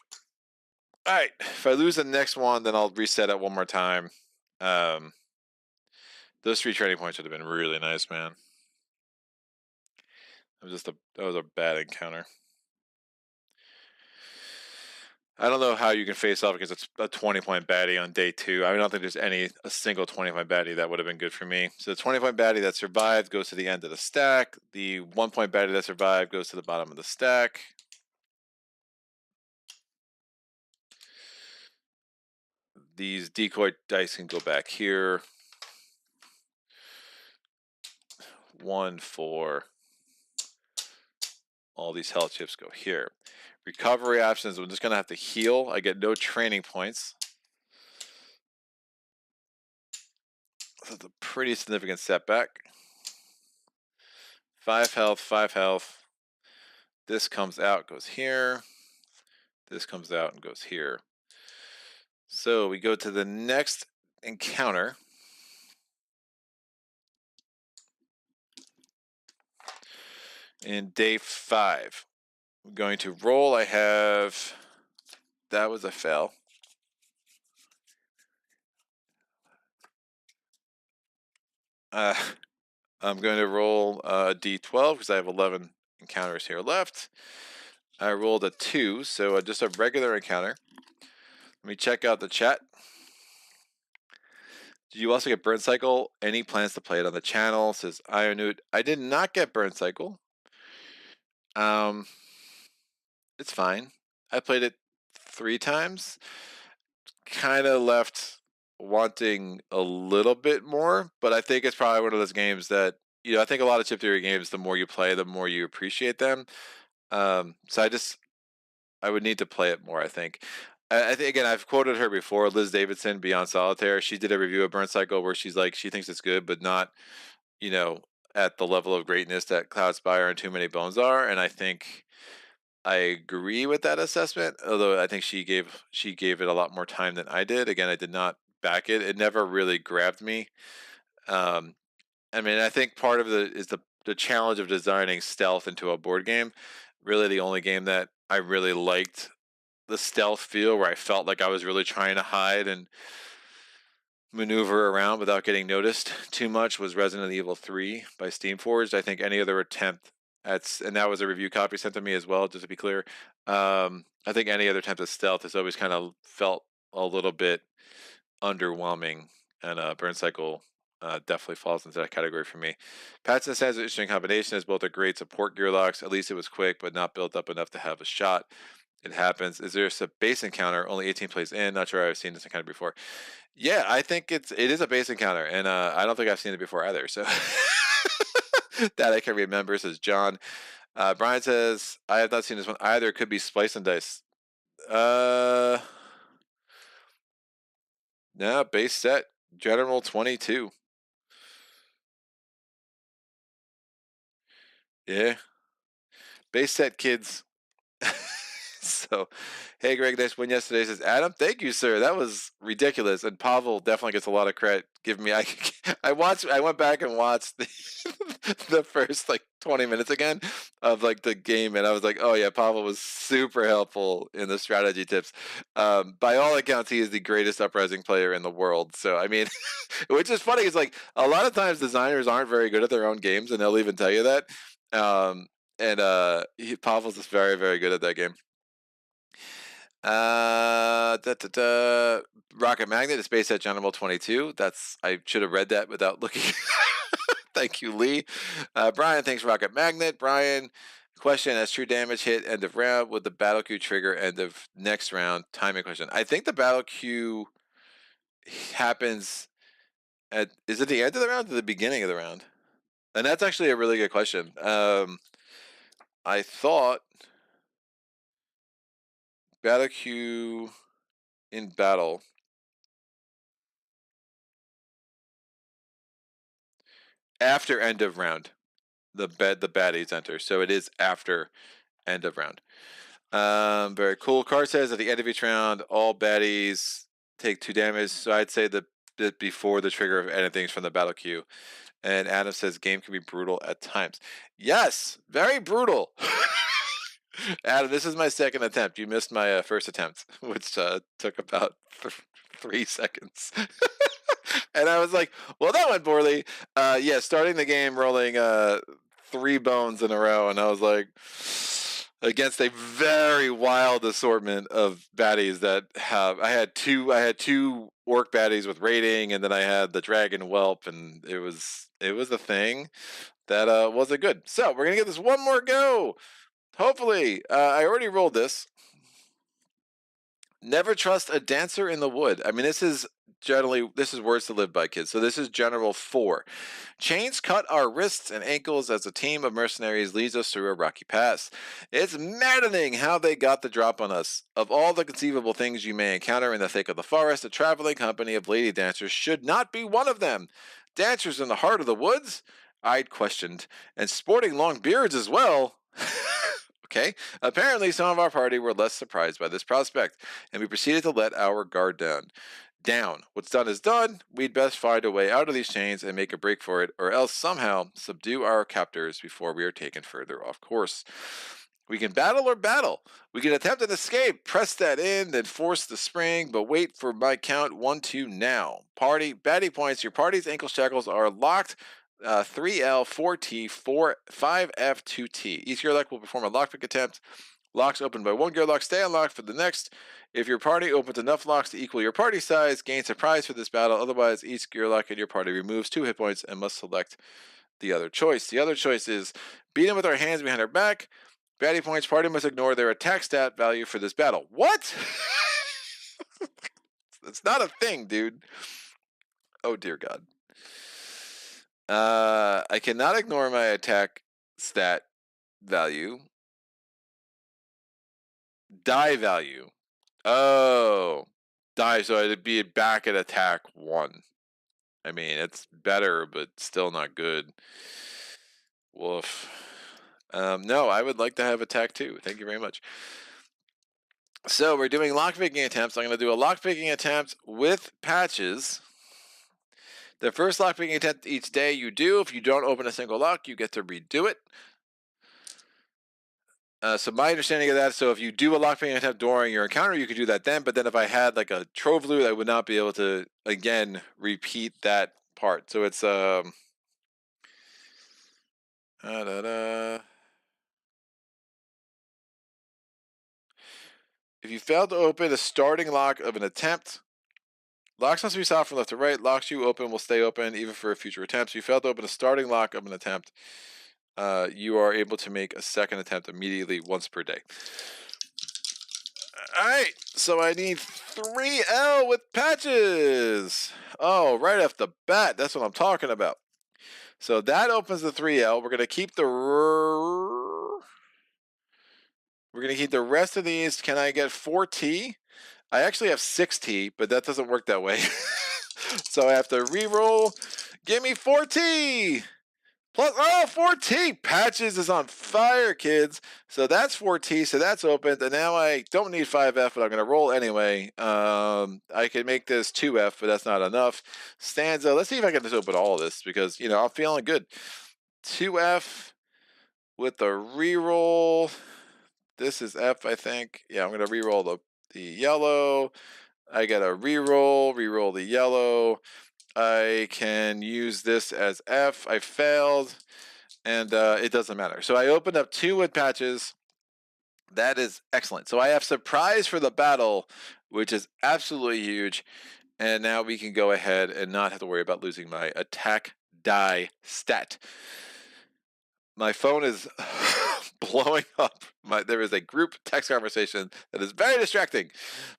Alright. If I lose the next one, then I'll reset it one more time. Those 3 training points would have been really nice, man. That was a bad encounter. I don't know how you can face off against a 20-point baddie on day 2. I don't think there's a single 20-point baddie that would have been good for me. So the 20-point baddie that survived goes to the end of the stack. The 1-point baddie that survived goes to the bottom of the stack. These decoy dice can go back here. 1, 4. All these health chips go here. Recovery options, I'm just going to have to heal. I get no training points. That's a pretty significant setback. 5 health, 5 health. This comes out, goes here. This comes out and goes here. So we go to the next encounter. In day 5. I'm going to roll. I have... That was a fail. I'm going to roll a d12 because I have 11 encounters here left. I rolled a 2, so just a regular encounter. Let me check out the chat. Did you also get Burn Cycle? Any plans to play it on the channel? Says Ironute. I did not get Burn Cycle. It's fine. I played it 3 times. Kind of left wanting a little bit more, but I think it's probably one of those games that, you know, I think a lot of chip theory games, the more you play, the more you appreciate them. So I would need to play it more, I think. I think, again, I've quoted her before, Liz Davidson, Beyond Solitaire. She did a review of Burn Cycle where she's like, she thinks it's good, but not, you know, at the level of greatness that Cloudspire and Too Many Bones are. And I think I agree with that assessment, although I think she gave it a lot more time than I did. Again, I did not back it. It never really grabbed me. I mean, I think part of the challenge of designing stealth into a board game. Really, the only game that I really liked the stealth feel, where I felt like I was really trying to hide and maneuver around without getting noticed too much, was Resident Evil 3 by Steamforged. I think any other attempt and that was a review copy sent to me as well, just to be clear. I think any other attempt at stealth has always kind of felt a little bit underwhelming, and Burn Cycle definitely falls into that category for me. Patson says an interesting combination as both are great support gearlocs. At least it was quick, but not built up enough to have a shot. It happens. Is there a base encounter? Only 18 plays in. Not sure I've seen this encounter before. Yeah, I think it is a base encounter, and I don't think I've seen it before either. So that I can remember, says John. Brian says I have not seen this one either. It could be Splice and Dice. No, base set, General 22. Yeah, base set, kids. So, hey, Greg, nice win yesterday. Says Adam, thank you, sir. That was ridiculous. And Pavel definitely gets a lot of credit. Give me, I went back and watched the first like 20 minutes again of like the game, and I was like, oh yeah, Pavel was super helpful in the strategy tips. By all accounts, he is the greatest uprising player in the world. So I mean, which is funny. Is like a lot of times designers aren't very good at their own games, and they'll even tell you that. And Pavel's just very, very good at that game. Rocket Magnet is based at General 22. I should have read that without looking. Thank you, Lee. Brian, thanks, Rocket Magnet. Brian, question: as true damage hit end of round, would the battle queue trigger end of next round? Timing question. I think the battle queue happens is it the end of the round or the beginning of the round? And that's actually a really good question. I thought battle queue in battle after end of round. The baddies enter, so it is after end of round. Very cool. Card says at the end of each round, all baddies take 2 damage. So I'd say that before the trigger of anything from the battle queue. And Adam says game can be brutal at times. Yes, very brutal. Adam, this is my second attempt. You missed my first attempt, which took about 3 seconds. And I was like, well, that went poorly. Yeah, starting the game rolling 3 bones in a row, and I was like, against a very wild assortment of baddies that I had two orc baddies with rating, and then I had the dragon whelp, and it was a thing that wasn't good. So we're gonna get this one more go. Hopefully, I already rolled this. Never trust a dancer in the wood. I mean, this is words to live by, kids. So this is General 4. Chains cut our wrists and ankles as a team of mercenaries leads us through a rocky pass. It's maddening how they got the drop on us. Of all the conceivable things you may encounter in the thick of the forest, a traveling company of lady dancers should not be one of them. Dancers in the heart of the woods? I'd questioned. And sporting long beards as well. Okay. Apparently, some of our party were less surprised by this prospect, and we proceeded to let our guard down. What's done is done. We'd best find a way out of these chains and make a break for it, or else somehow subdue our captors before we are taken further off course. We can battle or battle. We can attempt an escape, press that in, then force the spring, but wait for my count 1, 2 now. Baddie points. Your party's ankle shackles are locked. 3L, 4T, 5F, 2T. Each gearloc will perform a lockpick attempt. Locks opened by 1 gearloc stay unlocked for the next. If your party opens enough locks to equal your party size, gain surprise for this battle. Otherwise, each gearloc in your party removes 2 hit points and must select the other choice. The other choice is beat them with our hands behind our back. Baddie points. Party must ignore their attack stat value for this battle. What? That's not a thing, dude. Oh, dear God. I cannot ignore my attack stat value. Die value. Oh. Die, so it'd be back at attack 1. I mean, it's better, but still not good. Woof. No, I would like to have attack 2. Thank you very much. So we're doing lockpicking attempts. I'm going to do a lockpicking attempt with patches. The first lockpicking attempt each day you do, if you don't open a single lock, you get to redo it. So my understanding of that, so if you do a lockpicking attempt during your encounter, you could do that then. But then if I had like a trove loot, I would not be able to again repeat that part. So it's if you fail to open a starting lock of an attempt, Locks must be solved from left to right. Locks you open will stay open even for future attempts. You failed to open a starting lock of an attempt. You are able to make a second attempt immediately once per day. Alright, so I need 3L with patches. Oh, right off the bat, that's what I'm talking about. So that opens the 3L. We're gonna keep the rest of these. Can I get 4T? I actually have 6T, but that doesn't work that way. So I have to re-roll. Give me 4T. Plus, oh, 4T. Patches is on fire, kids. So that's 4T, so that's opened. And now I don't need 5F, but I'm going to roll anyway. I can make this 2F, but that's not enough. Stanza, let's see if I can just open all of this because, you know, I'm feeling good. 2F with the re-roll. This is F, I think. Yeah, I'm going to re-roll the yellow. I got to re-roll the yellow. I can use this as F. I failed, and it doesn't matter. So I opened up 2 with patches. That is excellent. So I have surprise for the battle, which is absolutely huge. And now we can go ahead and not have to worry about losing my attack die stat. My phone is blowing up. There is a group text conversation that is very distracting.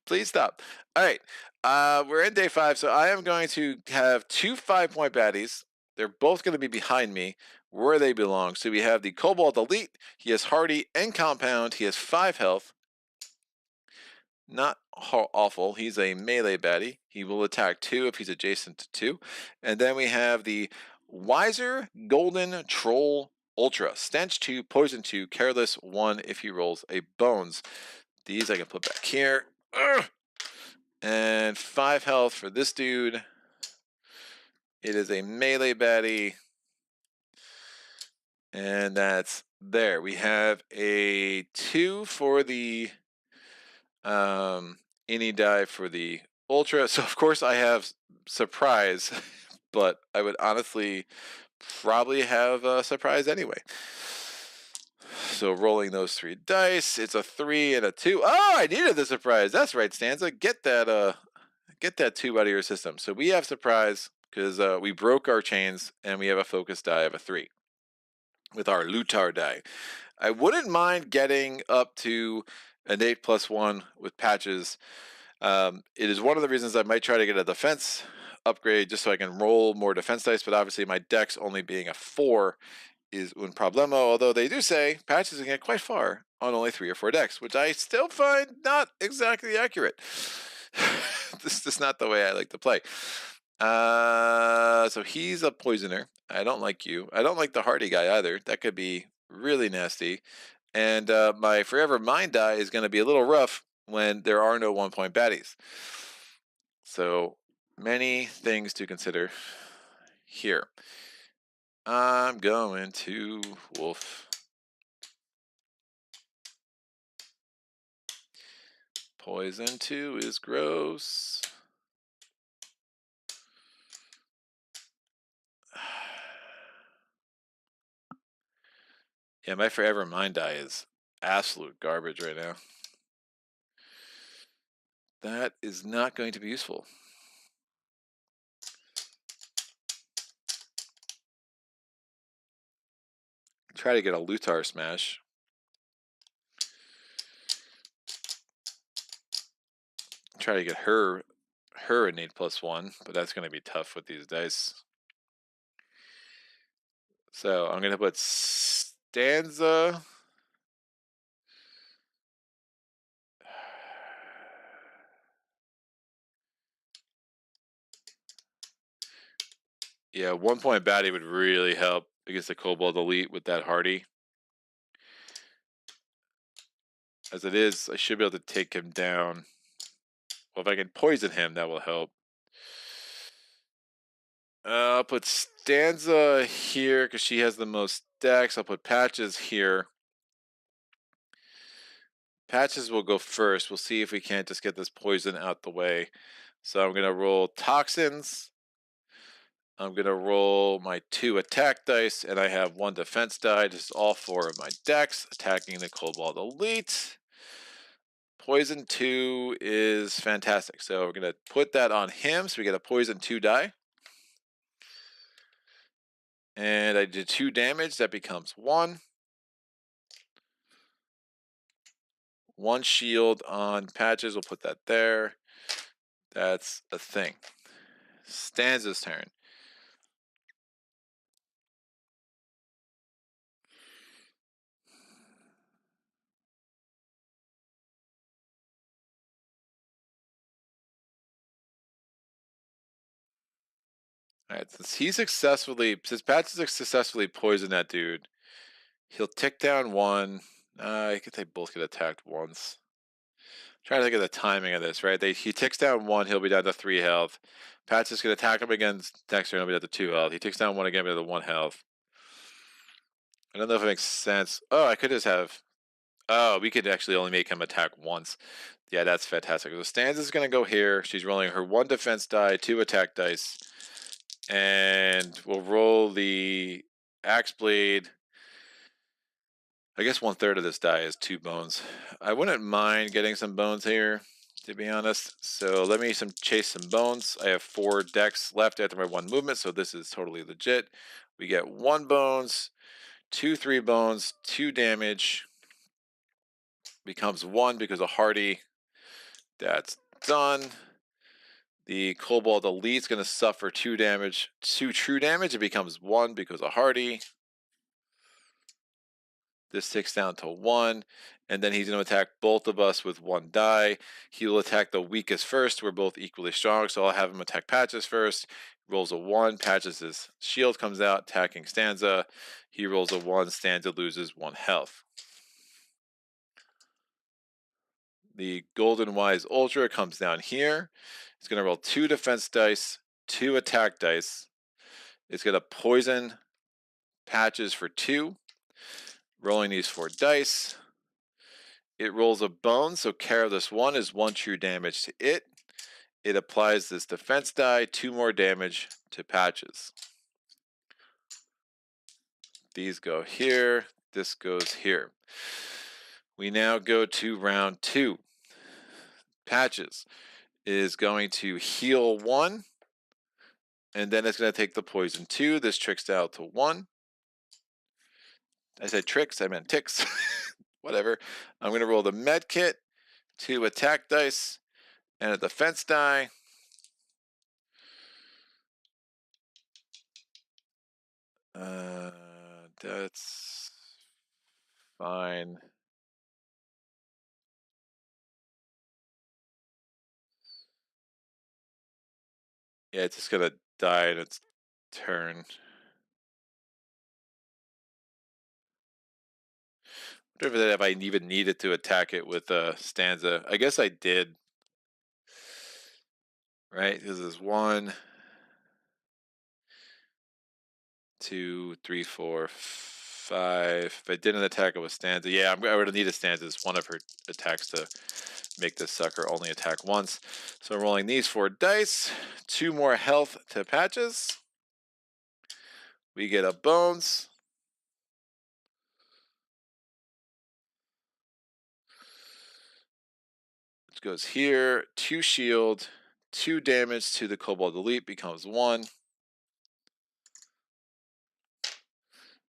Please stop. All right. We're in day 5, so I am going to have 2 5-point baddies. They're both going to be behind me where they belong. So we have the Kobold Elite. He has Hardy and Compound. He has 5 health. Not awful. He's a melee baddie. He will attack 2 if he's adjacent to 2. And then we have the Wiser Golden Troll Ultra. Stench 2, Poison 2, Careless 1 if he rolls a Bones. These I can put back here. Ugh! And 5 health for this dude. It is a melee baddie. And that's there. We have a 2 for the any die for the Ultra. So of course I have surprise, but I would honestly probably have a surprise anyway. So rolling those 3 dice, it's a 3 and a 2. Oh, I needed the surprise. That's right, Stanza. Get that 2 out of your system. So we have surprise because we broke our chains and we have a focus die of a 3 with our Luitar die. I wouldn't mind getting up to an 8+1 with patches. It is one of the reasons I might try to get a defense upgrade just so I can roll more defense dice, but obviously my dex only being a 4 is un problemo, although they do say patches can get quite far on only 3 or 4 decks, which I still find not exactly accurate. This is not the way I like to play. So he's a poisoner. I don't like you. I don't like the hardy guy either. That could be really nasty. And my Forever Mind die is going to be a little rough when there are no 1-point baddies. So many things to consider here. I'm going to Wolf. Poison 2 is gross. Yeah, my Forever Mind die is absolute garbage right now. That is not going to be useful. Try to get a Luitar smash. Try to get her an 8+1, but that's going to be tough with these dice. So I'm going to put Stanza. Yeah, 1-point baddie would really help against the Kobold Elite with that hardy. As it is, I should be able to take him down. Well, if I can poison him, that will help. I'll put Stanza here because she has the most decks. I'll put Patches here. Patches will go first. We'll see if we can't just get this poison out the way. So I'm going to roll Toxins. I'm going to roll my 2 attack dice, and I have 1 defense die. Just all 4 of my decks attacking the Kobold Elite. Poison 2 is fantastic. So we're going to put that on him. So we get a poison 2 die. And I did 2 damage. That becomes 1. 1 shield on Patches. We'll put that there. That's a thing. Stanza's turn. Alright, since Patches successfully poisoned that dude, he'll tick down 1. I think they both get attacked once. Trying to think of the timing of this, right? He ticks down 1, he'll be down to 3 health. Patches can attack him again next turn, he'll be down to 2 health. He ticks down 1 again, be down to 1 health. I don't know if it makes sense. Oh, I could just have... Oh, we could actually only make him attack once. Yeah, that's fantastic. So Stanza's going to go here. She's rolling her 1 defense die, 2 attack dice. And we'll roll the axe blade. I guess 1/3 of this die is 2 bones. I wouldn't mind getting some bones here, to be honest. So let me chase some bones. I have 4 decks left after my 1 movement, so this is totally legit. We get 1 bones, 2 3 bones, 2 damage. Becomes 1 because of Hardy. That's done. The Kobold Elite's going to suffer 2 damage, 2 true damage. It becomes 1 because of Hardy. This ticks down to 1, and then he's going to attack both of us with 1 die. He will attack the weakest first. We're both equally strong, so I'll have him attack Patches first. Rolls a 1. Patches' shield comes out, attacking Stanza. He rolls a 1. Stanza loses 1 health. The Golden Wise Ultra comes down here. It's going to roll 2 defense dice, 2 attack dice. It's going to poison Patches for 2. Rolling these 4 dice. It rolls a bone, so care of this 1 is 1 true damage to it. It applies this defense die, 2 more damage to Patches. These go here. This goes here. We now go to round 2. Patches is going to heal 1, and then it's going to take the poison 2. This tricks out to 1. I said tricks, I meant ticks. Whatever. I'm going to roll the med kit, 2 attack dice, and a defense die. That's fine. Yeah, it's just going to die in its turn. I wonder if I even needed to attack it with a Stanza. I guess I did. Right? This is 1, 2, 3, 4, 5. If I didn't attack it with Stanza, yeah, I would need a Stanza as one of her attacks to make this sucker only attack once. So I'm rolling these 4 dice. 2 more health to Patches. We get a bones. Which goes here. 2 shield. 2 damage to the Kobold Elite becomes 1.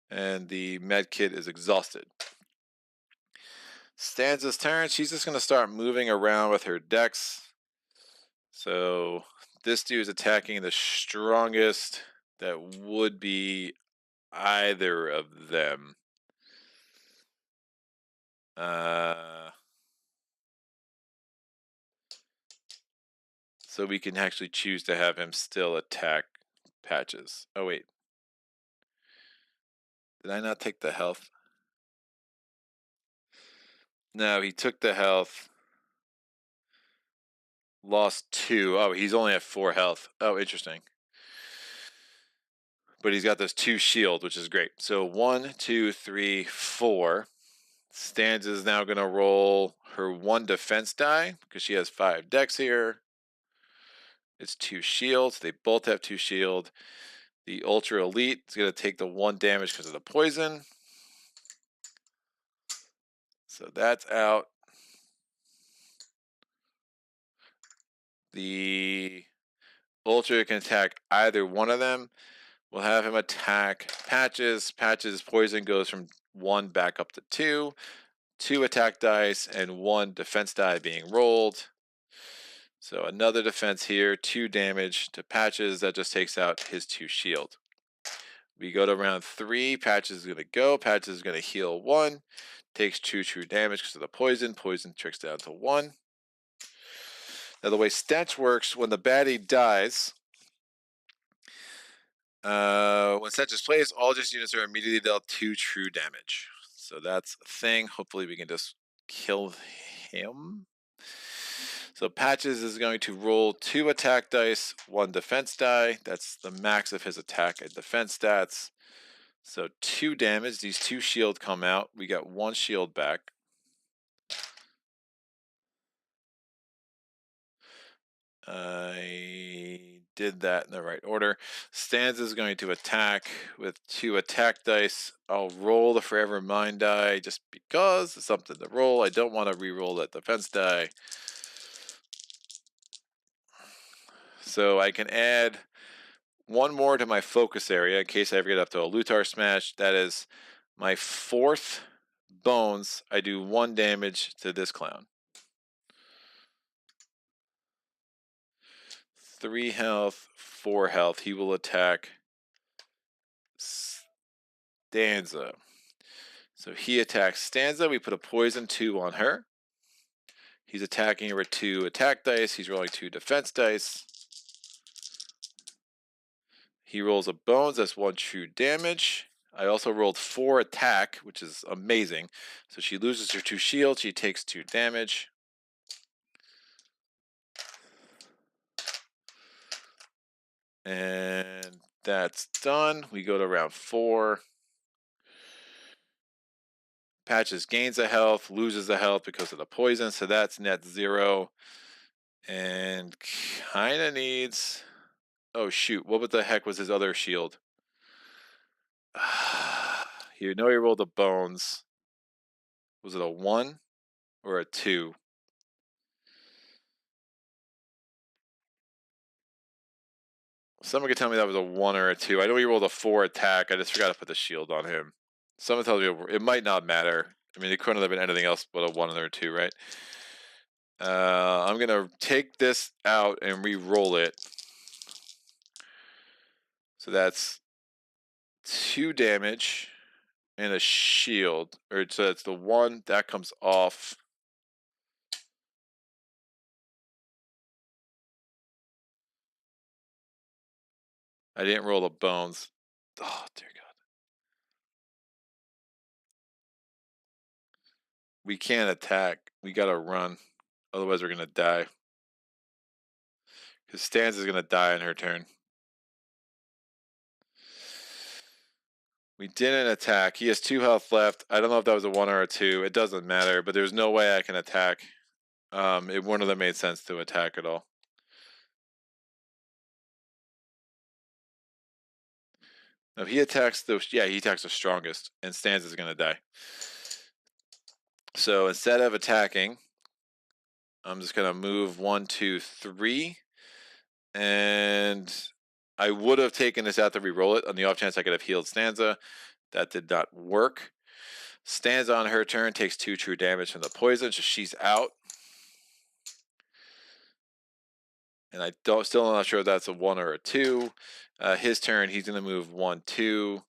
And the med kit is exhausted. Stanza's turn. She's just going to start moving around with her decks. So this dude's attacking the strongest that would be either of them. So we can actually choose to have him still attack Patches. Oh, wait. Did I not take the health? No, he took the health. Lost 2. Oh, he's only at 4 health. Oh, interesting. But he's got those 2 shield, which is great. So 1, 2, 3, 4. Stanza is now going to roll her 1 defense die because she has 5 decks here. It's 2 shields. They both have 2 shield. The Ultra Elite is going to take the 1 damage because of the poison. So that's out. The Ultra can attack either one of them. We'll have him attack Patches. Patches poison goes from 1 back up to 2. 2 attack dice and 1 defense die being rolled. So another defense here, 2 damage to Patches. That just takes out his 2 shield. We go to round 3. Patches is going to go. Patches is going to heal 1. Takes 2 true damage because of the poison. Poison tricks down to 1. Now the way Stench works, when the baddie dies, when Stench is placed, all just units are immediately dealt 2 true damage. So that's a thing. Hopefully we can just kill him. So Patches is going to roll 2 attack dice, 1 defense die. That's the max of his attack and defense stats. So 2 damage. These 2 shield come out. We got 1 shield back. I did that in the right order. Stanza is going to attack with 2 attack dice. I'll roll the Forever Mind die just because it's something to roll. I don't want to re-roll that defense die. So I can add 1 more to my focus area in case I ever get up to a Luitar smash. That is my 4th bones. I do 1 damage to this clown. 3 health, 4 health. He will attack Stanza. So he attacks Stanza. We put a poison 2 on her. He's attacking her with 2 attack dice. He's rolling 2 defense dice. He rolls a bones. That's 1 true damage. I also rolled 4 attack, which is amazing. So she loses her 2 shields. She takes 2 damage. And that's done. We go to round 4. Patches gains a health, loses a health because of the poison, so that's net 0. And kind of needs... Oh, shoot. What the heck was his other shield? You know he rolled the bones. Was it a 1 or a 2? Someone could tell me that was a 1 or a 2. I know he rolled a 4 attack. I just forgot to put the shield on him. Someone tells me it might not matter. I mean, it couldn't have been anything else but a 1 or a 2, right? I'm going to take this out and re-roll it. So that's 2 damage and a shield. Or so that's the 1 that comes off. I didn't roll the bones. Oh, dear God. We can't attack. We gotta run. Otherwise we're gonna die. Because Stanza's gonna die in her turn. We didn't attack. He has 2 health left. I don't know if that was a 1 or a 2. It doesn't matter, but there's no way I can attack. It wouldn't have made sense to attack at all. No, he attacks the... Yeah, he attacks the strongest, and Stanza's gonna die. So instead of attacking, I'm just gonna move 1, 2, 3. And I would have taken this out to re-roll it on the off chance I could have healed Stanza. That did not work. Stanza on her turn takes 2 true damage from the poison, so she's out. And I still not sure if that's a 1 or a 2. His turn, he's going to move 1, 2.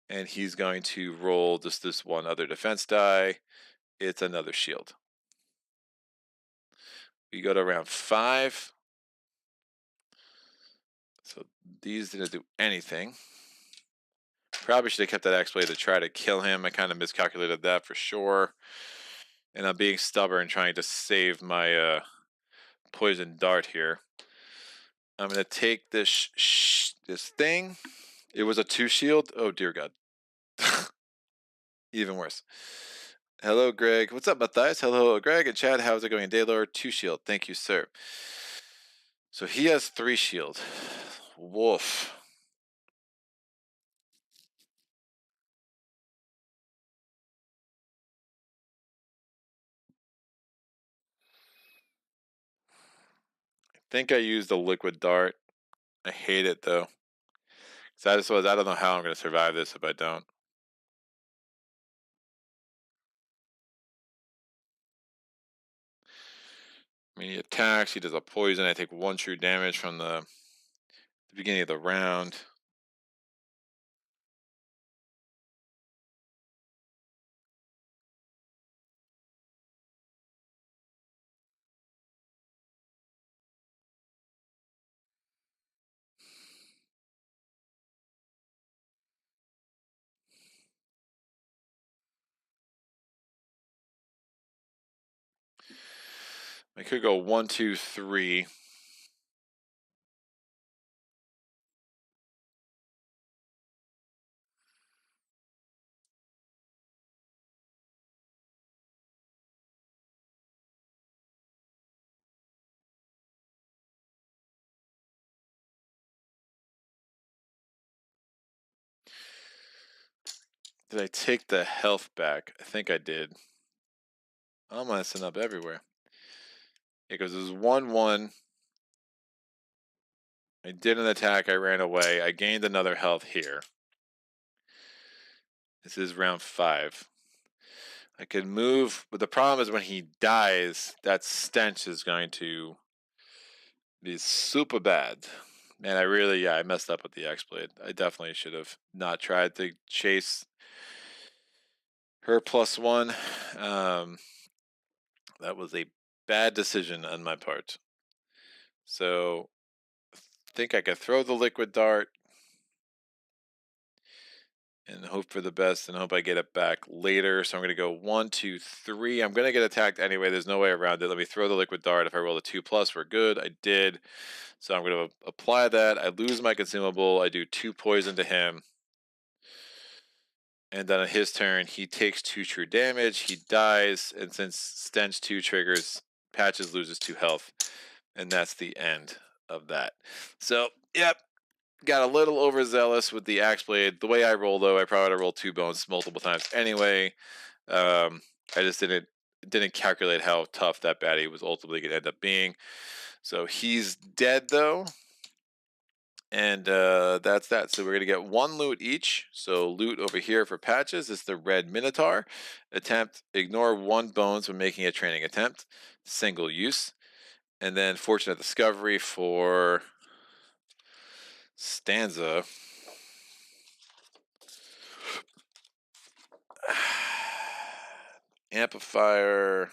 And he's going to roll just this 1 other defense die. It's another shield. We go to round 5. So these didn't do anything. Probably should have kept that X-Blade to try to kill him. I kind of miscalculated that for sure. And I'm being stubborn trying to save my poison dart here. I'm going to take this this thing. It was a 2 shield. Oh, dear God. Even worse. Hello, Greg. What's up, Matthias? Hello, Greg. And Chad, how's it going? Daylor, 2 shield. Thank you, sir. So he has 3 shield. Woof. think I used the liquid dart. I hate it though. So I don't know how I'm going to survive this if I don't. I mean, he attacks, he does a poison, I take 1 true damage from the beginning of the round. I could go 1, 2, 3. Did I take the health back? I think I did. I'm messing up everywhere. Yeah, because it was 1, 1. I did an attack, I ran away. I gained another health here. This is round 5. I could move, but the problem is when he dies, that stench is going to be super bad. Man, I messed up with the X-Blade. I definitely should have not tried to chase her +1. That was a bad decision on my part. So, I think I could throw the liquid dart and hope for the best and hope I get it back later. So I'm going to go 1, 2, 3. I'm going to get attacked anyway. There's no way around it. Let me throw the liquid dart. If I roll a 2+, we're good. I did. So I'm going to apply that. I lose my consumable. I do 2 poison to him. And then on his turn, he takes 2 true damage. He dies. And since Stench 2 triggers, Patches loses 2 health. And that's the end of that. So, yep. Got a little overzealous with the axe blade. The way I roll, though, I probably would have rolled 2 bones multiple times anyway. I just didn't calculate how tough that baddie was ultimately going to end up being. So he's dead, though. And that's that. So we're going to get 1 loot each. So loot over here for Patches is the red Minotaur. Attempt, ignore 1 bones when making a training attempt. Single use. And then Fortunate Discovery for Stanza. Amplifier.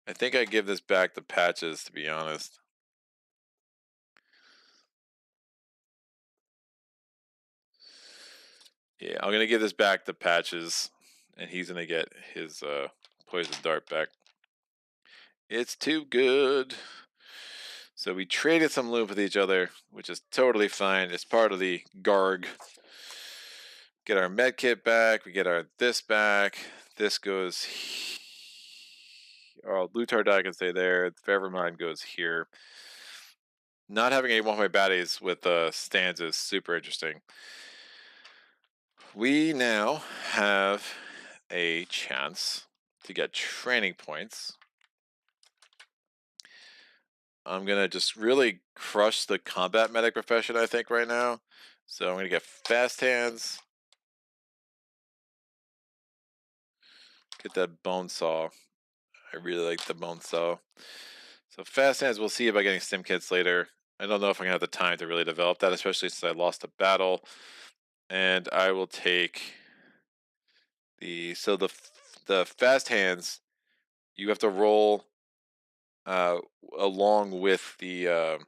I think I give this back to Patches, to be honest. Yeah, I'm going to give this back to Patches, and he's going to get his poison dart back. It's too good. So we traded some loot with each other, which is totally fine. It's part of the Garg. Get our med kit back. We get our this back. This goes. Oh, Luitar die can stay there. Evermind goes here. Not having a one-way baddies with Stanza is super interesting. We now have a chance to get training points. I'm going to just really crush the combat medic profession, I think, right now. So I'm going to get fast hands. Get that bone saw. I really like the bone saw. So fast hands, we'll see about getting stim kits later. I don't know if I'm going to have the time to really develop that, especially since I lost a battle. And I will take the fast hands. You have to roll along with the. Oh,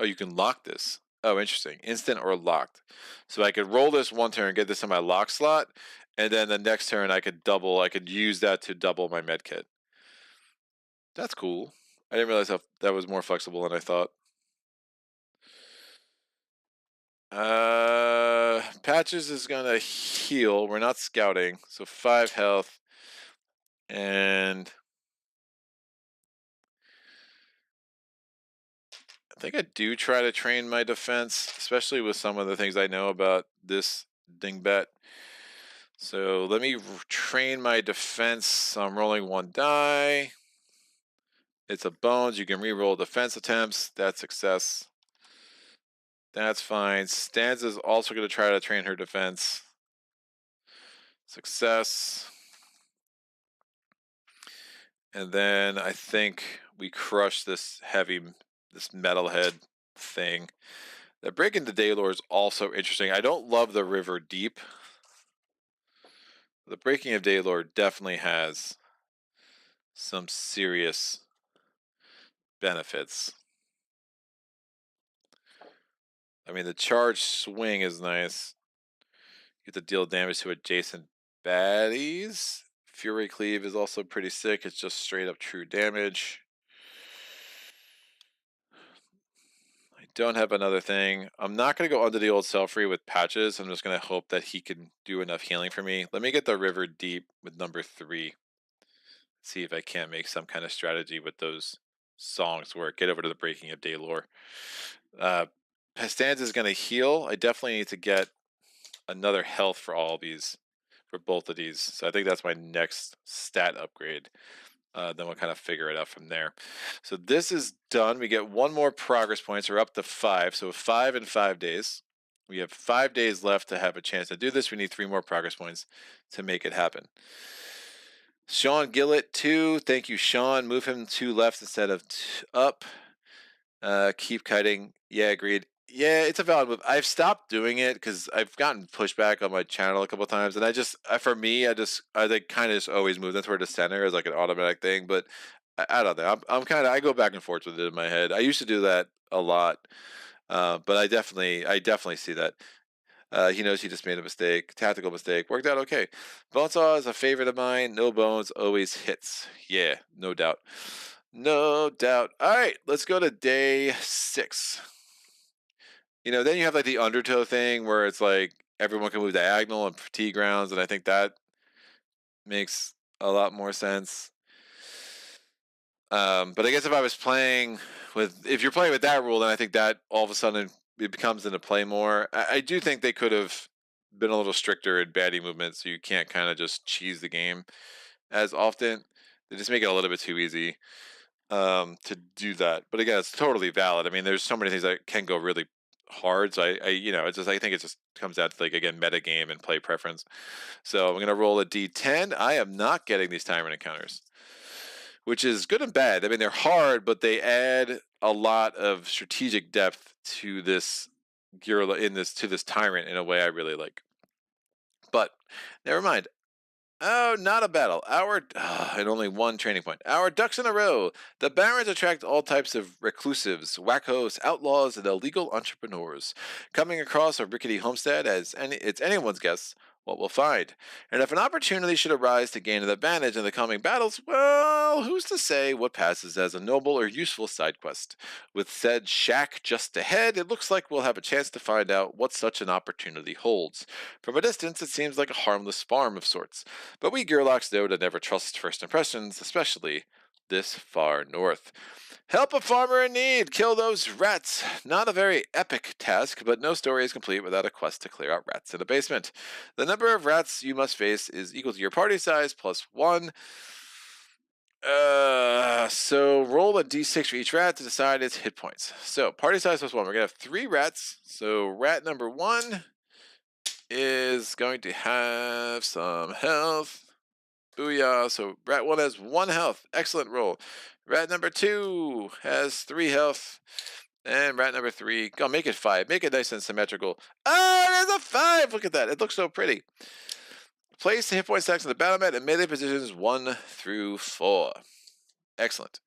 you can lock this. Oh, interesting. Instant or locked. So I could roll this 1 turn, get this in my lock slot, and then the next turn I could use that to double my med kit. That's cool. I didn't realize that was more flexible than I thought. Patches is gonna heal. We're not scouting, so 5 health. And I think I do try to train my defense, especially with some of the things I know about this dingbat. So let me train my defense. I'm rolling 1 die. It's a bones. You can re-roll defense attempts. That's success. That's fine. Stanza's also going to try to train her defense. Success. And then I think we crush this metalhead thing. The break into Daylore is also interesting. I don't love the river deep. The breaking of Daylore definitely has some serious benefits. I mean, the charge swing is nice. You get to deal damage to adjacent baddies. Fury Cleave is also pretty sick. It's just straight up true damage. I don't have another thing. I'm not going to go under the old Selfree with patches. I'm just going to hope that he can do enough healing for me. Let me get the river deep with number 3. See if I can't make some kind of strategy with those songs work. Get over to the breaking of Daylore. Stanza is going to heal. I definitely need to get another health for all these, for both of these. So I think that's my next stat upgrade. Then we'll kind of figure it out from there. So this is done. We get 1 more progress point. So we're up to 5. So 5 in 5 days. We have 5 days left to have a chance to do this. We need 3 more progress points to make it happen. Sean Gillett, 2. Thank you, Sean. Move him 2 left instead of up. Keep kiting. Yeah, agreed. Yeah, it's a valid move. I've stopped doing it because I've gotten pushback on my channel a couple times, and for me, I like kind of just always move them toward the center as like an automatic thing. But I don't know. I'm kind of I go back and forth with it in my head. I used to do that a lot, but I definitely see that. He knows he just made a mistake, tactical mistake. Worked out okay. Bonesaw is a favorite of mine. No bones always hits. Yeah, no doubt. No doubt. All right, let's go to day 6. Then you have like the undertow thing where it's like everyone can move diagonal and fatigue rounds, and I think that makes a lot more sense. But I guess if you're playing with that rule, then I think that all of a sudden it becomes into play more. I do think they could have been a little stricter in baddie movement, so you can't kind of just cheese the game as often. They just make it a little bit too easy to do that. But again, it's totally valid. I mean, there's so many things that can go really hard. So I think it just comes down to like again meta game and play preference. So I'm gonna roll a D10. I am not getting these Tyrant encounters, which is good and bad. I mean, they're hard, but they add a lot of strategic depth to this Tyrant in a way I really like. But never mind. Oh, not a battle. And only 1 training point. Our ducks in a row. The barons attract all types of reclusives, wackos, outlaws, and illegal entrepreneurs. Coming across a rickety homestead it's anyone's guess what we'll find. And if an opportunity should arise to gain an advantage in the coming battles, well, who's to say what passes as a noble or useful side quest? With said shack just ahead, it looks like we'll have a chance to find out what such an opportunity holds. From a distance, it seems like a harmless farm of sorts. But we gearlocs know to never trust first impressions, especially this far north. Help a farmer in need! Kill those rats! Not a very epic task, but no story is complete without a quest to clear out rats in a basement. The number of rats you must face is equal to your party size plus 1. So roll a d6 for each rat to decide its hit points. So party size plus 1. We're gonna have 3 rats. So rat number 1 is going to have some health. Booyah. So rat 1 has 1 health. Excellent roll. Rat number 2 has 3 health. And rat number 3, go make it 5. Make it nice and symmetrical. Oh, there's a 5. Look at that. It looks so pretty. Place the hit point stacks on the battle mat in melee positions 1 through 4. Excellent.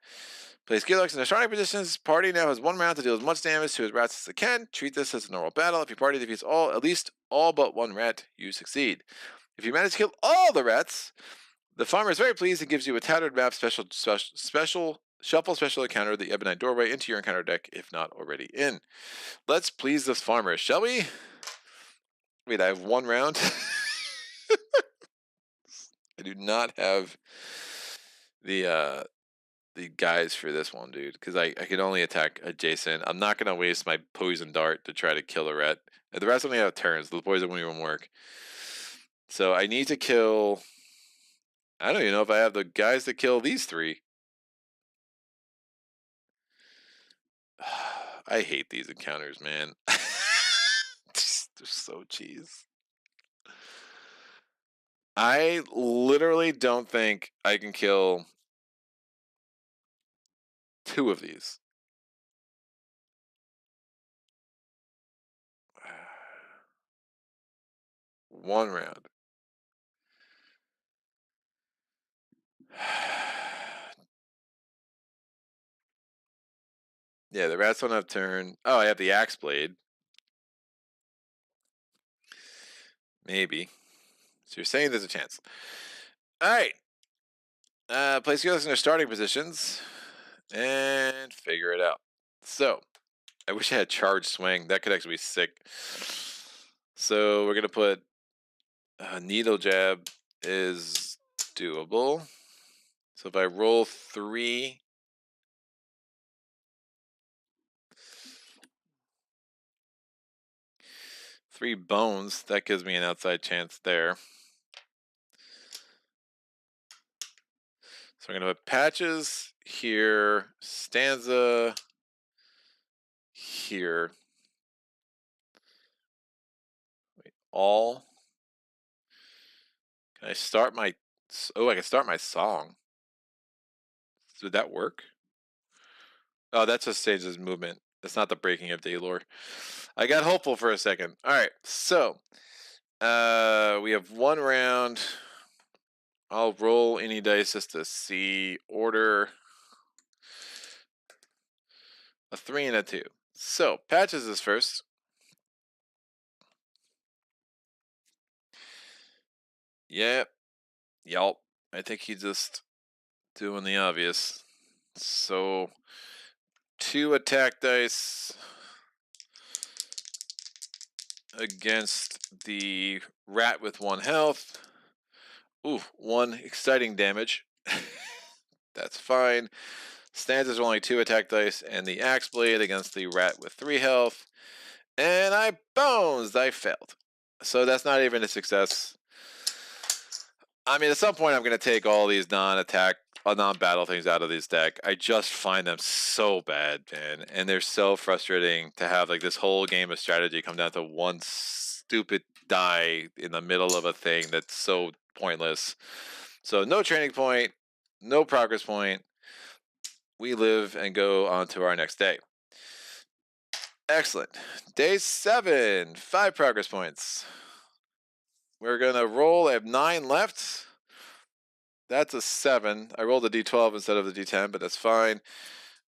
Place gearlocs in their starting positions. Party now has 1 round to deal as much damage to his rats as it can. Treat this as a normal battle. If your party defeats at least all but 1 rat, you succeed. If you manage to kill all the rats, the farmer is very pleased and gives you a tattered map shuffle special encounter the Ebonite doorway into your encounter deck if not already in. Let's please this farmer, shall we? Wait, I have 1 round. I do not have the guys for this one, dude, because I can only attack adjacent. I'm not gonna waste my poison dart to try to kill a rat. The rest only have turns. The poison won't even work. So I need to kill. I don't even know if I have the guys to kill these 3. I hate these encounters, man. They're so cheese. I literally don't think I can kill 2 of these. One round. Yeah, the rats don't have turn. Oh, I have the axe blade. Maybe. So you're saying there's a chance. All right. Place gearlocs in their starting positions and figure it out. So, I wish I had charge swing. That could actually be sick. So we're gonna put needle jab is doable. So if I roll 3, bones, that gives me an outside chance there. So I'm gonna put patches here, stanza here. Wait, all. Can I start my? Oh, I can start my song. Would that work? Oh, that just changes movement. That's not the breaking of day lore. I got hopeful for a second. All right, so we have 1 round. I'll roll any dice just to see order. A 3 and a 2. So patches is first. Yep. Yup. I think he's just doing the obvious. So 2 attack dice against the rat with 1 health. Ooh, 1 exciting damage. That's fine. Stanza's only 2 attack dice, and the axe blade against the rat with 3 health. And I bones. I failed. So that's not even a success. I mean, at some point, I'm going to take all these non-battle things out of this deck. I just find them so bad, man. And they're so frustrating to have like this whole game of strategy come down to 1 stupid die in the middle of a thing that's so pointless. So no training point, no progress point. We live and go on to our next day. Excellent. Day 7, 5 progress points. We're going to roll. I have 9 left. That's a 7. I rolled a d12 instead of the d10, but that's fine.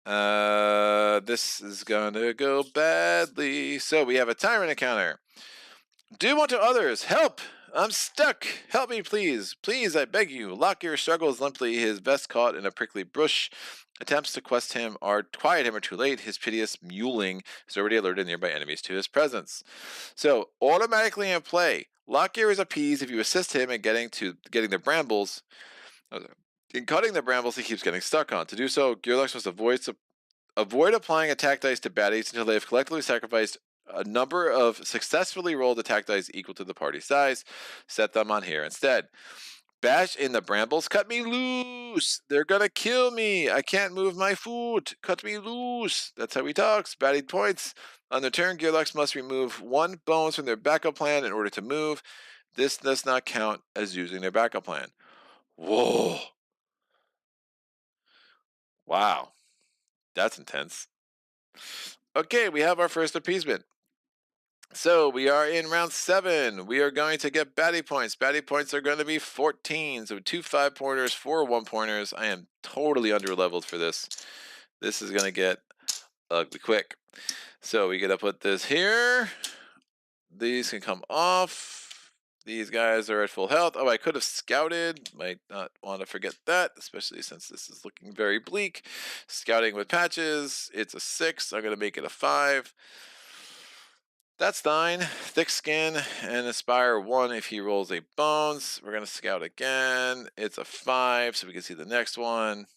This is going to go badly. So we have a Tyrant encounter. Do unto others. Help! I'm stuck. Help me, please. Please, I beg you. Lockgear struggles limply, his vest caught in a prickly bush. Attempts to quiet him are too late. His piteous mewling has already alerted nearby enemies to his presence. So, automatically in play, Lockgear is appeased if you assist him in getting the brambles. In cutting the brambles he keeps getting stuck on. To do so, gearlocs must avoid applying attack dice to baddies until they have collectively sacrificed a number of successfully rolled attack dice equal to the party size. Set them on here instead. Bash in the brambles. Cut me loose. They're gonna kill me. I can't move my foot. Cut me loose. That's how he talks. Batted points. On their turn, gearlocs must remove 1 bones from their backup plan in order to move. This does not count as using their backup plan. Whoa. Wow. That's intense. Okay, we have our first appeasement. So we are in round 7. We are going to get baddie points. Baddie points are going to be 14. So 2 5-pointers, 4 1-pointers. I am totally under-leveled for this. This is going to get ugly quick. So we got to put this here. These can come off. These guys are at full health. Oh, I could have scouted. Might not want to forget that, especially since this is looking very bleak. Scouting with patches. It's a 6. I'm going to make it a 5. That's 9. Thick skin and aspire 1 if he rolls a bones. We're going to scout again. It's a 5, so we can see the next one.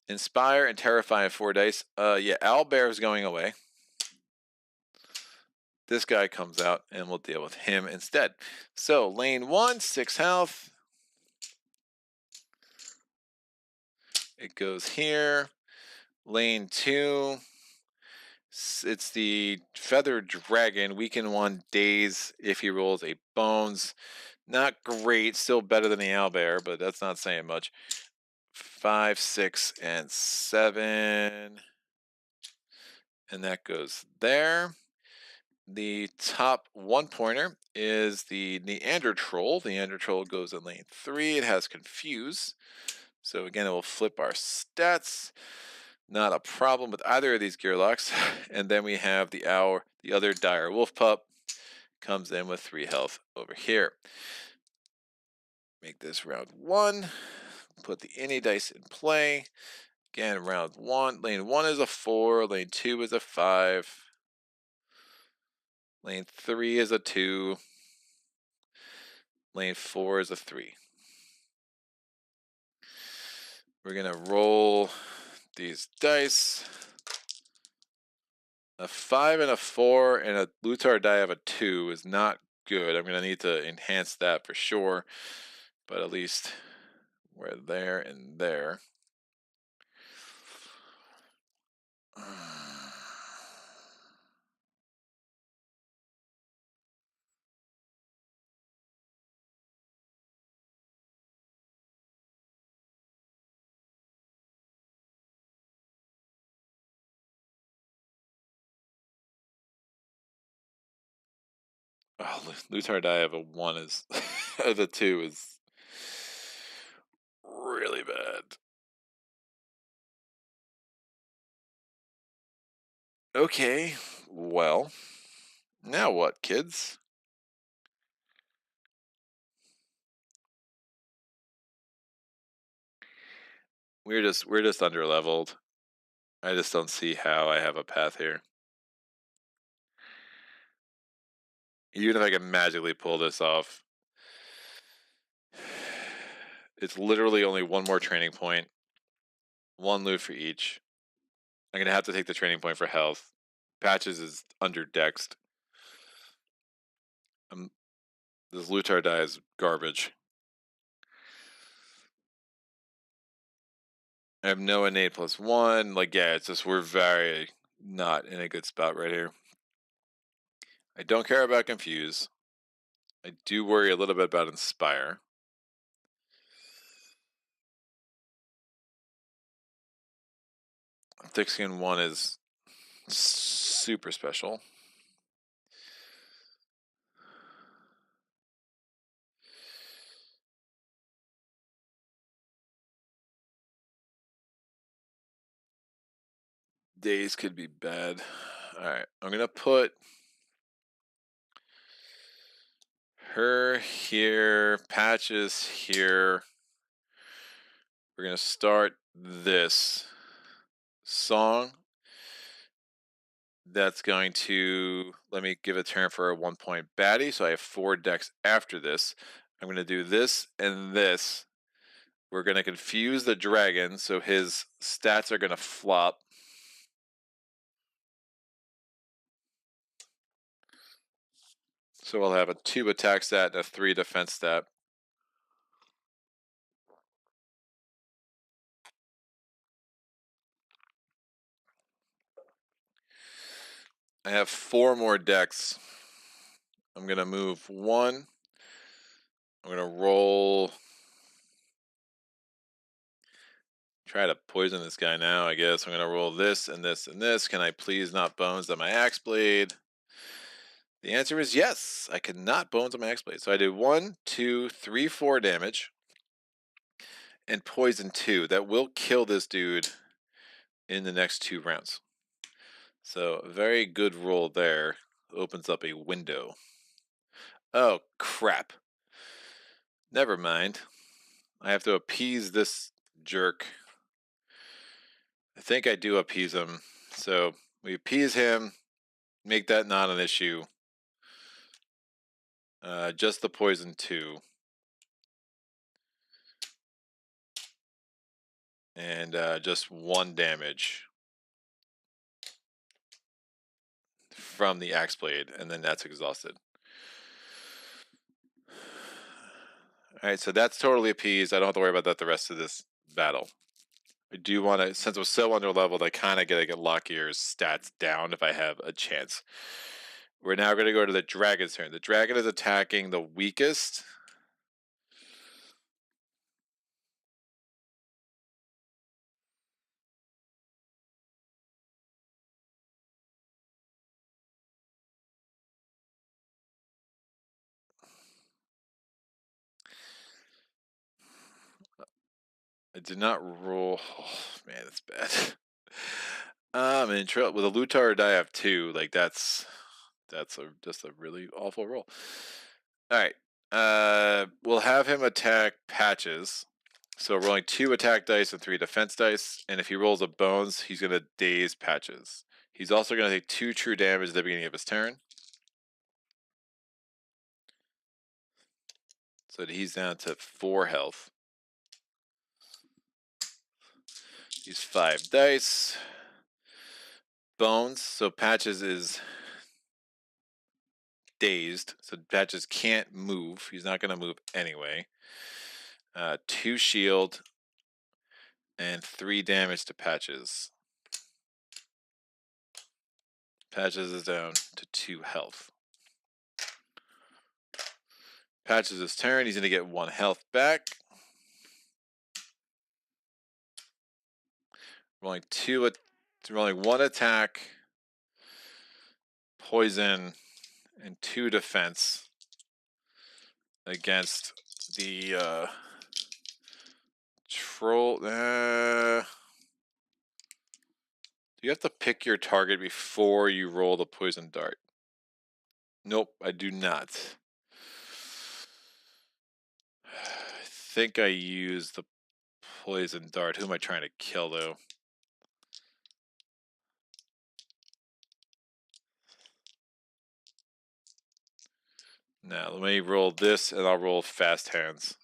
Inspire and terrify 4 dice. Yeah, Owlbear is going away. This guy comes out and we'll deal with him instead. So lane 1, 6 health. It goes here. Lane 2. It's the feathered dragon. Weaken 1 days if he rolls a bones. Not great. Still better than the owlbear, but that's not saying much. 5, 6, and 7. And that goes there. The top 1-pointer is the Neanderthal. The Neanderthal goes in lane 3. It has Confuse. So again, it will flip our stats. Not a problem with either of these gearlocs. And then we have the other dire wolf pup. Comes in with 3 health over here. Make this round 1. Put the any dice in play. Again, round 1. Lane 1 is a 4. Lane 2 is a 5. Lane 3 is a 2. Lane 4 is a 3. We're going to roll these dice. A 5 and a 4 and a Luitar die of a 2 is not good. I'm going to need to enhance that for sure. But at least we're there and there. Oh, Luitar die of a 1 is the 2 is really bad. Okay, well, now what, kids? We're just under leveled. I just don't see how I have a path here. Even if I can magically pull this off. It's literally only 1 more training point. 1 loot for each. I'm gonna have to take the training point for health. Patches is underdexed. This Luitar die is garbage. I have no innate +1. Like, yeah, it's just we're very not in a good spot right here. I don't care about Confuse. I do worry a little bit about Inspire. Thick Skin 1 is super special. Days could be bad. Alright, I'm gonna put her here, Patches here. We're gonna start this song. That's going to let me give a turn for a 1-point baddie. So I have 4 decks after this. I'm gonna do this and this. We're gonna confuse the dragon, so his stats are gonna flop. So we'll have a 2 attack stat and a 3 defense stat. I have 4 more decks. I'm gonna move 1. I'm gonna roll. Try to poison this guy now, I guess. I'm gonna roll this and this and this. Can I please not bones on my axe blade? The answer is yes. I cannot bones on my axe blade. So I do 1, 2, 3, 4 damage. And poison 2. That will kill this dude in the next 2 rounds. So very good roll there. Opens up a window. Oh, crap. Never mind. I have to appease this jerk. I think I do appease him. So we appease him. Make that not an issue. Just the poison 2. And just 1 damage from the axe blade, and then that's exhausted. Alright, so that's totally appeased. I don't have to worry about that the rest of this battle. I do want to, since I'm so under leveled, I kind of gotta get Lockgear's stats down if I have a chance. We're now going to go to the dragon's turn. The dragon is attacking the weakest. I did not roll. Oh, man, that's bad. I'm in trouble with a Luitar. Die. I have 2. Like that's just a really awful roll. All right. We'll have him attack Patches. So rolling 2 attack dice and 3 defense dice, and if he rolls a bones, he's gonna daze Patches. He's also gonna take 2 true damage at the beginning of his turn. So he's down to 4 health. He's 5 dice. Bones. So Patches is dazed. So Patches can't move. He's not going to move anyway. 2 shield and 3 damage to Patches. Patches is down to 2 health. Patches' turn. He's going to get 1 health back. Rolling 1 attack, poison, and 2 defense against the troll. Do you have to pick your target before you roll the poison dart? Nope, I do not. I think I used the poison dart. Who am I trying to kill, though? Now, let me roll this, and I'll roll fast hands.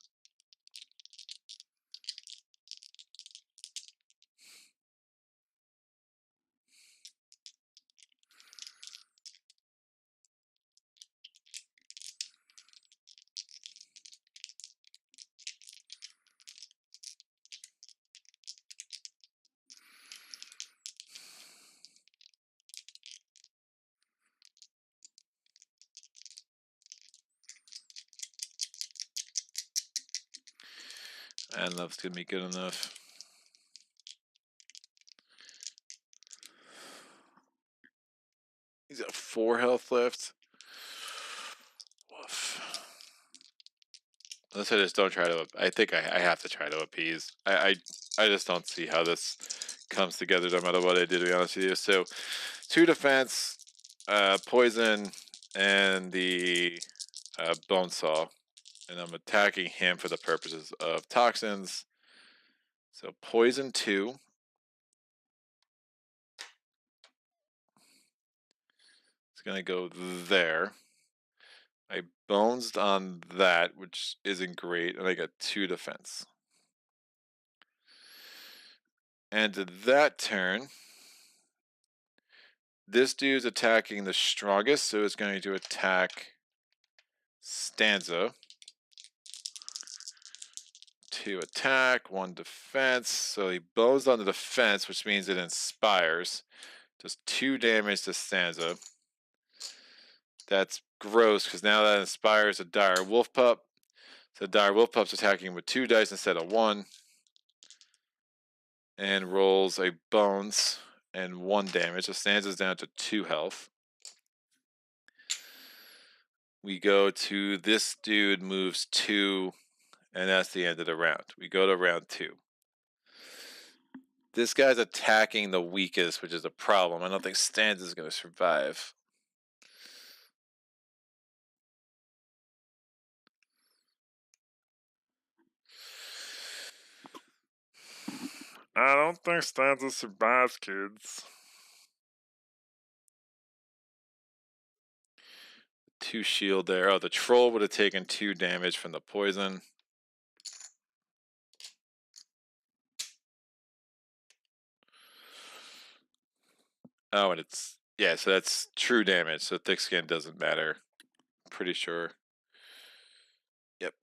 And that's going to be good enough. He's got 4 health left. Woof. Unless I just don't try to. I think I have to try to appease. I just don't see how this comes together no matter what I do, to be honest with you. So 2 defense, poison, and the bone saw. And I'm attacking him for the purposes of toxins. So poison 2. It's going to go there. I bonesed on that, which isn't great, and I got 2 defense. And to that turn, this dude's attacking the strongest, so it's going to attack Stanza. 2 attack, 1 defense. So he bows on the defense, which means it inspires. Does 2 damage to Stanza. That's gross, because now that inspires a dire wolf pup. So dire wolf pup's attacking with 2 dice instead of 1. And rolls a bones and 1 damage. So Stanza's down to 2 health. We go to this dude moves 2, and that's the end of the round. We go to round 2. This guy's attacking the weakest, which is a problem. I don't think Stanza's going to survive. I don't think Stanza survives, kids. 2 shield there. Oh, the troll would have taken 2 damage from the poison. Oh, and it's, yeah, so that's true damage. So thick skin doesn't matter. Pretty sure. Yep.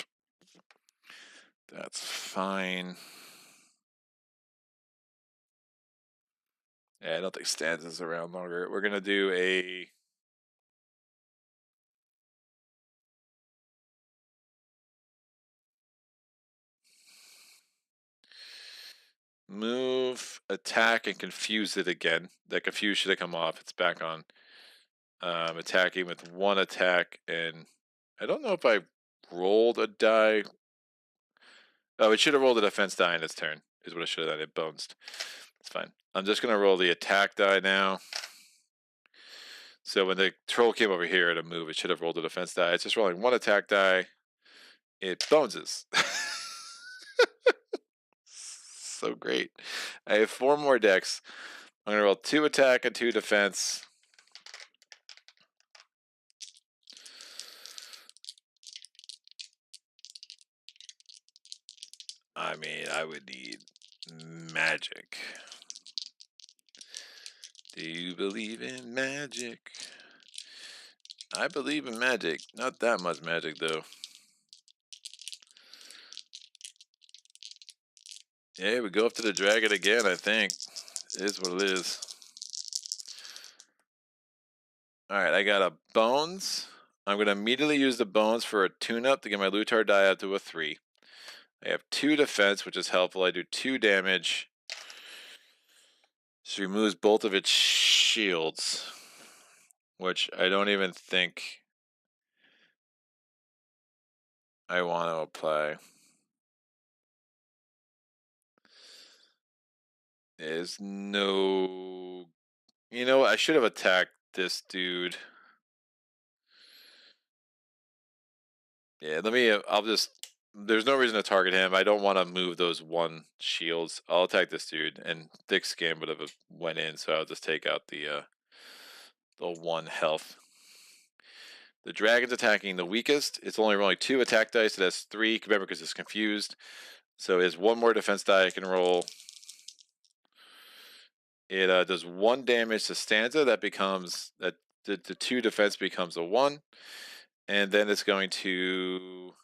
That's fine. Yeah, I don't think Stanza's around longer. We're gonna do a move, attack, and confuse it again. That confuse should have come off. It's back on. Attacking with one attack, and I don't know if I rolled a die. Oh, it should have rolled a defense die in its turn, is what it should have done. It bounced. It's fine. I'm just going to roll the attack die now. So when the troll came over here to move, it should have rolled a defense die. It's just rolling one attack die. It boneses. So great. I have 4 more decks. I'm going to roll 2 attack and 2 defense. I mean, I would need magic. Do you believe in magic? I believe in magic. Not that much magic, though. Yeah, we go up to the dragon again, I think. It is what it is. Alright, I got a bones. I'm going to immediately use the bones for a tune-up to get my Luitar die up to a 3. I have 2 defense, which is helpful. I do 2 damage. She removes both of its shields, which I don't even think I want to apply. There's no... You know what? I should have attacked this dude. Yeah, let me... I'll just... There's no reason to target him. I don't want to move those 1 shields. I'll attack this dude, and thick skin would have went in, so I'll just take out the 1 health. The dragon's attacking the weakest. It's only rolling 2 attack dice. It has 3. Remember, because it's confused. So it has 1 more defense die I can roll. It does 1 damage to Stanza. That becomes that the 2 defense becomes a 1, and then it's going to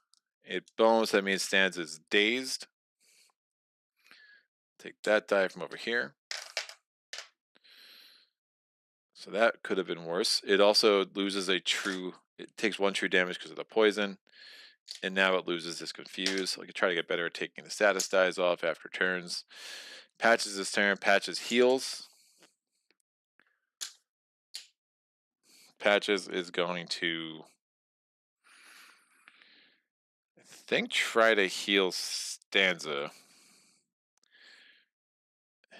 bones. That means Stanza's dazed. Take that die from over here. So that could have been worse. It also loses a true. It takes 1 true damage because of the poison, and now it loses this confuse. So I could try to get better at taking the status dies off after turns. Patches this turn. Patches heals. Patches is going to, I think, try to heal Stanza.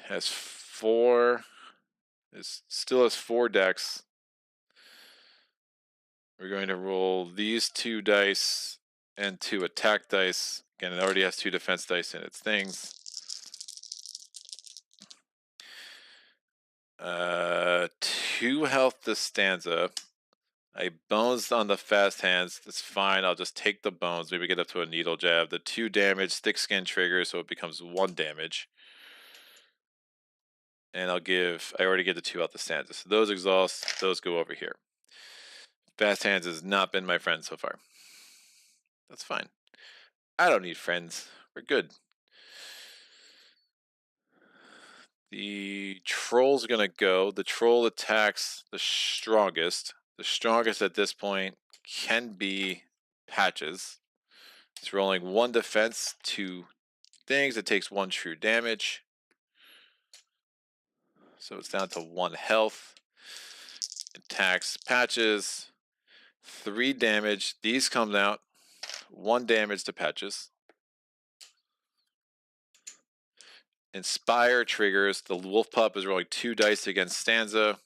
Has 4. It still has 4 decks. We're going to roll these 2 dice and 2 attack dice. Again, it already has 2 defense dice in its things. 2 health to Stanza. I bones on the fast hands. That's fine. I'll just take the bones. Maybe get up to a needle jab. The 2 damage, thick skin trigger, so it becomes 1 damage. And I already get the 2 out the Stanza. So those exhaust, those go over here. Fast hands has not been my friend so far. That's fine. I don't need friends. We're good. The troll's gonna go. The troll attacks the strongest. The strongest at this point can be Patches. It's rolling 1 defense, 2 things. It takes 1 true damage. So it's down to 1 health. Attacks Patches. 3 damage. These come out. 1 damage to Patches. Inspire triggers. The wolf pup is rolling 2 dice against Stanza.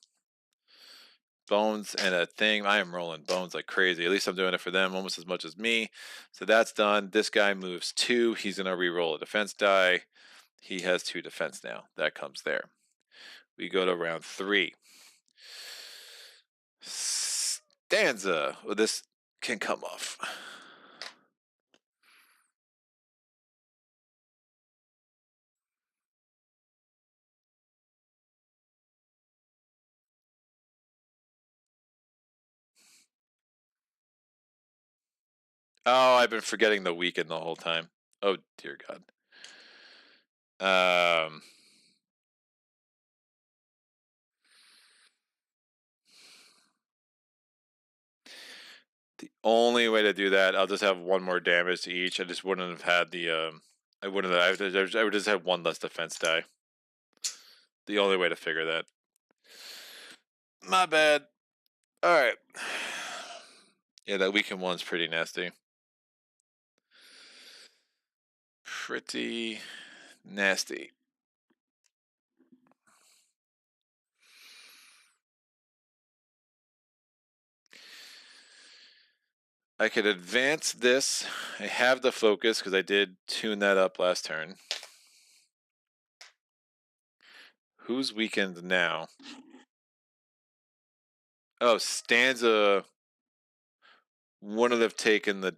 Bones and a thing. I am rolling bones like crazy. At least I'm doing it for them almost as much as me. So that's done. This guy moves 2. He's going to re-roll a defense die. He has 2 defense now. That comes there. We go to round 3. Stanza. Well, this can come off. Oh, I've been forgetting the weekend the whole time. Oh, dear God. Only way to do that, I'll just have one more damage to each. I just wouldn't have had the I wouldn't have. I would just have one less defense die. The only way to figure that. My bad. All right. Yeah, that weakened one's pretty nasty. Pretty nasty. I could advance this. I have the focus because I did tune that up last turn. Who's weakened now? Oh, Stanza wouldn't have taken the...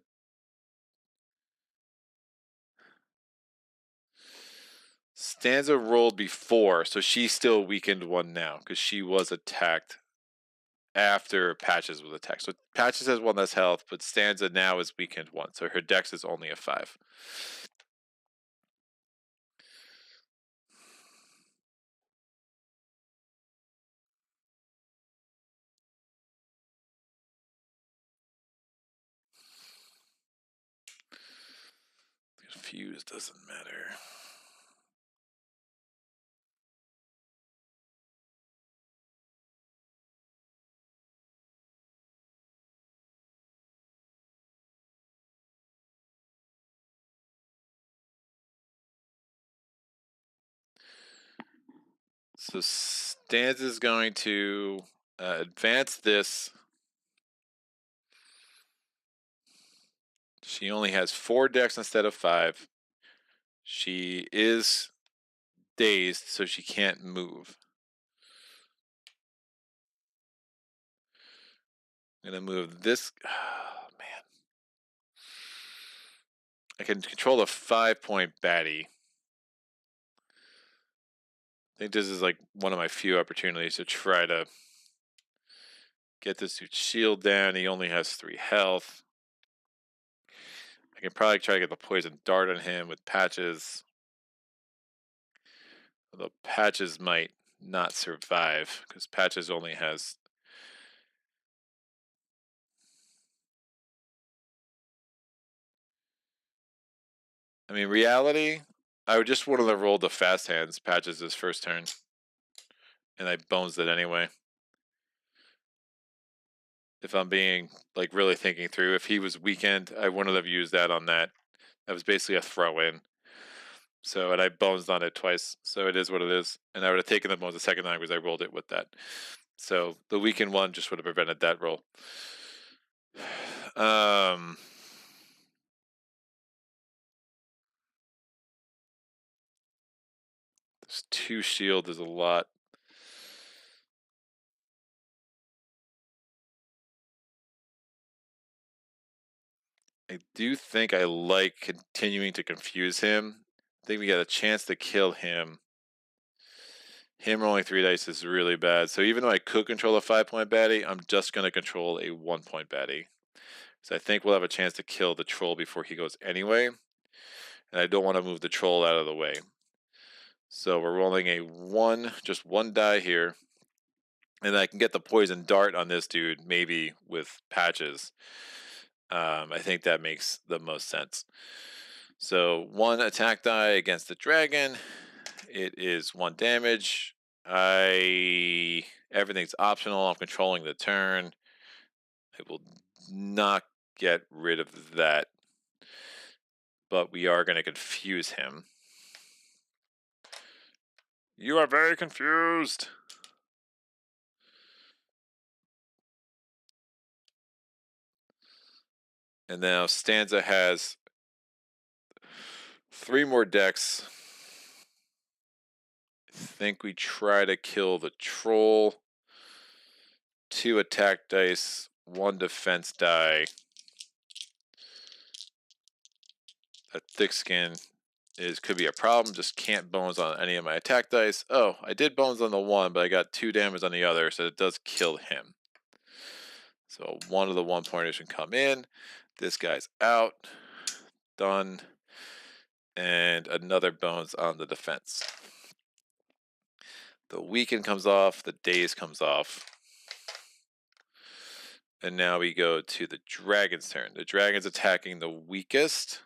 Stanza rolled before, so she still weakened one now because she was attacked after Patches was attacked. So Patches has one less health, but Stanza now is weakened one, so her dex is only a 5. Confused doesn't matter. So Stanza is going to advance this. She only has 4 dex instead of 5. She is dazed, so she can't move. I'm going to move this. Oh, man. I can control a 5-point baddie. I think this is like one of my few opportunities to try to get this dude's shield down. He only has 3 health. I can probably try to get the poison dart on him with Patches. Although Patches might not survive because Patches only has... I mean, reality, I would just want to roll the fast hands Patches' first turn. And I bones it anyway. If I'm being like really thinking through, if he was weakened, I wouldn't have used that on that. That was basically a throw in. So, and I bones on it twice. So it is what it is. And I would have taken the bones the second time because I rolled it with that. So the weakened one just would have prevented that roll. There's 2 shield is a lot. I do think I like continuing to confuse him. I think we got a chance to kill him. Him rolling 3 dice is really bad. So even though I could control a 5-point baddie, I'm just going to control a 1-point baddie. So I think we'll have a chance to kill the troll before he goes anyway. And I don't want to move the troll out of the way. So we're rolling a 1, just 1 die here. And I can get the poison dart on this dude, maybe with Patches. I think that makes the most sense. So 1 attack die against the dragon. It is 1 damage. Everything's optional. I'm controlling the turn. I will not get rid of that. But we are going to confuse him. You are very confused. And now Stanza has 3 more decks. I think we try to kill the troll. 2 attack dice, 1 defense die. That thick skin could be a problem. Just can't bones on any of my attack dice. Oh, I did bones on the 1, but I got 2 damage on the other, so it does kill him. So 1 of the 1-pointers can come in. This guy's out. Done. And another bones on the defense. The weaken comes off. The daze comes off. And now we go to the dragon's turn. The dragon's attacking the weakest.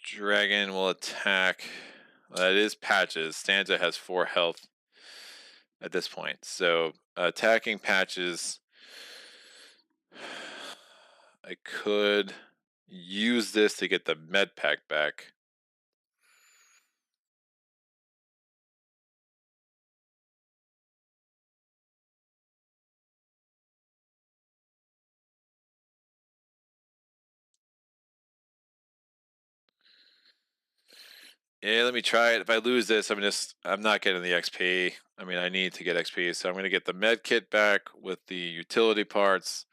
Dragon will attack. It is Patches. Stanza has 4 health at this point. So attacking Patches, I could use this to get the med pack back. Yeah, let me try it. If I lose this, I'm not getting the XP. I mean, I need to get XP, so I'm going to get the med kit back with the utility parts.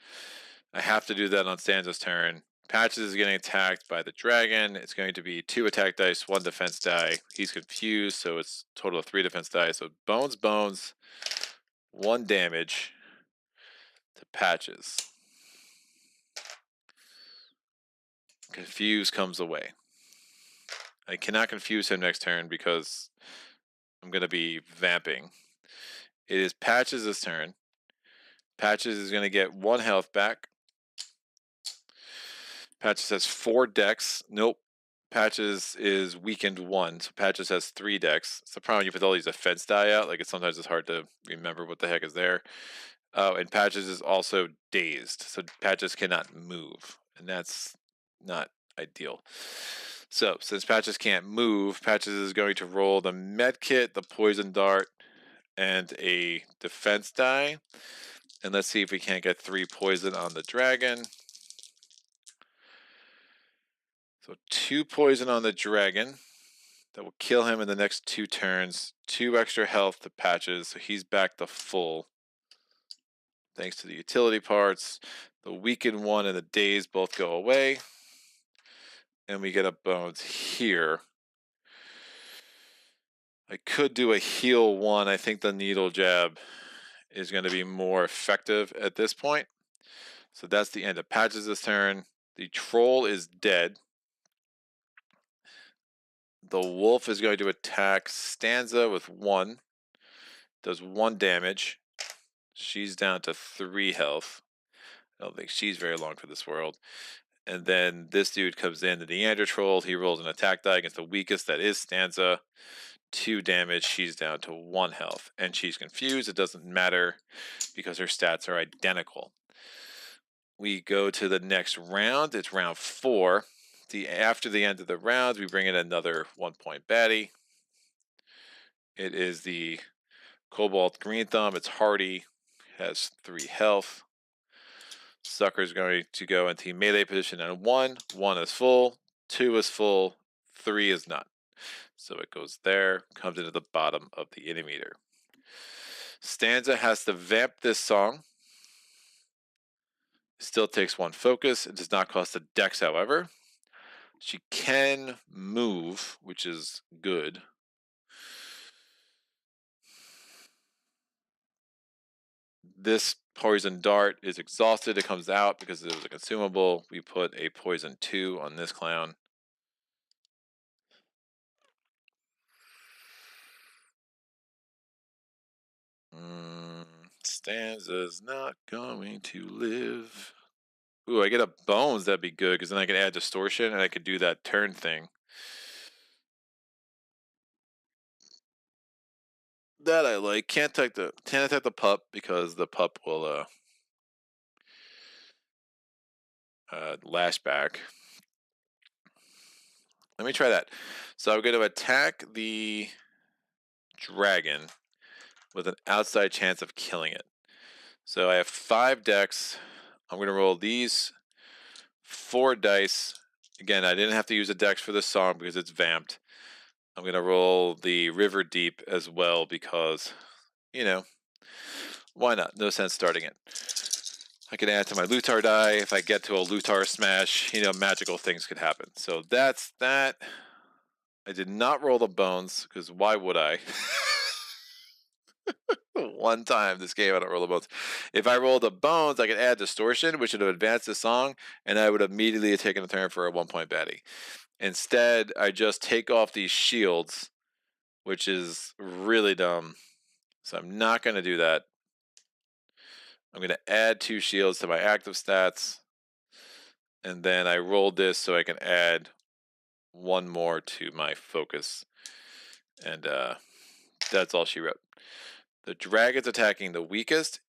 I have to do that on Stanza's turn. Patches is getting attacked by the dragon. It's going to be 2 attack dice, 1 defense die. He's confused, so it's a total of 3 defense die. So bones, 1 damage to Patches. Confuse comes away. I cannot confuse him next turn because I'm going to be vamping. It is Patches' turn. Patches is going to get 1 health back. Patches has 4 decks. Nope. Patches is weakened 1, so Patches has 3 decks. It's the problem, you put all these defense die out, like sometimes it's hard to remember what the heck is there. Oh, and Patches is also dazed, so Patches cannot move, and that's not ideal. So, since Patches can't move, Patches is going to roll the med kit, the poison dart, and a defense die. And let's see if we can't get 3 poison on the dragon. So 2 poison on the dragon. That will kill him in the next 2 turns. 2 extra health to Patches, so he's back to full. Thanks to the utility parts. The weakened 1 and the daze both go away. And we get a bones here. I could do a heal 1. I think the needle jab is going to be more effective at this point. So that's the end of Patches' turn. The troll is dead. The wolf is going to attack Stanza with 1. Does 1 damage. She's down to 3 health. I don't think she's very long for this world. And then this dude comes in, the Neanderthal. He rolls an attack die against the weakest, that is Stanza. 2 damage. She's down to 1 health. And she's confused. It doesn't matter because her stats are identical. We go to the next round. It's round 4. After the end of the round, we bring in another 1-point baddie. It is the Cobalt Green Thumb. It's hardy. Has 3 health. Sucker's going to go into melee position on 1. 1 is full. 2 is full. 3 is not. So it goes there. Comes into the bottom of the innie meter. Stanza has to vamp this song. Still takes 1 focus. It does not cost a dex, however. She can move, which is good. This poison dart is exhausted. It comes out because it was a consumable. We put a poison 2 on this clown. Stanza's not going to live. Ooh, I get a bones. That'd be good because then I can add distortion and I could do that turn thing. That I like. Can't attack the pup because the pup will lash back. Let me try that. So I'm going to attack the dragon with an outside chance of killing it. So I have 5 decks. I'm going to roll these 4 dice. Again, I didn't have to use a dex for this song because it's vamped. I'm going to roll the River Deep as well because, you know, why not? No sense starting it. I can add to my Luitar die. If I get to a Luitar smash, you know, magical things could happen. So that's that. I did not roll the bones because why would I? One time this game I don't roll the bones. If I roll the bones, I can add distortion, which would have advanced the song, and I would immediately have taken a turn for a 1-point baddie. Instead, I just take off these shields, which is really dumb. So I'm not going to do that. I'm going to add 2 shields to my active stats. And then I rolled this so I can add 1 more to my focus. And that's all she wrote. The dragon's attacking the weakest.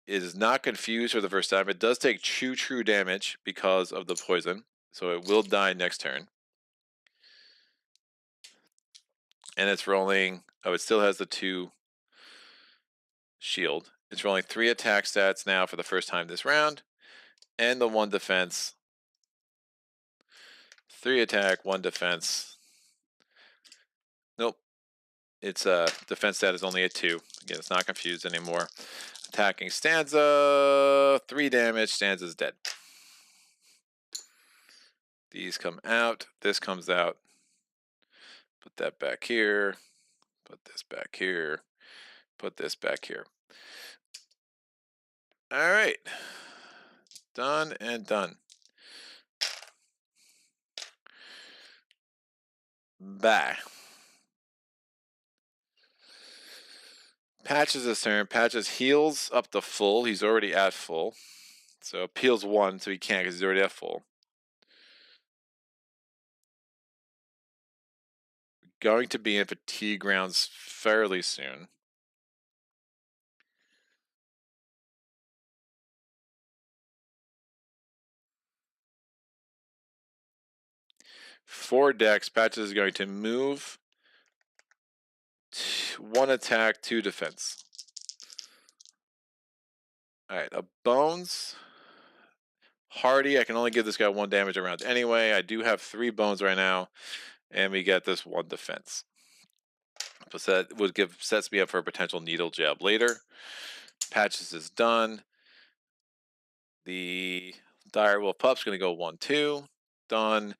It is not confused for the first time. It does take true damage because of the poison. So it will die next turn. And it's rolling. Oh, it still has the 2 shield. It's rolling 3 attack stats now for the first time this round. And the 1 defense. 3 attack, 1 defense. Nope. Its defense stat is only a 2. Again, it's not confused anymore. Attacking Stanza. 3 damage. Stanza's dead. These come out. This comes out. Put that back here. Put this back here. Put this back here. All right. Done and done. Bye. Patches' turn. Patches heals up to full. He's already at full. So heals 1, so he can't because he's already at full. Going to be in fatigue rounds fairly soon. For Dex, Patches is going to move 1 attack, 2 defense. Alright, a Bones. Hardy, I can only give this guy 1 damage a round anyway. I do have 3 bones right now, and we get this 1 defense. So that would sets me up for a potential needle jab later. Patches is done. The Dire Wolf Pup's going to go 1-2. Done.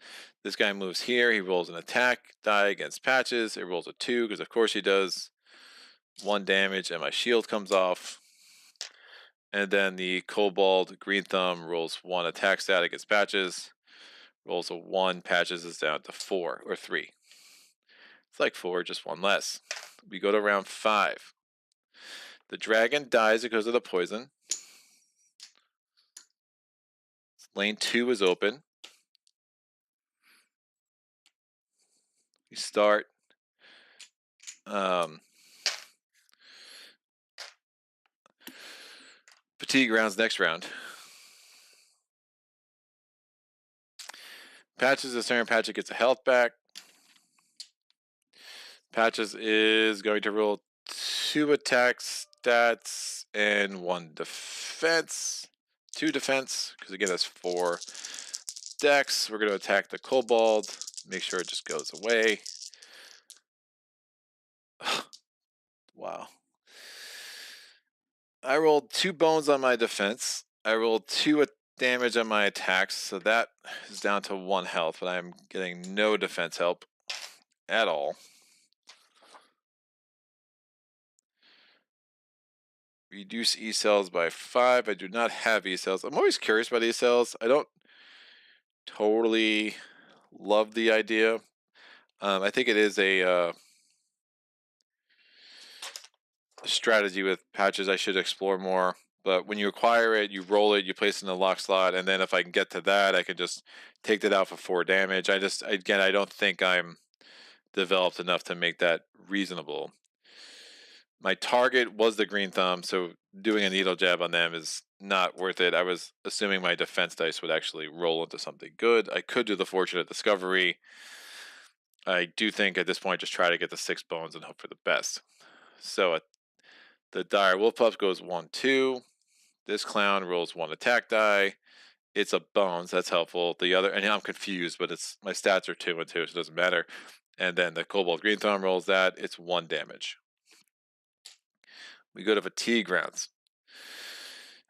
This guy moves here. He rolls an attack die against Patches. It rolls a 2 because of course he does. 1 damage, and my shield comes off. And then the Kobold Green Thumb rolls 1 attack stat against Patches. Rolls a 1. Patches is down to 4 or 3. It's like 4, just 1 less. We go to round 5. The dragon dies because of the poison. Lane 2 is open. We start fatigue rounds next round. Patches is turn. Patches gets a health back. Patches is going to roll 2 attack stats and 1 defense. 2 defense, because again that's 4 dex. We're going to attack the kobold. Make sure it just goes away. Wow. I rolled 2 bones on my defense. I rolled 2 damage on my attacks, so that is down to 1 health, but I'm getting no defense help at all. Reduce E-cells by 5. I do not have E-cells. I'm always curious about E-cells. I don't totally love the idea. I think it is a strategy with patches I should explore more. But when you acquire it, you roll it, you place it in the lock slot, and then if I can get to that, I can just take that out for 4 damage. I don't think I'm developed enough to make that reasonable. My target was the green thumb, so doing a needle jab on them is not worth it. I was assuming my defense dice would actually roll into something good. I could do the fortunate discovery. I do think at this point just try to get the 6 bones and hope for the best. So the dire wolf pup goes 1-2. This clown rolls 1 attack die. It's a bones, that's helpful. The other, and I'm confused, but it's my stats are 2 and 2, so it doesn't matter. And then the kobold green thumb rolls that. It's 1 damage. We go to fatigue rounds.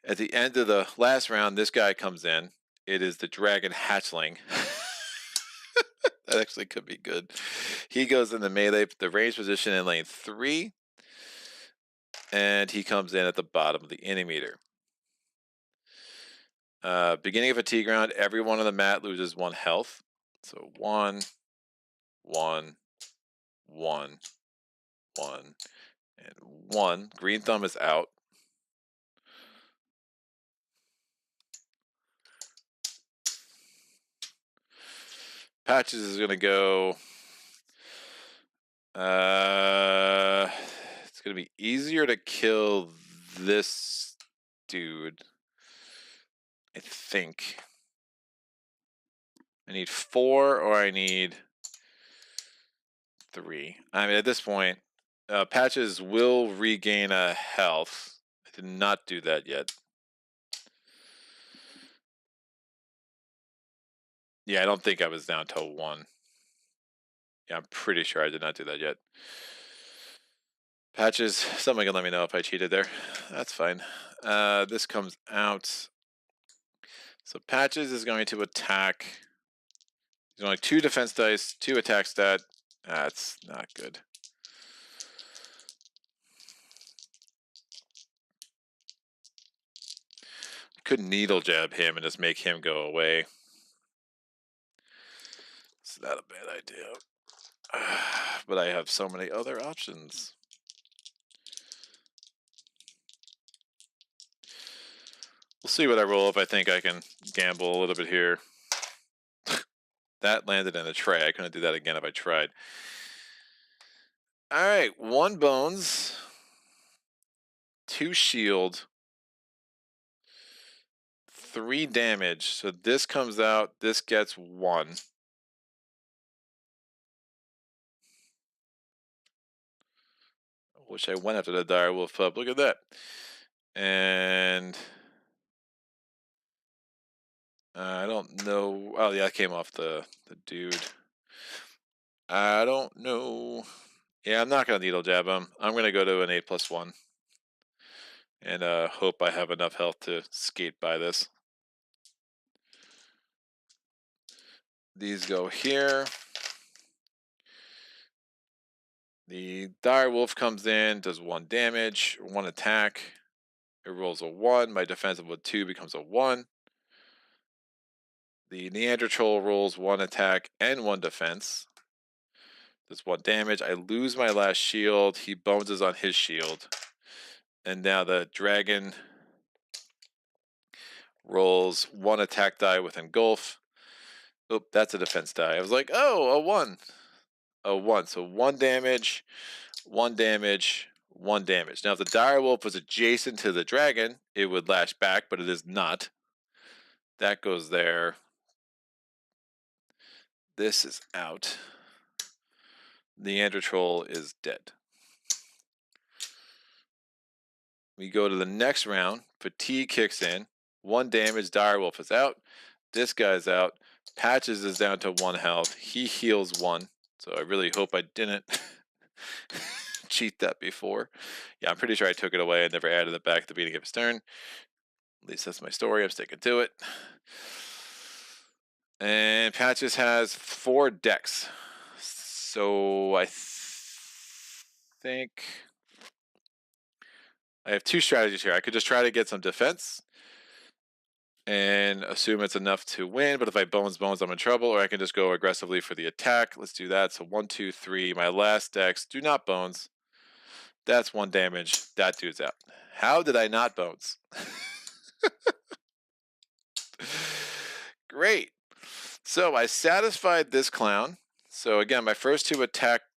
At the end of the last round, this guy comes in. It is the dragon hatchling. That actually could be good. He goes in the melee, the range position in lane 3. and he comes in at the bottom of the inning meter. Beginning of fatigue round, everyone on the mat loses 1 health. So 1, 1, 1, 1, and 1. Green thumb is out. Patches is going to go. It's going to be easier to kill this dude, I think. I need 4 or I need 3. I mean, at this point, Patches will regain a health. I did not do that yet. Yeah, I don't think I was down to 1. Yeah, I'm pretty sure I did not do that yet. Patches, someone can let me know if I cheated there. That's fine. This comes out. So Patches is going to attack. He's only 2 defense dice, 2 attack stat. That's not good. Could needle jab him and just make him go away. It's not a bad idea. But I have so many other options. We'll see what I roll if I think I can gamble a little bit here. That landed in a tray. I couldn't do that again if I tried. All right, 1 bones, 2 shield, 3 damage. So this comes out. This gets 1. I wish I went after the dire wolf pup. Look at that. And I don't know. Oh yeah, I came off the dude. I don't know. Yeah, I'm not gonna needle jab him. I'm gonna go to an 8+1 and hope I have enough health to skate by this. These go here. The dire wolf comes in, does 1 damage, 1 attack. It rolls a 1. My defensive with 2 becomes a 1. The Neanderthal rolls 1 attack and 1 defense. Does 1 damage. I lose my last shield. He boneses on his shield. And now the dragon rolls 1 attack die with engulf. Oop, that's a defense die. I was like, oh, a 1. A 1. So 1 damage, 1 damage, 1 damage. Now, if the dire wolf was adjacent to the dragon, it would lash back, but it is not. That goes there. This is out. The Neanderthal is dead. We go to the next round. Fatigue kicks in. 1 damage. Dire wolf is out. This guy's out. Patches is down to 1 health. He heals 1. So I really hope I didn't cheat that before. Yeah, I'm pretty sure I took it away. I never added it back at the beginning of his turn. At least that's my story. I'm sticking to it. And Patches has 4 decks. So I think I have 2 strategies here. I could just try to get some defense and assume it's enough to win, but if I bones, I'm in trouble, or I can just go aggressively for the attack. Let's do that. So 1, 2, 3. My last decks do not bones. That's 1 damage. That dude's out. How did I not bones? Great. So I satisfied this clown. So again, my first 2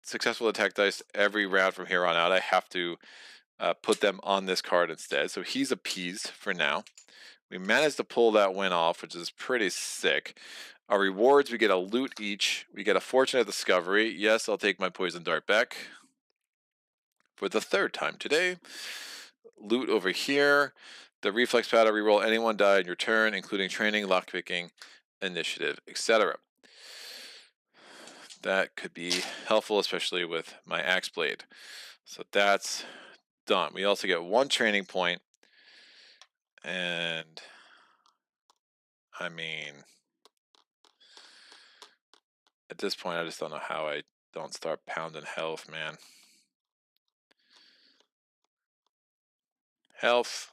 successful attack dice every round from here on out, I have to put them on this card instead. So he's appeased for now. We managed to pull that win off, which is pretty sick. Our rewards, we get a loot each. We get a fortunate discovery. Yes, I'll take my poison dart back for the 3rd time today. Loot over here. The reflex powder, reroll any 1 die in your turn, including training, lockpicking, initiative, etc. That could be helpful, especially with my axe blade. So that's done. We also get 1 training point. And I mean, at this point, I just don't know how I don't start pounding health, man. health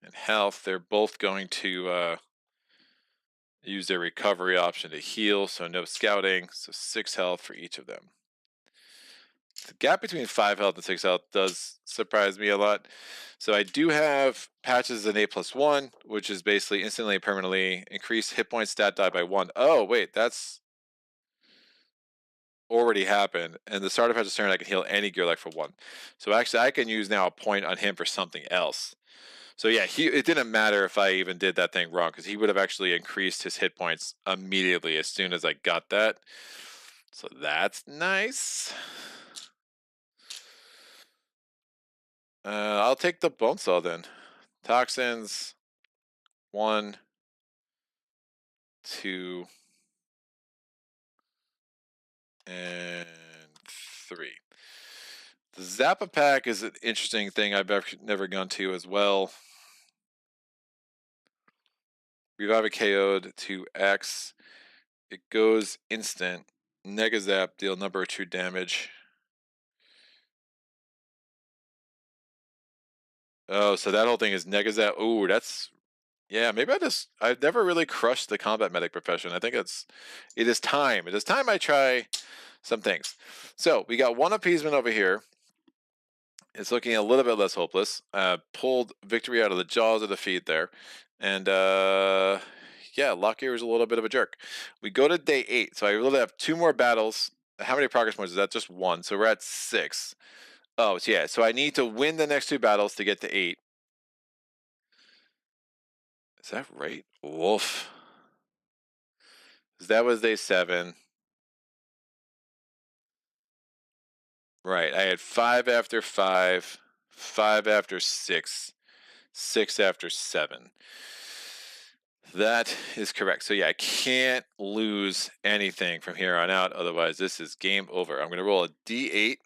and health. They're both going to use their recovery option to heal, so no scouting. So 6 health for each of them. The gap between 5 health and 6 health does surprise me a lot. So I do have patches in 8+1, which is basically instantly and permanently increase hit point stat die by 1. Oh, wait, that's already happened. And the start of patch's turn, I can heal any gearloc for 1. So actually, I can use now a point on him for something else. So yeah, it didn't matter if I even did that thing wrong, because he would have actually increased his hit points immediately as soon as I got that. So that's nice. I'll take the bone saw then. Toxins, 1, 2, and 3. The Zappa pack is an interesting thing I've never gone to as well. Revive a KO'd to X. It goes instant. Nega Zap, deal number 2 damage. Oh, so that whole thing is Nega Zap. Ooh, that's... Yeah, maybe I've never really crushed the combat medic profession. I think it is time. It is time I try some things. So we got 1 appeasement over here. It's looking a little bit less hopeless. Pulled victory out of the jaws of defeat there. And yeah, Lockgear is a little bit of a jerk. We go to day 8. So I really have 2 more battles. How many progress points is that? Just 1. So we're at 6. Oh, so yeah. So I need to win the next 2 battles to get to 8. Is that right? Woof. That was day 7. Right. I had 5 after 5, 5 after 6, 6 after 7. That is correct. So yeah, I can't lose anything from here on out. Otherwise, this is game over. I'm going to roll a d8.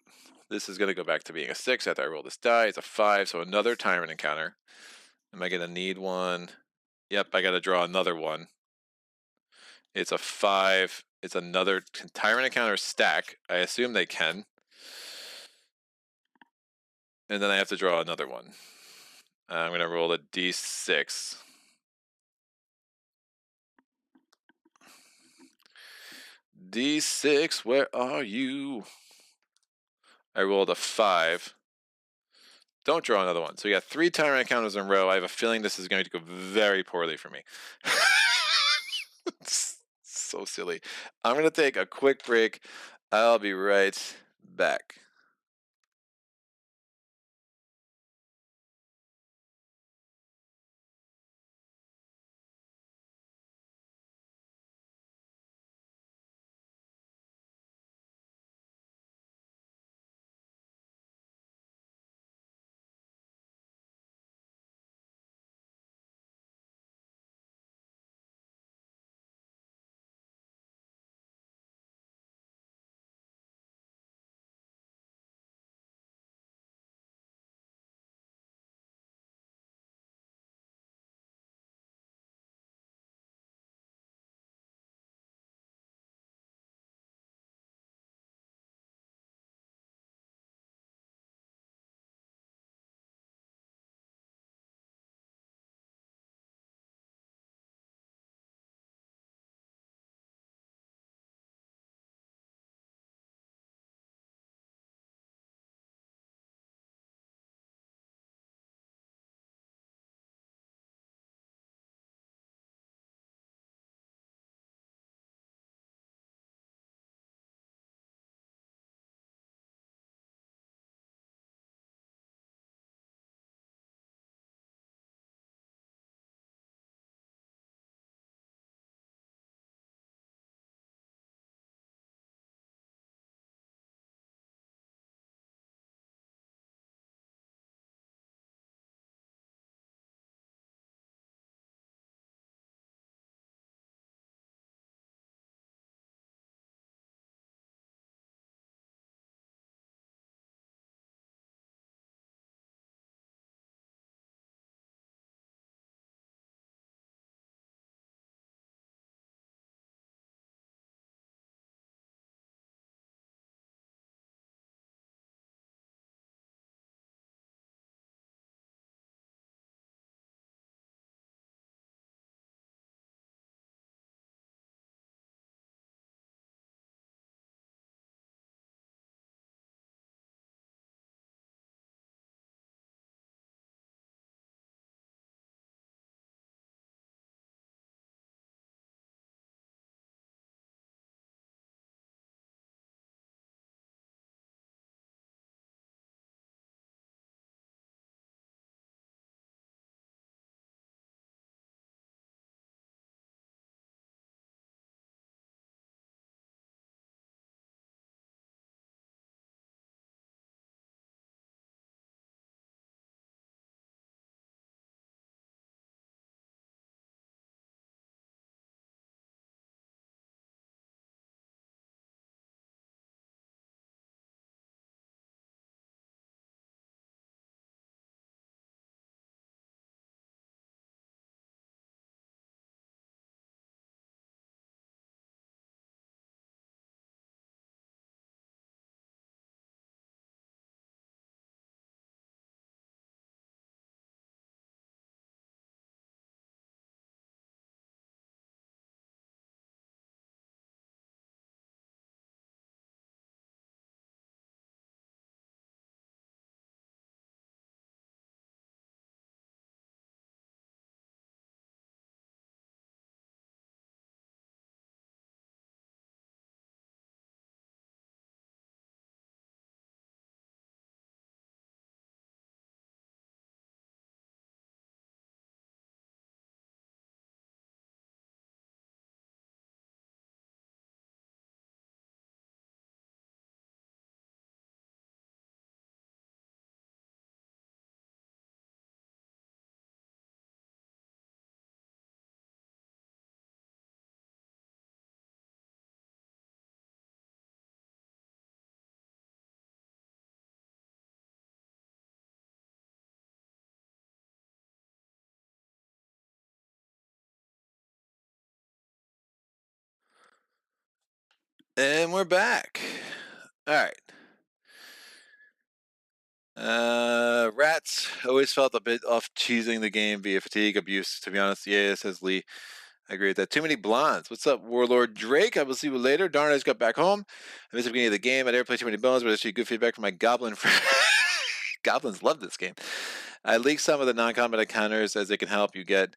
This is going to go back to being a 6 after I roll this die. It's a 5, so another Tyrant encounter. Am I going to need one? Yep, I got to draw another one. It's a 5. It's another Tyrant encounter stack. I assume they can. And then I have to draw another one. I'm going to roll a d6. D6, where are you? I rolled a 5. Don't draw another one. So you got 3 Tyrant encounters in a row. I have a feeling this is going to go very poorly for me. It's so silly. I'm going to take a quick break. I'll be right back. And we're back. All right. Rats always felt a bit off cheesing the game via fatigue, abuse. To be honest, yeah, says Lee. I agree with that. Too many blondes. What's up, Warlord Drake? I will see you later. Darn, I just got back home. I missed the beginning of the game. I never played too many bones, but actually good feedback from my goblin friend. Goblins love this game. I leaked some of the non-combat encounters as they can help you get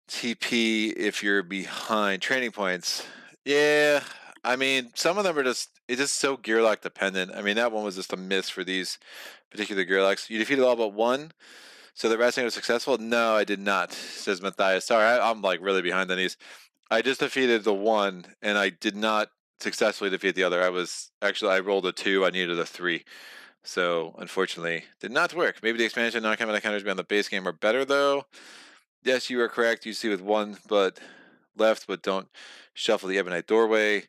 TP if you're behind training points. Yeah, I mean, some of them are it's just so gearloc dependent. I mean, that one was just a miss for these particular gearlocs. You defeated all but one, so the wrestling was successful? No, I did not, says Matthias. Sorry, I'm like really behind on these. I just defeated the one, and I did not successfully defeat the other. I rolled a 2, I needed a 3. So, unfortunately, did not work. Maybe the expansion non-combat encounters beyond the base game are better, though. Yes, you are correct. You see with one but left, but don't shuffle the ebonite doorway.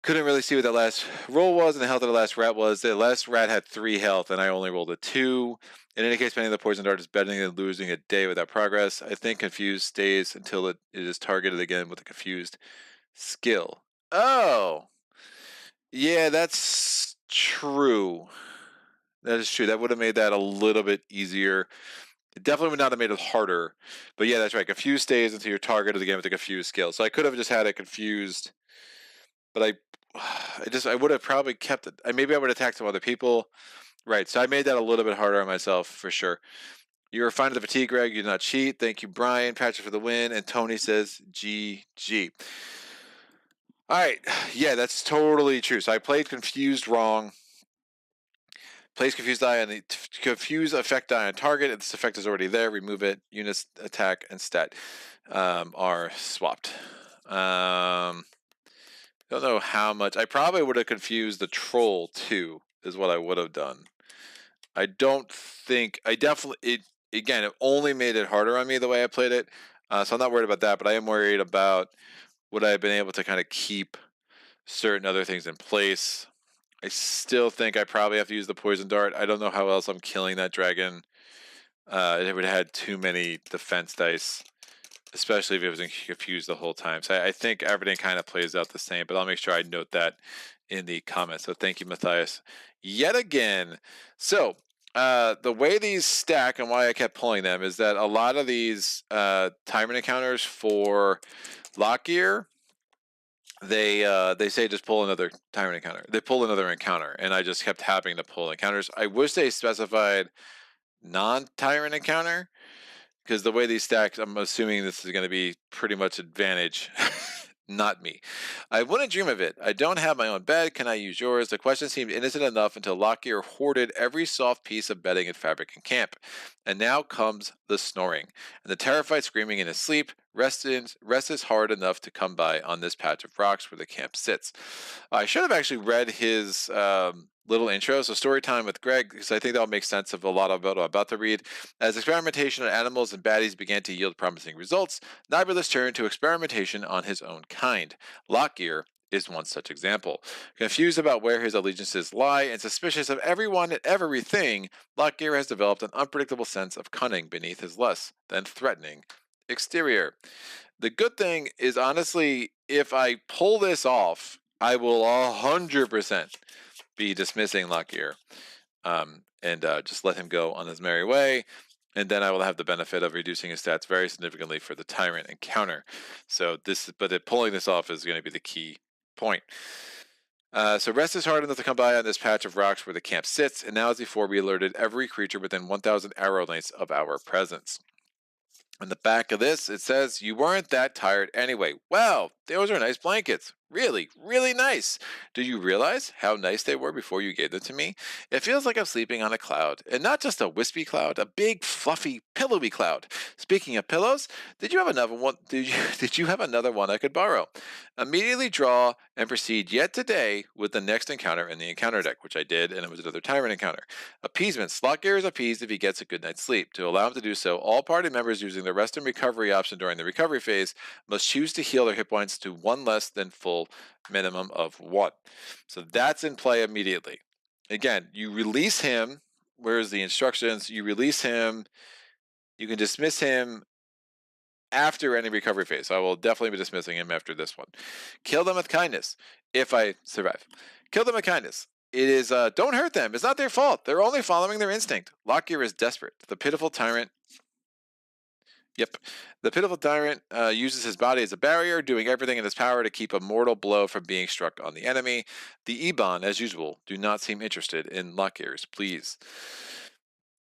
Couldn't really see what that last roll was and the health of the last rat was. The last rat had 3 health, and I only rolled a 2. In any case, spending the poison dart is better than losing a day without progress. I think confused stays until it is targeted again with a confused skill. Oh, yeah, that's true. That is true. That would have made that a little bit easier. It definitely would not have made it harder. But yeah, that's right. Confused stays until you're targeted again with a confused skill. So I could have just had it confused, but I would have probably kept it. Maybe I would attack some other people. Right. So I made that a little bit harder on myself for sure. You were fine with the fatigue, Greg. You did not cheat. Thank you, Brian. Patrick for the win. And Tony says GG. All right. Yeah, that's totally true. So I played confused wrong. Place confused die on the confuse effect die on target. If this effect is already there, remove it. Units attack and stat are swapped. Don't know how much. I probably would have confused the troll too. Is what I would have done. I don't think I definitely it only made it harder on me the way I played it. So I'm not worried about that, but I am worried about would I have been able to kind of keep certain other things in place. I still think I probably have to use the poison dart. I don't know how else I'm killing that dragon. It would have had too many defense dice, especially if it was confused the whole time. So I think everything kind of plays out the same, but I'll make sure I note that in the comments. So thank you, Matthias, yet again. So the way these stack and why I kept pulling them is that a lot of these Tyrant encounters for Lockgear, they say just pull another Tyrant encounter. They pull another encounter, and I just kept having to pull encounters. I wish they specified non-Tyrant encounter, because the way these stack, I'm assuming this is going to be pretty much advantage. Not me. I wouldn't dream of it. I don't have my own bed. Can I use yours? The question seemed innocent enough until Lockgear hoarded every soft piece of bedding and fabric in camp. And now comes the snoring, and the terrified screaming in his sleep. Rest is hard enough to come by on this patch of rocks where the camp sits. I should have actually read his little intro, so story time with Greg, because I think that'll make sense of a lot of what I'm about to read. As experimentation on animals and baddies began to yield promising results, Nobulous turned to experimentation on his own kind. Lockgear is one such example. Confused about where his allegiances lie and suspicious of everyone and everything, Lockgear has developed an unpredictable sense of cunning beneath his less than threatening exterior. The good thing is, honestly, if I pull this off, I will 100% be dismissing Lockgear and just let him go on his merry way. And then I will have the benefit of reducing his stats very significantly for the Tyrant encounter. So pulling this off is going to be the key point. So rest is hard enough to come by on this patch of rocks where the camp sits, and now as before, we alerted every creature within 1,000 arrow lengths of our presence. On the back of this, it says, "You weren't that tired anyway." Well, those are nice blankets. Really, really nice. Do you realize how nice they were before you gave them to me? It feels like I'm sleeping on a cloud, and not just a wispy cloud, a big, fluffy, pillowy cloud. Speaking of pillows, did you have another one? Did you have another one I could borrow? Immediately draw and proceed yet today with the next encounter in the encounter deck, which I did, and it was another Tyrant encounter. Appeasement. Lockgear is appeased if he gets a good night's sleep. To allow him to do so, all party members using the rest and recovery option during the recovery phase must choose to heal their hit points to one less than full minimum of 1. So that's in play immediately. Again, you release him. Where's the instructions? You release him. You can dismiss him after any recovery phase. So I will definitely be dismissing him after this one. Kill them with kindness if I survive. Kill them with kindness. It is, don't hurt them. It's not their fault. They're only following their instinct. Lockgear is desperate. The pitiful tyrant. Yep. The pitiful tyrant uses his body as a barrier, doing everything in his power to keep a mortal blow from being struck on the enemy. The Ebon, as usual, do not seem interested in Lockgear's pleas.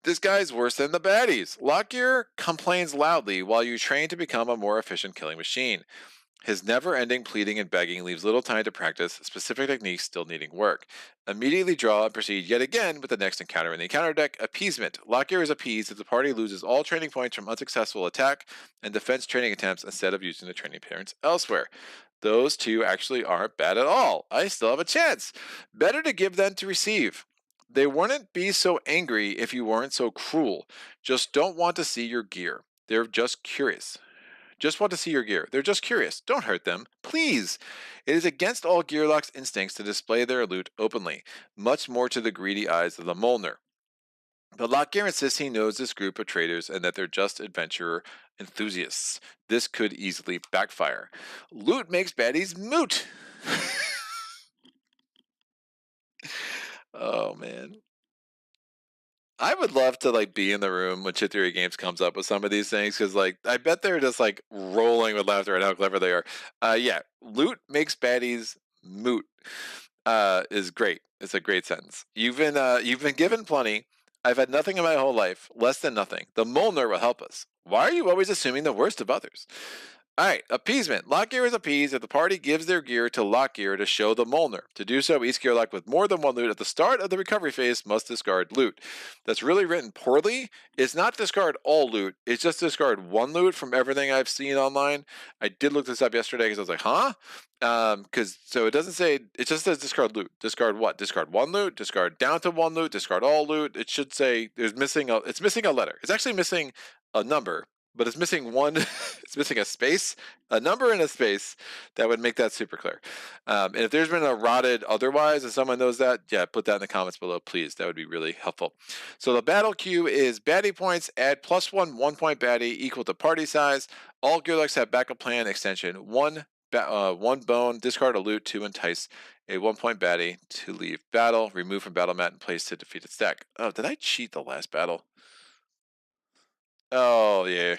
This guy's worse than the baddies. Lockgear complains loudly while you train to become a more efficient killing machine. His never-ending pleading and begging leaves little time to practice specific techniques still needing work. Immediately draw and proceed yet again with the next encounter in the encounter deck, Appeasement. Lockgear is appeased if the party loses all training points from unsuccessful attack and defense training attempts instead of using the training points elsewhere. Those two actually aren't bad at all. I still have a chance. Better to give than to receive. They wouldn't be so angry if you weren't so cruel. Just don't want to see your gear. They're just curious. Just want to see your gear. They're just curious. Don't hurt them. Please. It is against all gearlocs' instincts to display their loot openly, much more to the greedy eyes of the Molnar. But Lockgear insists he knows this group of traders and that they're just adventurer enthusiasts. This could easily backfire. Loot makes baddies moot. Oh, man. I would love to like be in the room when Chit Theory Games comes up with some of these things because like I bet they're just like rolling with laughter at how clever they are. Yeah, loot makes baddies moot. Is great. It's a great sentence. You've been given plenty. I've had nothing in my whole life, less than nothing. The Molnar will help us. Why are you always assuming the worst of others? All right, appeasement. Lockgear is appeased if the party gives their gear to Lockgear to show the Molnar. To do so, each gearloc with more than one loot at the start of the recovery phase must discard loot. That's really written poorly. It's not discard all loot. It's just discard one loot from everything I've seen online. I did look this up yesterday because I was like, huh? So it doesn't say, it just says discard loot. Discard what? Discard one loot, discard down to one loot, discard all loot. It should say it's missing a letter. It's actually missing a number, but it's missing one. It's missing a space, a number, and a space. That would make that super clear. And if there's been a rotted otherwise, and someone knows that, yeah, put that in the comments below, please. That would be really helpful. So the battle queue is baddie points. Add +1 1-point baddie equal to party size. All gearlocs have backup plan extension. One bone, discard a loot to entice a 1-point baddie to leave battle. Remove from battle mat and place to defeat its deck. Oh, did I cheat the last battle? Oh, yeah.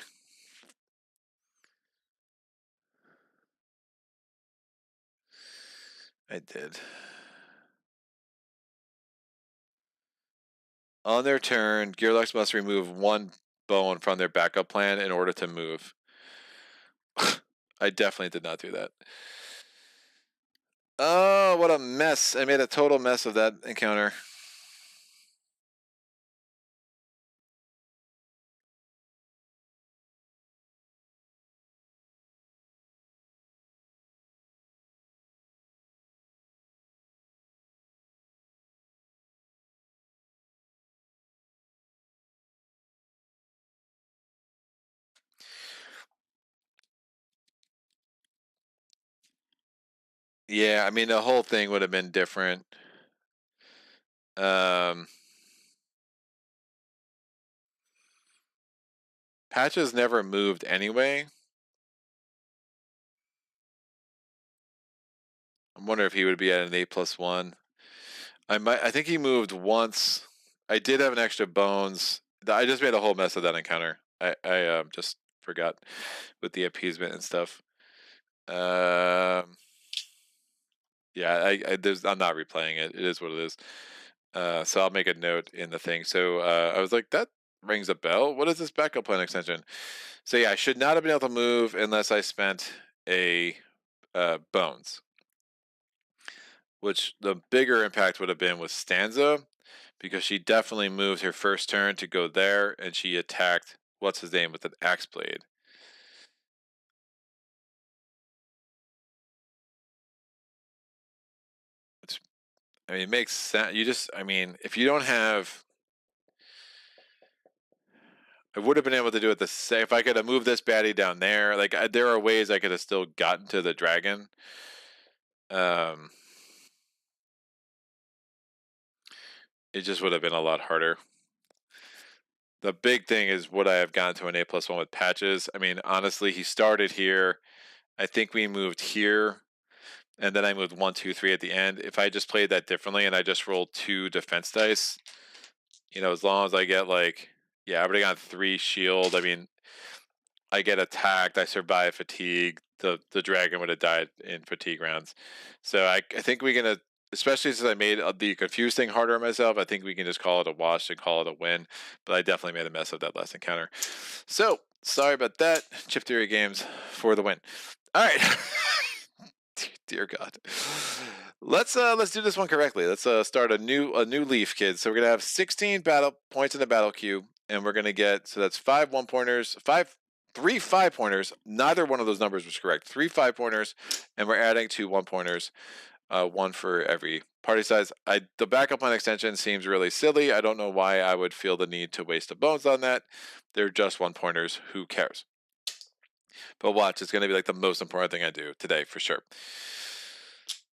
I did. On their turn, gearlocs must remove one bone from their backup plan in order to move. I definitely did not do that. Oh, what a mess. I made a total mess of that encounter. Yeah, I mean, the whole thing would have been different. Patches never moved anyway. I'm wondering if he would be at an 8+1. I think he moved once. I did have an extra bones. I just made a whole mess of that encounter. I just forgot with the appeasement and stuff. Yeah, I'm not replaying it. It is what it is. So I'll make a note in the thing. So I was like, that rings a bell. What is this backup plan extension? So yeah, I should not have been able to move unless I spent a bones. Which the bigger impact would have been with Stanza, because she definitely moved her first turn to go there, and she attacked what's his name with an axe blade. I mean, it makes sense. If you don't have, I would have been able to do it the same. If I could have moved this baddie down there, like there are ways I could have still gotten to the dragon. It just would have been a lot harder. The big thing is would I have gotten to an A+1 with patches? I mean, honestly, he started here. I think we moved here, and then I moved 1, 2, 3 at the end. If I just played that differently and I just rolled 2 defense dice, you know, as long as I get like, yeah, I would have got 3 shield. I mean, I get attacked, I survive fatigue. The dragon would have died in fatigue rounds. So I think we can, especially since I made the confused thing harder on myself, I think we can just call it a wash and call it a win. But I definitely made a mess of that last encounter. So sorry about that. Chip Theory Games for the win. All right. Dear God. Let's do this one correctly. Let's start a new leaf, kids. So we're gonna have 16 battle points in the battle queue, and we're gonna get, so that's 5 1-pointers, 3 5-pointers. Neither one of those numbers was correct. 3 5-pointers, and we're adding 2 1-pointers, 1 for every party size. The backup plan extension seems really silly. I don't know why I would feel the need to waste a bones on that. They're just 1-pointers. Who cares? But watch, it's gonna be like the most important thing I do today for sure.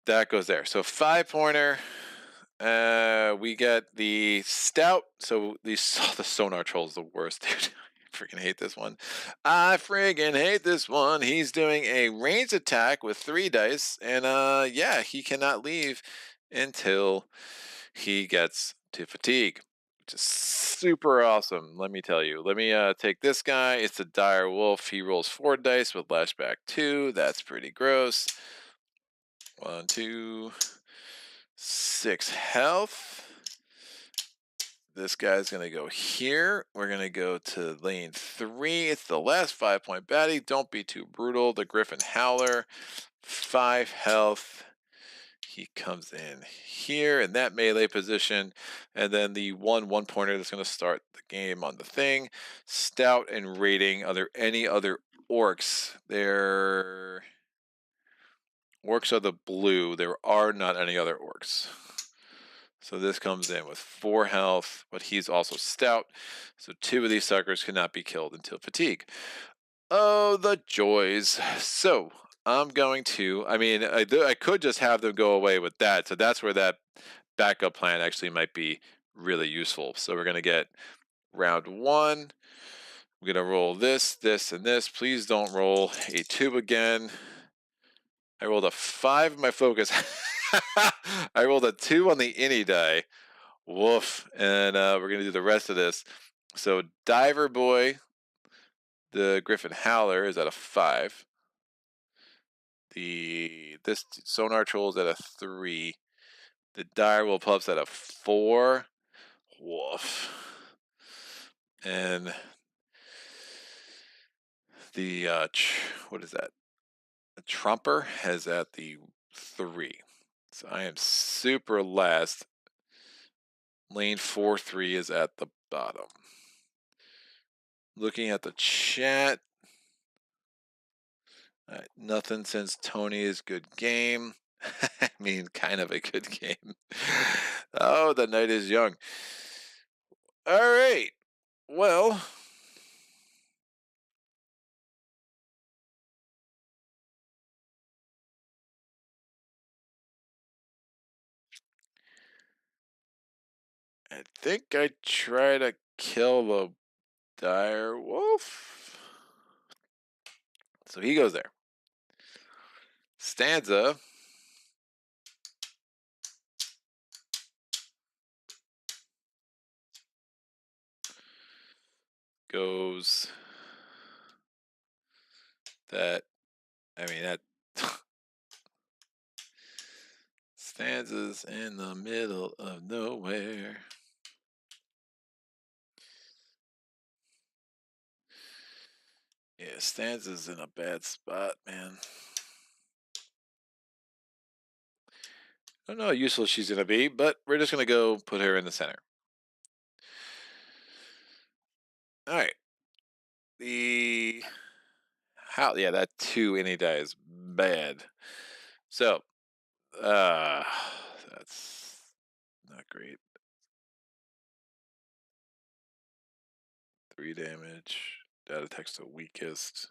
That goes there. So 5-pointer. We get the stout. So the sonar troll is the worst, dude. I freaking hate this one. I friggin' hate this one. He's doing a ranged attack with 3 dice, and yeah, he cannot leave until he gets to fatigue, which is super awesome. Let me tell you. Let me take this guy. It's a dire wolf. He rolls 4 dice with lashback 2. That's pretty gross. 1, 2, 6 health. This guy's going to go here. We're going to go to lane 3. It's the last 5-point baddie. Don't be too brutal. The Griffin Howler. 5 health. He comes in here in that melee position. And then the 1-1-pointer that's going to start the game on the thing. Stout and raiding. Are there any other orcs? Orcs are the blue. There are not any other orcs. So this comes in with 4 health, but he's also stout. So 2 of these suckers cannot be killed until fatigue. Oh, the joys. So I'm going to, I mean, I could just have them go away with that. So that's where that backup plan actually might be really useful. So we're going to get round 1. We're going to roll this, this, and this. Please don't roll a 2 again. I rolled a 5 in my focus. I rolled a 2 on the any die. Woof. And we're going to do the rest of this. So Diver Boy, the Griffin Howler, is at a 5. This Sonar Troll is at a 3. The Dire Wolf Pup's at a 4. Woof. And the, what is that? The Trumper has at the 3. So I am super last. Lane 4-3 is at the bottom. Looking at the chat. Nothing since Tony is good game. I mean, kind of a good game. Oh, the night is young. All right. Well, I think I try to kill the dire wolf. So he goes there. Stanza goes that. I mean, that Stanza's in the middle of nowhere. Yeah, Stanza's in a bad spot, man. I don't know how useful she's going to be, but we're just going to go put her in the center. All right. Yeah, that 2 any die is bad. So, that's not great. 3 damage. That attacks the weakest.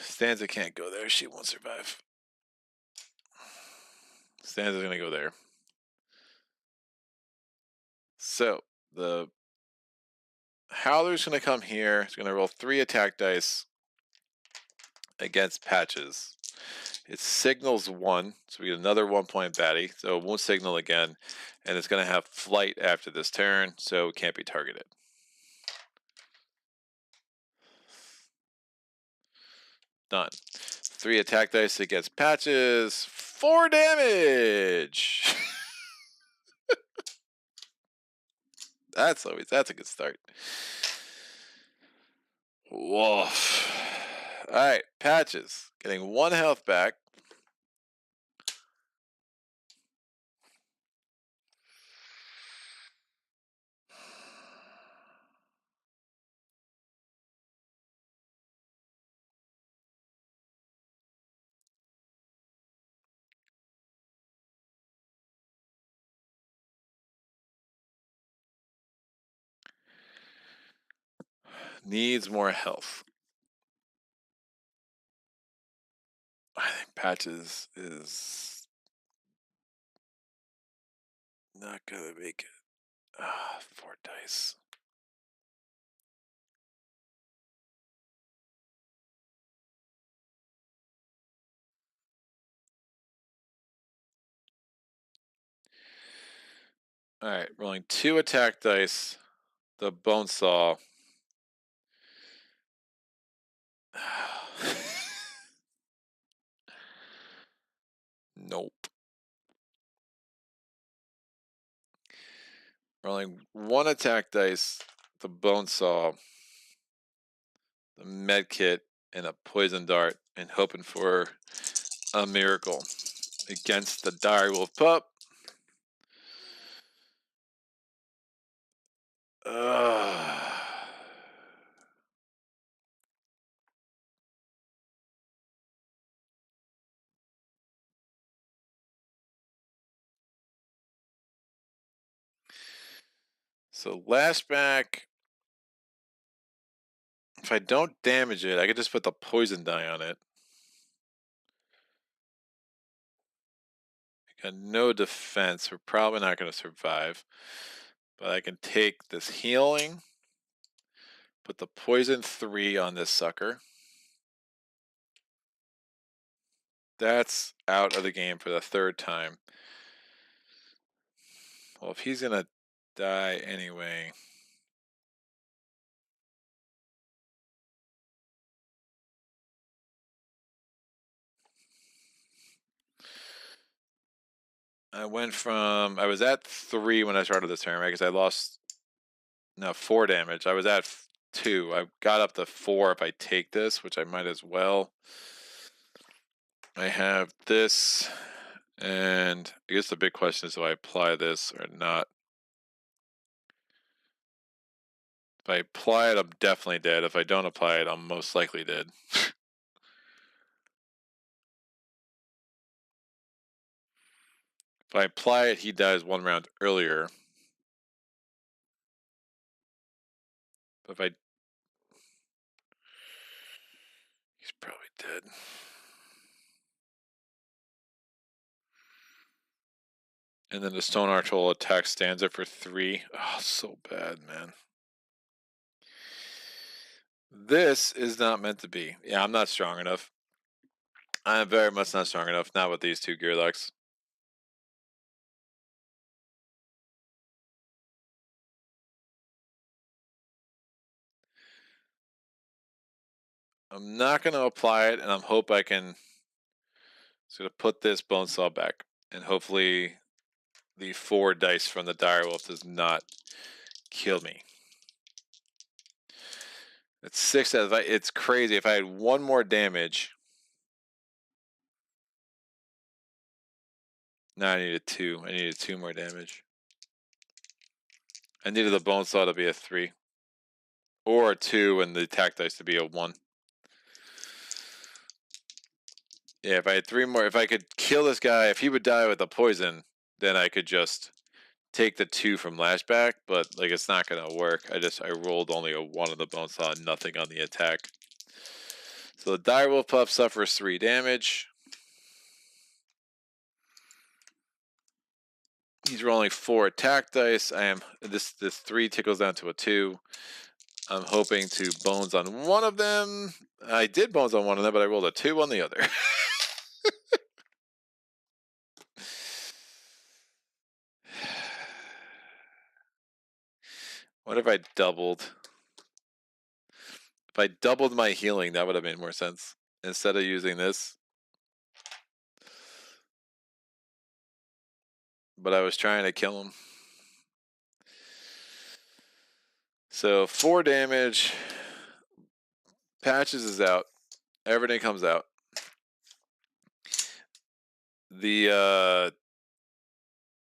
Stanza can't go there. She won't survive. Stanza's going to go there. So the Howler's going to come here. He's going to roll 3 attack dice against Patches. It signals 1, so we get another 1-point baddie. So it won't signal again, and it's going to have flight after this turn, so it can't be targeted. Done. 3 attack dice against Patches. 4 damage. That's a good start. Woof. All right, Patches getting 1 health back. Needs more health. I think Patches is not gonna make it. 4 dice. All right, rolling 2 attack dice. The bone saw. Nope. Rolling 1 attack dice. The bone saw. The med kit and a poison dart, and hoping for a miracle against the direwolf pup. So lashback. If I don't damage it, I could just put the poison die on it. I got no defense. We're probably not going to survive. But I can take this healing, put the poison 3 on this sucker. That's out of the game for the 3rd time. Well, if he's going to die anyway. I was at 3 when I started this turn, right? Because I lost, 4 damage. I was at 2. I got up to 4 if I take this, which I might as well. I have this, and I guess the big question is, do I apply this or not? If I apply it, I'm definitely dead. If I don't apply it, I'm most likely dead. If I apply it, he dies 1 round earlier. But if I... He's probably dead. And then the Stone Arch will attack Stanza for 3. Oh, so bad, man. This is not meant to be. Yeah, I'm not strong enough. I am very much not strong enough. Not with these 2 gearlocs. I'm not going to apply it, and I hope I can sort of put this bone saw back. And hopefully the 4 dice from the direwolf does not kill me. It's 6 out of 5. It's crazy. If I had 1 more damage. No, I needed 2. I needed 2 more damage. I needed the bone saw to be a 3. Or a 2 and the attack dice to be a 1. Yeah, if I had 3 more, if I could kill this guy, if he would die with the poison, then I could just take the 2 from lashback, but like it's not gonna work. I rolled only a 1 on the bone saw and nothing on the attack. So the direwolf pup suffers 3 damage. He's rolling 4 attack dice. This 3 tickles down to a 2. I'm hoping to bones on one of them. I did bones on one of them, but I rolled a 2 on the other. What if I doubled? If I doubled my healing, that would have made more sense. Instead of using this. But I was trying to kill him. So 4 damage. Patches is out. Everything comes out. The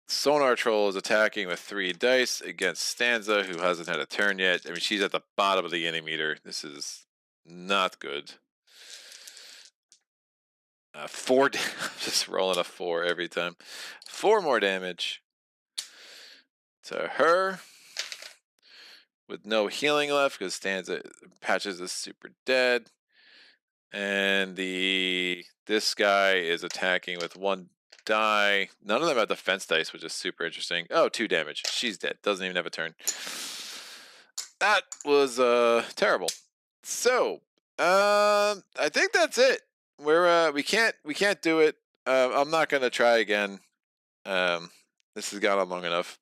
Sonar Troll is attacking with 3 dice against Stanza, who hasn't had a turn yet. I mean, she's at the bottom of the inning meter. This is not good. 4 just rolling a 4 every time. 4 more damage to her with no healing left because Stanza Patches is super dead. And this guy is attacking with 1 die. None of them have defense dice, which is super interesting. Oh, 2 damage. She's dead. Doesn't even have a turn. That was terrible. So I think that's it. We can't do it. I'm not gonna try again. This has gone on long enough.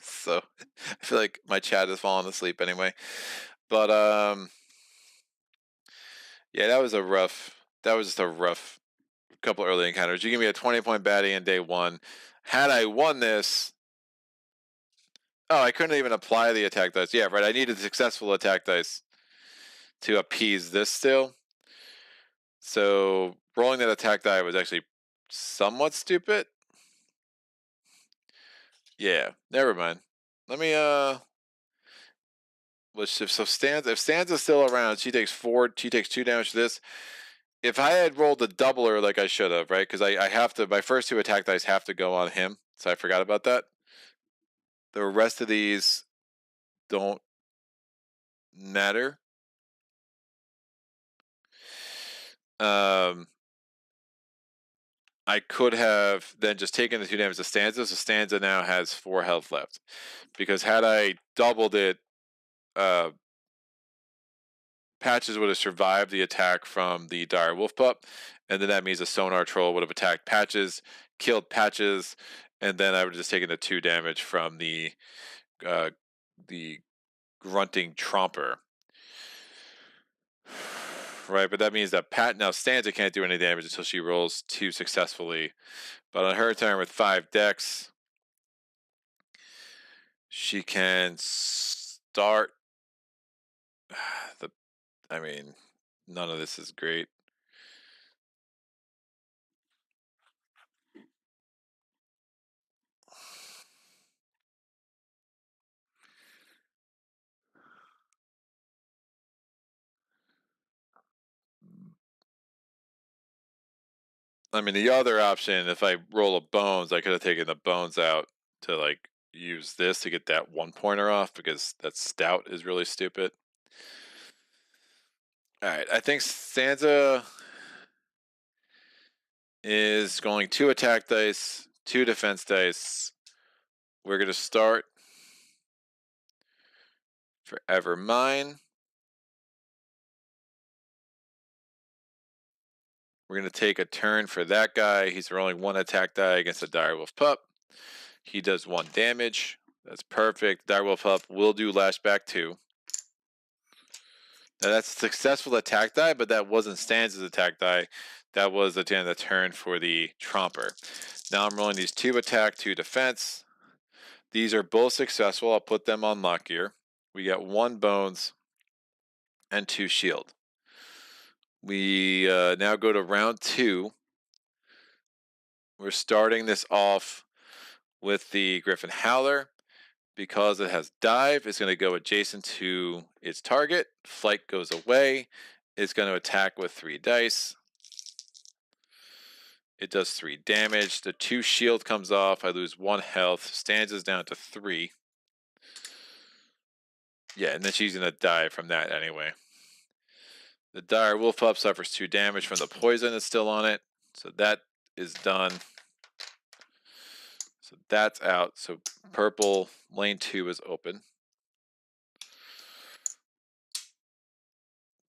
So I feel like my chat is falling asleep anyway. But yeah, that was just a rough couple early encounters. You give me a 20-point baddie in day 1. Had I won this, I couldn't even apply the attack dice. Yeah, right. I needed successful attack dice to appease this still. So rolling that attack die was actually somewhat stupid. Yeah, never mind. Let me if Stanza's still around, she takes 2 damage to this. If I had rolled a doubler like I should have, right? Because I have to, my first 2 attack dice have to go on him, so I forgot about that. The rest of these don't matter. I could have then just taken the 2 damage to Stanza, so Stanza now has 4 health left. Because had I doubled it, Patches would have survived the attack from the dire wolf pup, and then that means the Sonar Troll would have attacked Patches, killed Patches, and then I would have just taken the 2 damage from the grunting Tromper. Right, but that means that now Stanza can't do any damage until she rolls 2 successfully. But on her turn with 5 decks, she can start I mean, none of this is great. I mean, the other option, if I roll a bones, I could have taken the bones out to like use this to get that 1 pointer off because that stout is really stupid. All right, I think Stanza is going 2 attack dice, 2 defense dice. We're going to start Forever Mine. We're going to take a turn for that guy. He's rolling 1 attack die against a direwolf pup. He does 1 damage. That's perfect. Direwolf pup will do lashback 2. Now that's a successful attack die, but that wasn't Stanza's attack die. That was at the end of the turn for the Tromper. Now I'm rolling these 2 attack, 2 defense. These are both successful. I'll put them on Lockgear. We get 1 bones and 2 shield. We now go to round 2. We're starting this off with the Griffin Howler. Because it has dive, it's going to go adjacent to its target. Flight goes away. It's going to attack with 3 dice. It does 3 damage. The 2 shield comes off. I lose 1 health. Stanza's down to 3. Yeah, and then she's going to die from that anyway. The dire wolf pup suffers 2 damage from the poison that's still on it. So that is done. So that's out. So purple lane 2 is open.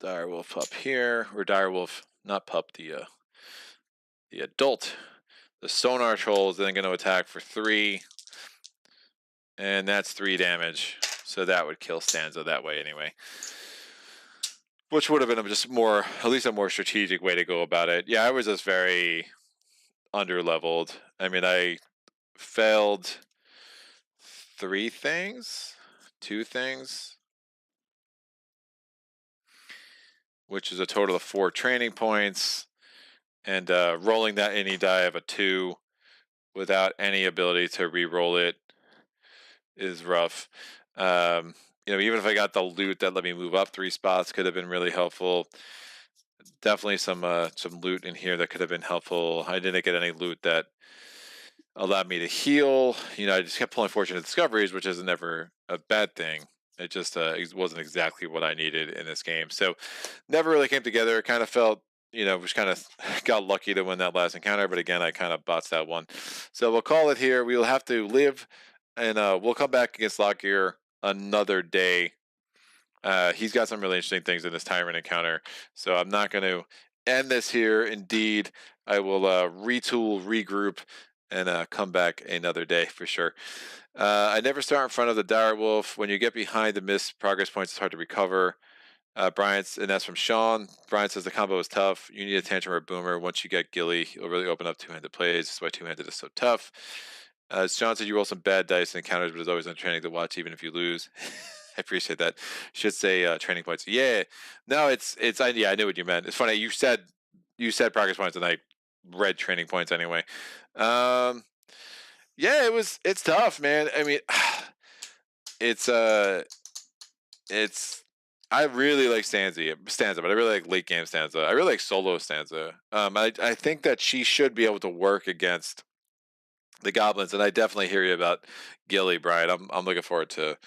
Direwolf up here, or Direwolf, not pup, the adult. The sonar troll is then going to attack for 3, and that's 3 damage. So that would kill Stanza that way anyway. Which would have been just more, at least a more strategic way to go about it. Yeah, I was just very under-leveled. I mean, I failed 3 things, 2 things, which is a total of 4 training points, and rolling that any die of a 2 without any ability to re-roll it is rough. You know, even if I got the loot that let me move up 3 spots, could have been really helpful. Definitely some loot in here that could have been helpful. I didn't get any loot that allowed me to heal. You know, I just kept pulling fortunate discoveries, which is never a bad thing. It just it wasn't exactly what I needed in this game. So never really came together. It kind of felt, you know, just kind of got lucky to win that last encounter. But again, I kind of bots that one. So we'll call it here. We will have to live, and we'll come back against Lockgear another day. He's got some really interesting things in this Tyrant encounter. So I'm not going to end this here. Indeed, I will retool, regroup, and come back another day for sure. I never start in front of the Direwolf. When you get behind the missed progress points, it's hard to recover. Bryant's, and that's from Sean. Brian says the combo is tough. You need a tantrum or a boomer. Once you get Gilly, it'll really open up two-handed plays. That's why two-handed is so tough. Sean said you roll some bad dice and encounters, but it's always entertaining to watch, even if you lose. I appreciate that. Should say training points. Yeah, no, it's yeah, I knew what you meant. It's funny you said progress points, and I read training points anyway. Yeah, it's tough, man. I mean, it's I really like Stanza, but I really like late game Stanza. I really like solo Stanza. I think that she should be able to work against the goblins, and I definitely hear you about Gilly, Brian. I'm looking forward to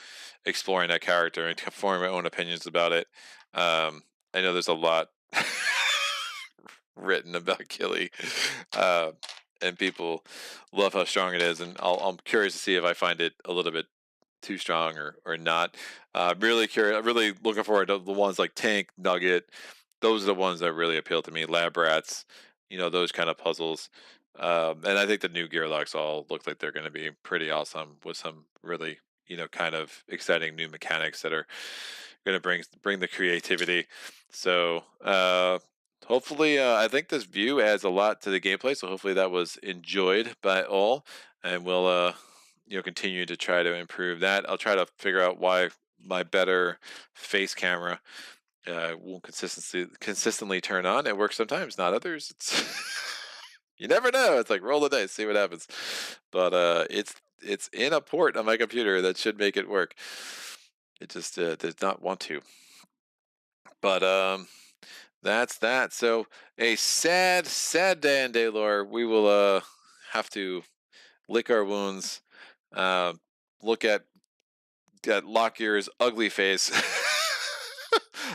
exploring that character and forming my own opinions about it. I know there's a lot written about Gilly, and people love how strong it is, and I'm curious to see if I find it a little bit too strong or not. Really curious. Really looking forward to the ones like Tank, Nugget. Those are the ones that really appeal to me. Lab Rats, you know, those kind of puzzles. And I think the new gearlocs all look like they're going to be pretty awesome with some really, you know, kind of exciting new mechanics that are going to bring the creativity. So hopefully, I think this view adds a lot to the gameplay. So hopefully that was enjoyed by all, and we'll you know, continue to try to improve that. I'll try to figure out why my better face camera won't consistently turn on. It works sometimes, not others. It's you never know. It's like roll the dice, see what happens. But it's in a port on my computer that should make it work. It just does not want to. But that's that. So a sad day in Daylor. We will have to lick our wounds. Look at Lockgear's ugly face.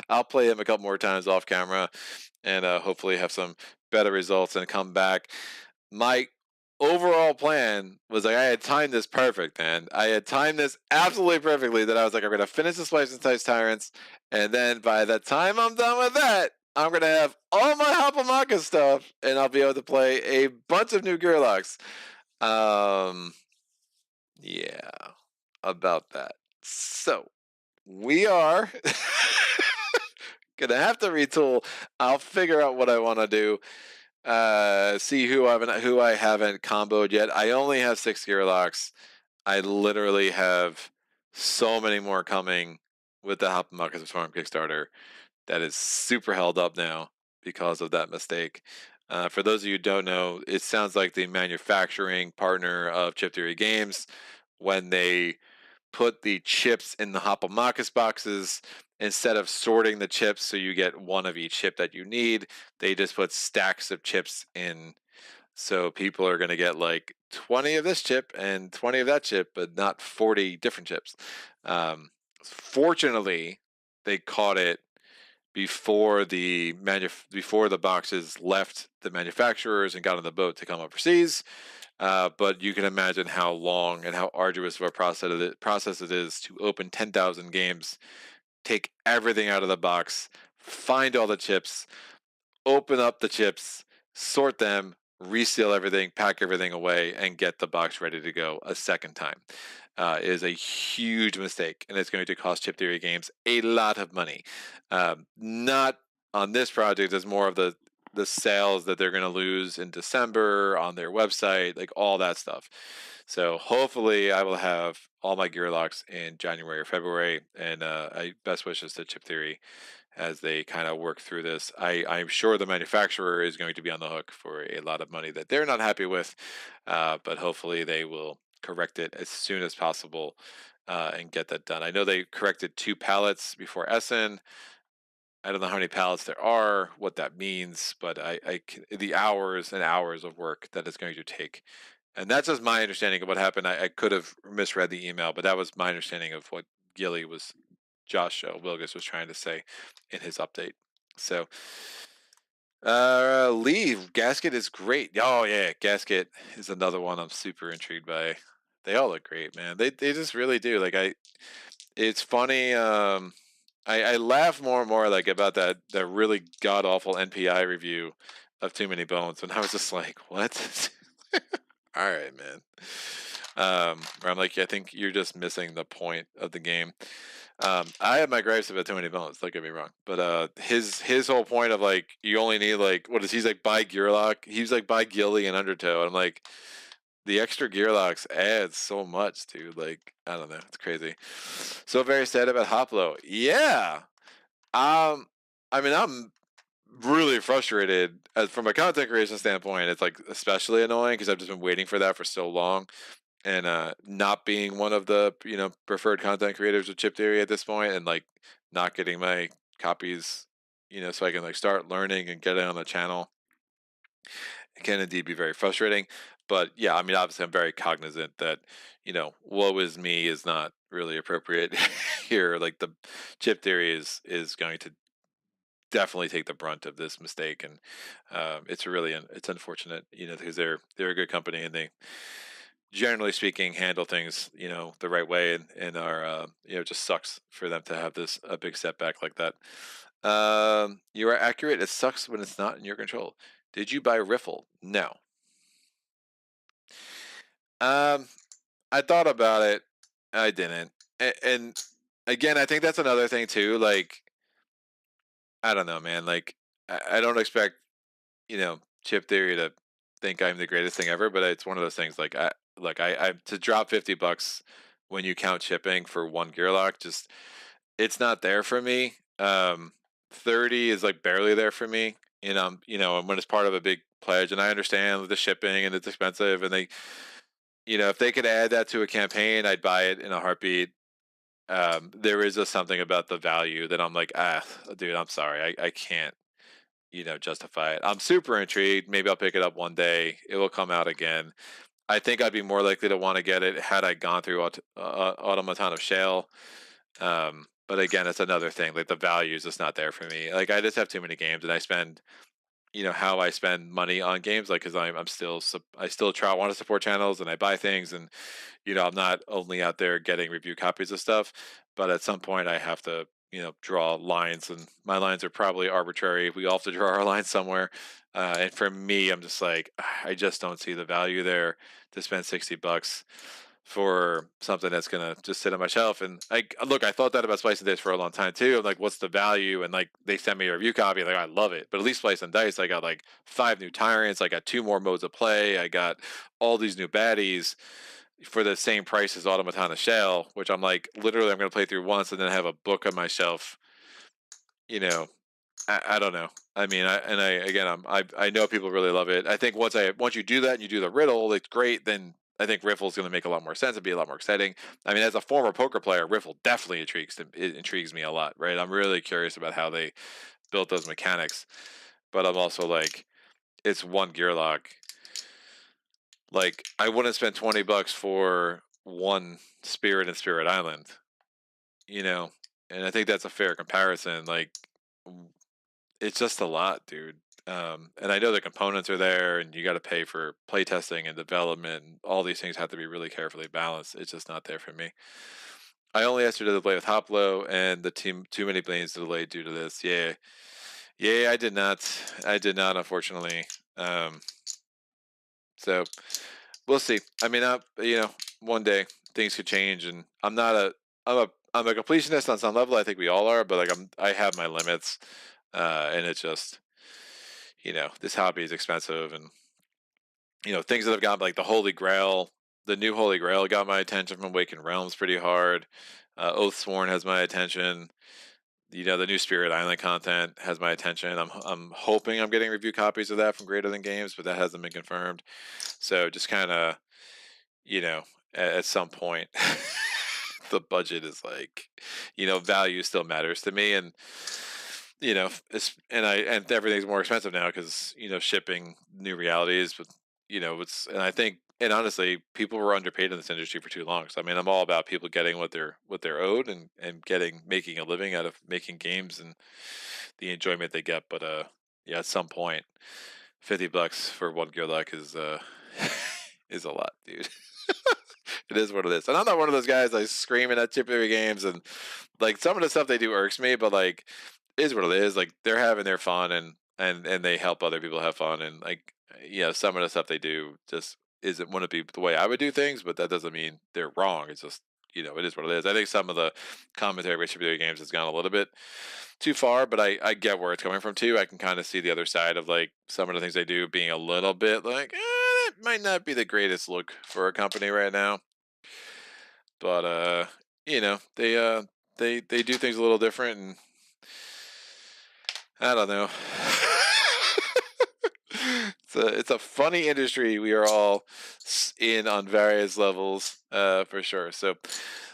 I'll play him a couple more times off camera, and hopefully have some better results and come back. My overall plan was like I had timed this perfect, man. I had timed this absolutely perfectly. That I was like, I'm gonna finish the Splice and Dice Tyrants, and then by the time I'm done with that, I'm gonna have all my Hopamaka stuff, and I'll be able to play a bunch of new gearlocs. Yeah, about that. So we are gonna have to retool. I'll figure out what I want to do. See who I haven't comboed yet. I only have 6 gearlocs. I literally have so many more coming with the Hopamaka Storm Kickstarter. That is super held up now because of that mistake. For those of you who don't know, it sounds like the manufacturing partner of Chip Theory Games, when they put the chips in the Hopamakas boxes, instead of sorting the chips so you get one of each chip that you need, they just put stacks of chips in. So people are going to get like 20 of this chip and 20 of that chip, but not 40 different chips. Fortunately, they caught it before the boxes left the manufacturers and got on the boat to come overseas. But you can imagine how long and how arduous of a process it is to open 10,000 games, take everything out of the box, find all the chips, open up the chips, sort them, reseal everything, pack everything away, and get the box ready to go a second time. Is a huge mistake, and it's going to cost Chip Theory Games a lot of money. Not on this project, as more of the sales that they're going to lose in December on their website, like all that stuff. So hopefully I will have all my gearlocs in January or February, and I best wishes to Chip Theory as they kind of work through this. I'm sure the manufacturer is going to be on the hook for a lot of money that they're not happy with, but hopefully they will correct it as soon as possible and get that done. I know they corrected 2 pallets before Essen. I don't know how many pallets there are, what that means, but the hours and hours of work that it's going to take. And that's just my understanding of what happened. I could have misread the email, but that was my understanding of what Josh Wilgus was trying to say in his update. So, Lee, Gasket is great. Oh yeah, Gasket is another one I'm super intrigued by. They all look great, man. They just really do. Like it's funny. I laugh more and more like about that really god awful NPI review of Too Many Bones, and I was just like, what? All right, man. Where I'm like, I think you're just missing the point of the game. I have my gripes about Too Many Bones, don't get me wrong, but his whole point of like you only need like what is he's like buy gearloc, he's like buy Gilly and Undertow, and I'm like the extra gearlocs adds so much, dude. Like I don't know, it's crazy. So very sad about Hoplo. Yeah. I mean I'm really frustrated from a content creation standpoint. It's like especially annoying because I've just been waiting for that for so long, and not being one of the preferred content creators of Chip Theory at this point, and like not getting my copies, so I can like start learning and get it on the channel, it can indeed be very frustrating. But yeah, I mean, obviously, I'm very cognizant that "woe is me" is not really appropriate here. Like the Chip Theory is going to definitely take the brunt of this mistake, and it's unfortunate, because they're a good company and they generally speaking handle things the right way, and are it just sucks for them to have this a big setback like that. You are accurate. It sucks when it's not in your control. Did you buy Riffle? No. I thought about it. I didn't. And again, I think that's another thing too. Like, I don't know, man. Like, I don't expect Chip Theory to think I'm the greatest thing ever, but it's one of those things. Like, I to drop $50 when you count shipping for one gearloc, just it's not there for me. 30 is like barely there for me. And when it's part of a big pledge, and I understand the shipping and it's expensive, and they, if they could add that to a campaign, I'd buy it in a heartbeat. There is just something about the value that I'm like, dude, I'm sorry, I can't, justify it. I'm super intrigued. Maybe I'll pick it up one day. It will come out again. I think I'd be more likely to want to get it had I gone through Automaton of Shale. But again, it's another thing. Like the value is just not there for me. Like I just have too many games, and I spend, how I spend money on games. Like because I still want to support channels, and I buy things, and I'm not only out there getting review copies of stuff, but at some point I have to draw lines, and my lines are probably arbitrary. We all have to draw our lines somewhere. And for me, I'm just like, I just don't see the value there to spend $60 for something that's gonna just sit on my shelf. And I thought that about Splice and Dice for a long time too. I'm like, what's the value? And like they sent me a review copy, like I love it. But at least Splice and Dice, I got like 5 new Tyrants, I got 2 more modes of play, I got all these new baddies for the same price as Automaton of Shale, which I'm like, literally I'm gonna play through once and then have a book on my shelf. I don't know. I mean, I know people really love it. I think once you do that and you do the riddle, it's great. Then I think Riffle is going to make a lot more sense and be a lot more exciting. I mean, as a former poker player, Riffle definitely intrigues me a lot, right? I'm really curious about how they built those mechanics, but I'm also like, it's one gearloc. Like, I wouldn't spend $20 for one Spirit and Spirit Island, and I think that's a fair comparison. Like, it's just a lot, dude. And I know the components are there, and you got to pay for playtesting and development, and all these things have to be really carefully balanced. It's just not there for me. I only asked her to play with Hoplo, and the team too many planes delayed due to this. Yeah, yeah, I did not. I did not, unfortunately. Um, so we'll see. I mean, one day things could change, and I'm a completionist on some level. I think we all are, but like I have my limits, and it's just this hobby is expensive, and things that have got like the Holy Grail, the new Holy Grail got my attention from Awakened Realms pretty hard. Oathsworn has my attention. The new Spirit Island content has my attention. I'm hoping I'm getting review copies of that from Greater Than Games, but that hasn't been confirmed. So just kind of, you know, at some point, the budget is like, value still matters to me, and and everything's more expensive now because shipping new realities, but and I think, and honestly, people were underpaid in this industry for too long. So I mean, I'm all about people getting what they're owed, and making a living out of making games and the enjoyment they get. But yeah, at some point, $50 for one gearloc is is a lot, dude. It is what it is. And I'm not one of those guys like screaming at chip theory games, and like some of the stuff they do irks me, but like it is what it is. Like they're having their fun, and they help other people have fun, and like some of the stuff they do just wouldn't be the way I would do things, but that doesn't mean they're wrong. It's just it is what it is. I think some of the commentary about chip theory games has gone a little bit too far, but I get where it's coming from too. I can kind of see the other side of like some of the things they do being a little bit like that might not be the greatest look for a company right now. But they do things a little different, and I don't know. It's a funny industry we are all in on various levels, for sure. So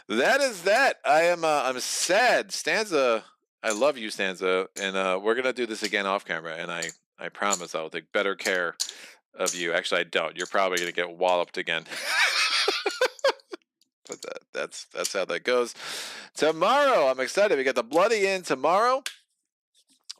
that is that. I'm sad. Stanza, I love you, Stanza, and we're gonna do this again off camera, and I promise I will take better care of you. Actually, I don't. You're probably gonna get walloped again. But that's how that goes. Tomorrow, I'm excited. We got the Bloody Inn tomorrow.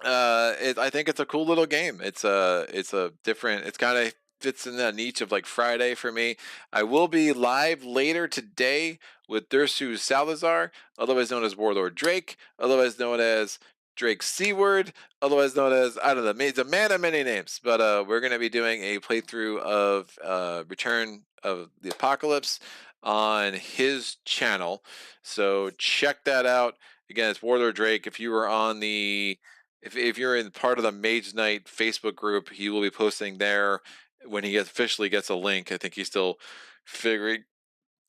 I think it's a cool little game. It's a different. It's kind of fits in that niche of like Friday for me. I will be live later today with Dursu Salazar, otherwise known as Warlord Drake, otherwise known as Drake Seaward, otherwise known as, I don't know. He's a man of many names, but we're gonna be doing a playthrough of Return of the Apocalypse on his channel. So check that out. Again, it's Warlord Drake. If you were on the if you're in part of the Mage Knight Facebook group, he will be posting there when he officially gets a link. I think he's still figuring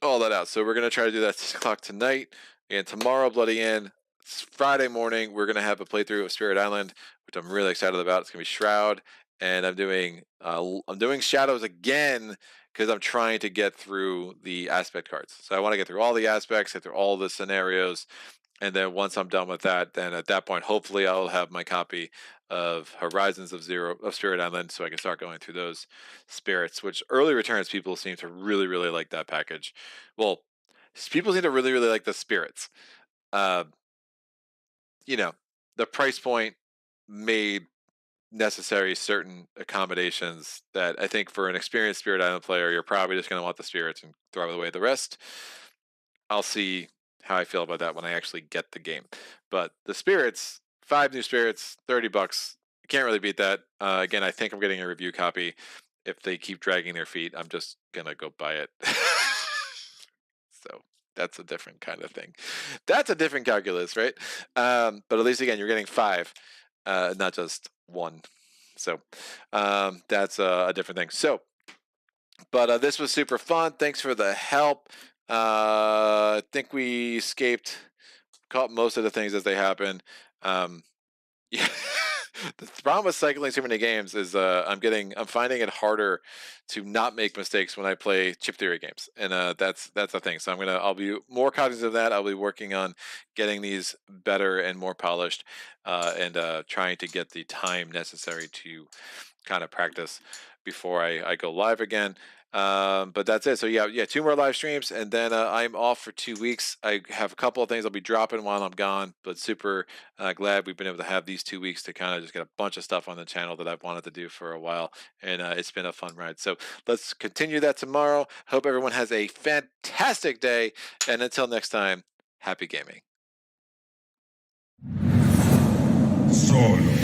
all that out. So we're gonna try to do that 6 o'clock tonight. And tomorrow, Bloody Inn. It's Friday morning. We're gonna have a playthrough of Spirit Island, which I'm really excited about. It's gonna be Shroud, and I'm doing Shadows again because I'm trying to get through the aspect cards. So I want to get through all the aspects, get through all the scenarios, and then once I'm done with that, then at that point, hopefully I'll have my copy of Horizons of Spirit Island, so I can start going through those spirits. Which early returns people seem to really, really like that package. Well, people seem to really, really like the spirits. Uh, the price point made necessary certain accommodations that I think for an experienced Spirit Island player, you're probably just going to want the spirits and throw away the rest. I'll see how I feel about that when I actually get the game. But the spirits, 5 new spirits, $30. I can't really beat that. Again, I think I'm getting a review copy. If they keep dragging their feet, I'm just gonna go buy it. So that's a different kind of thing. That's a different calculus, right? But at least again, you're getting 5, not just 1. So that's a different thing. So, but this was super fun. Thanks for the help. I think we caught most of the things as they happen. Yeah. The problem with cycling too many games is I'm finding it harder to not make mistakes when I play chip theory games, and that's the thing. So I'll be more cognizant of that. I'll be working on getting these better and more polished, and trying to get the time necessary to kind of practice before I go live again. But that's it. So yeah, 2 more live streams, and then I'm off for 2 weeks. I have a couple of things I'll be dropping while I'm gone, but super glad we've been able to have these 2 weeks to kind of just get a bunch of stuff on the channel that I've wanted to do for a while, and it's been a fun ride. So let's continue that tomorrow. Hope everyone has a fantastic day, and until next time, happy gaming. Solo.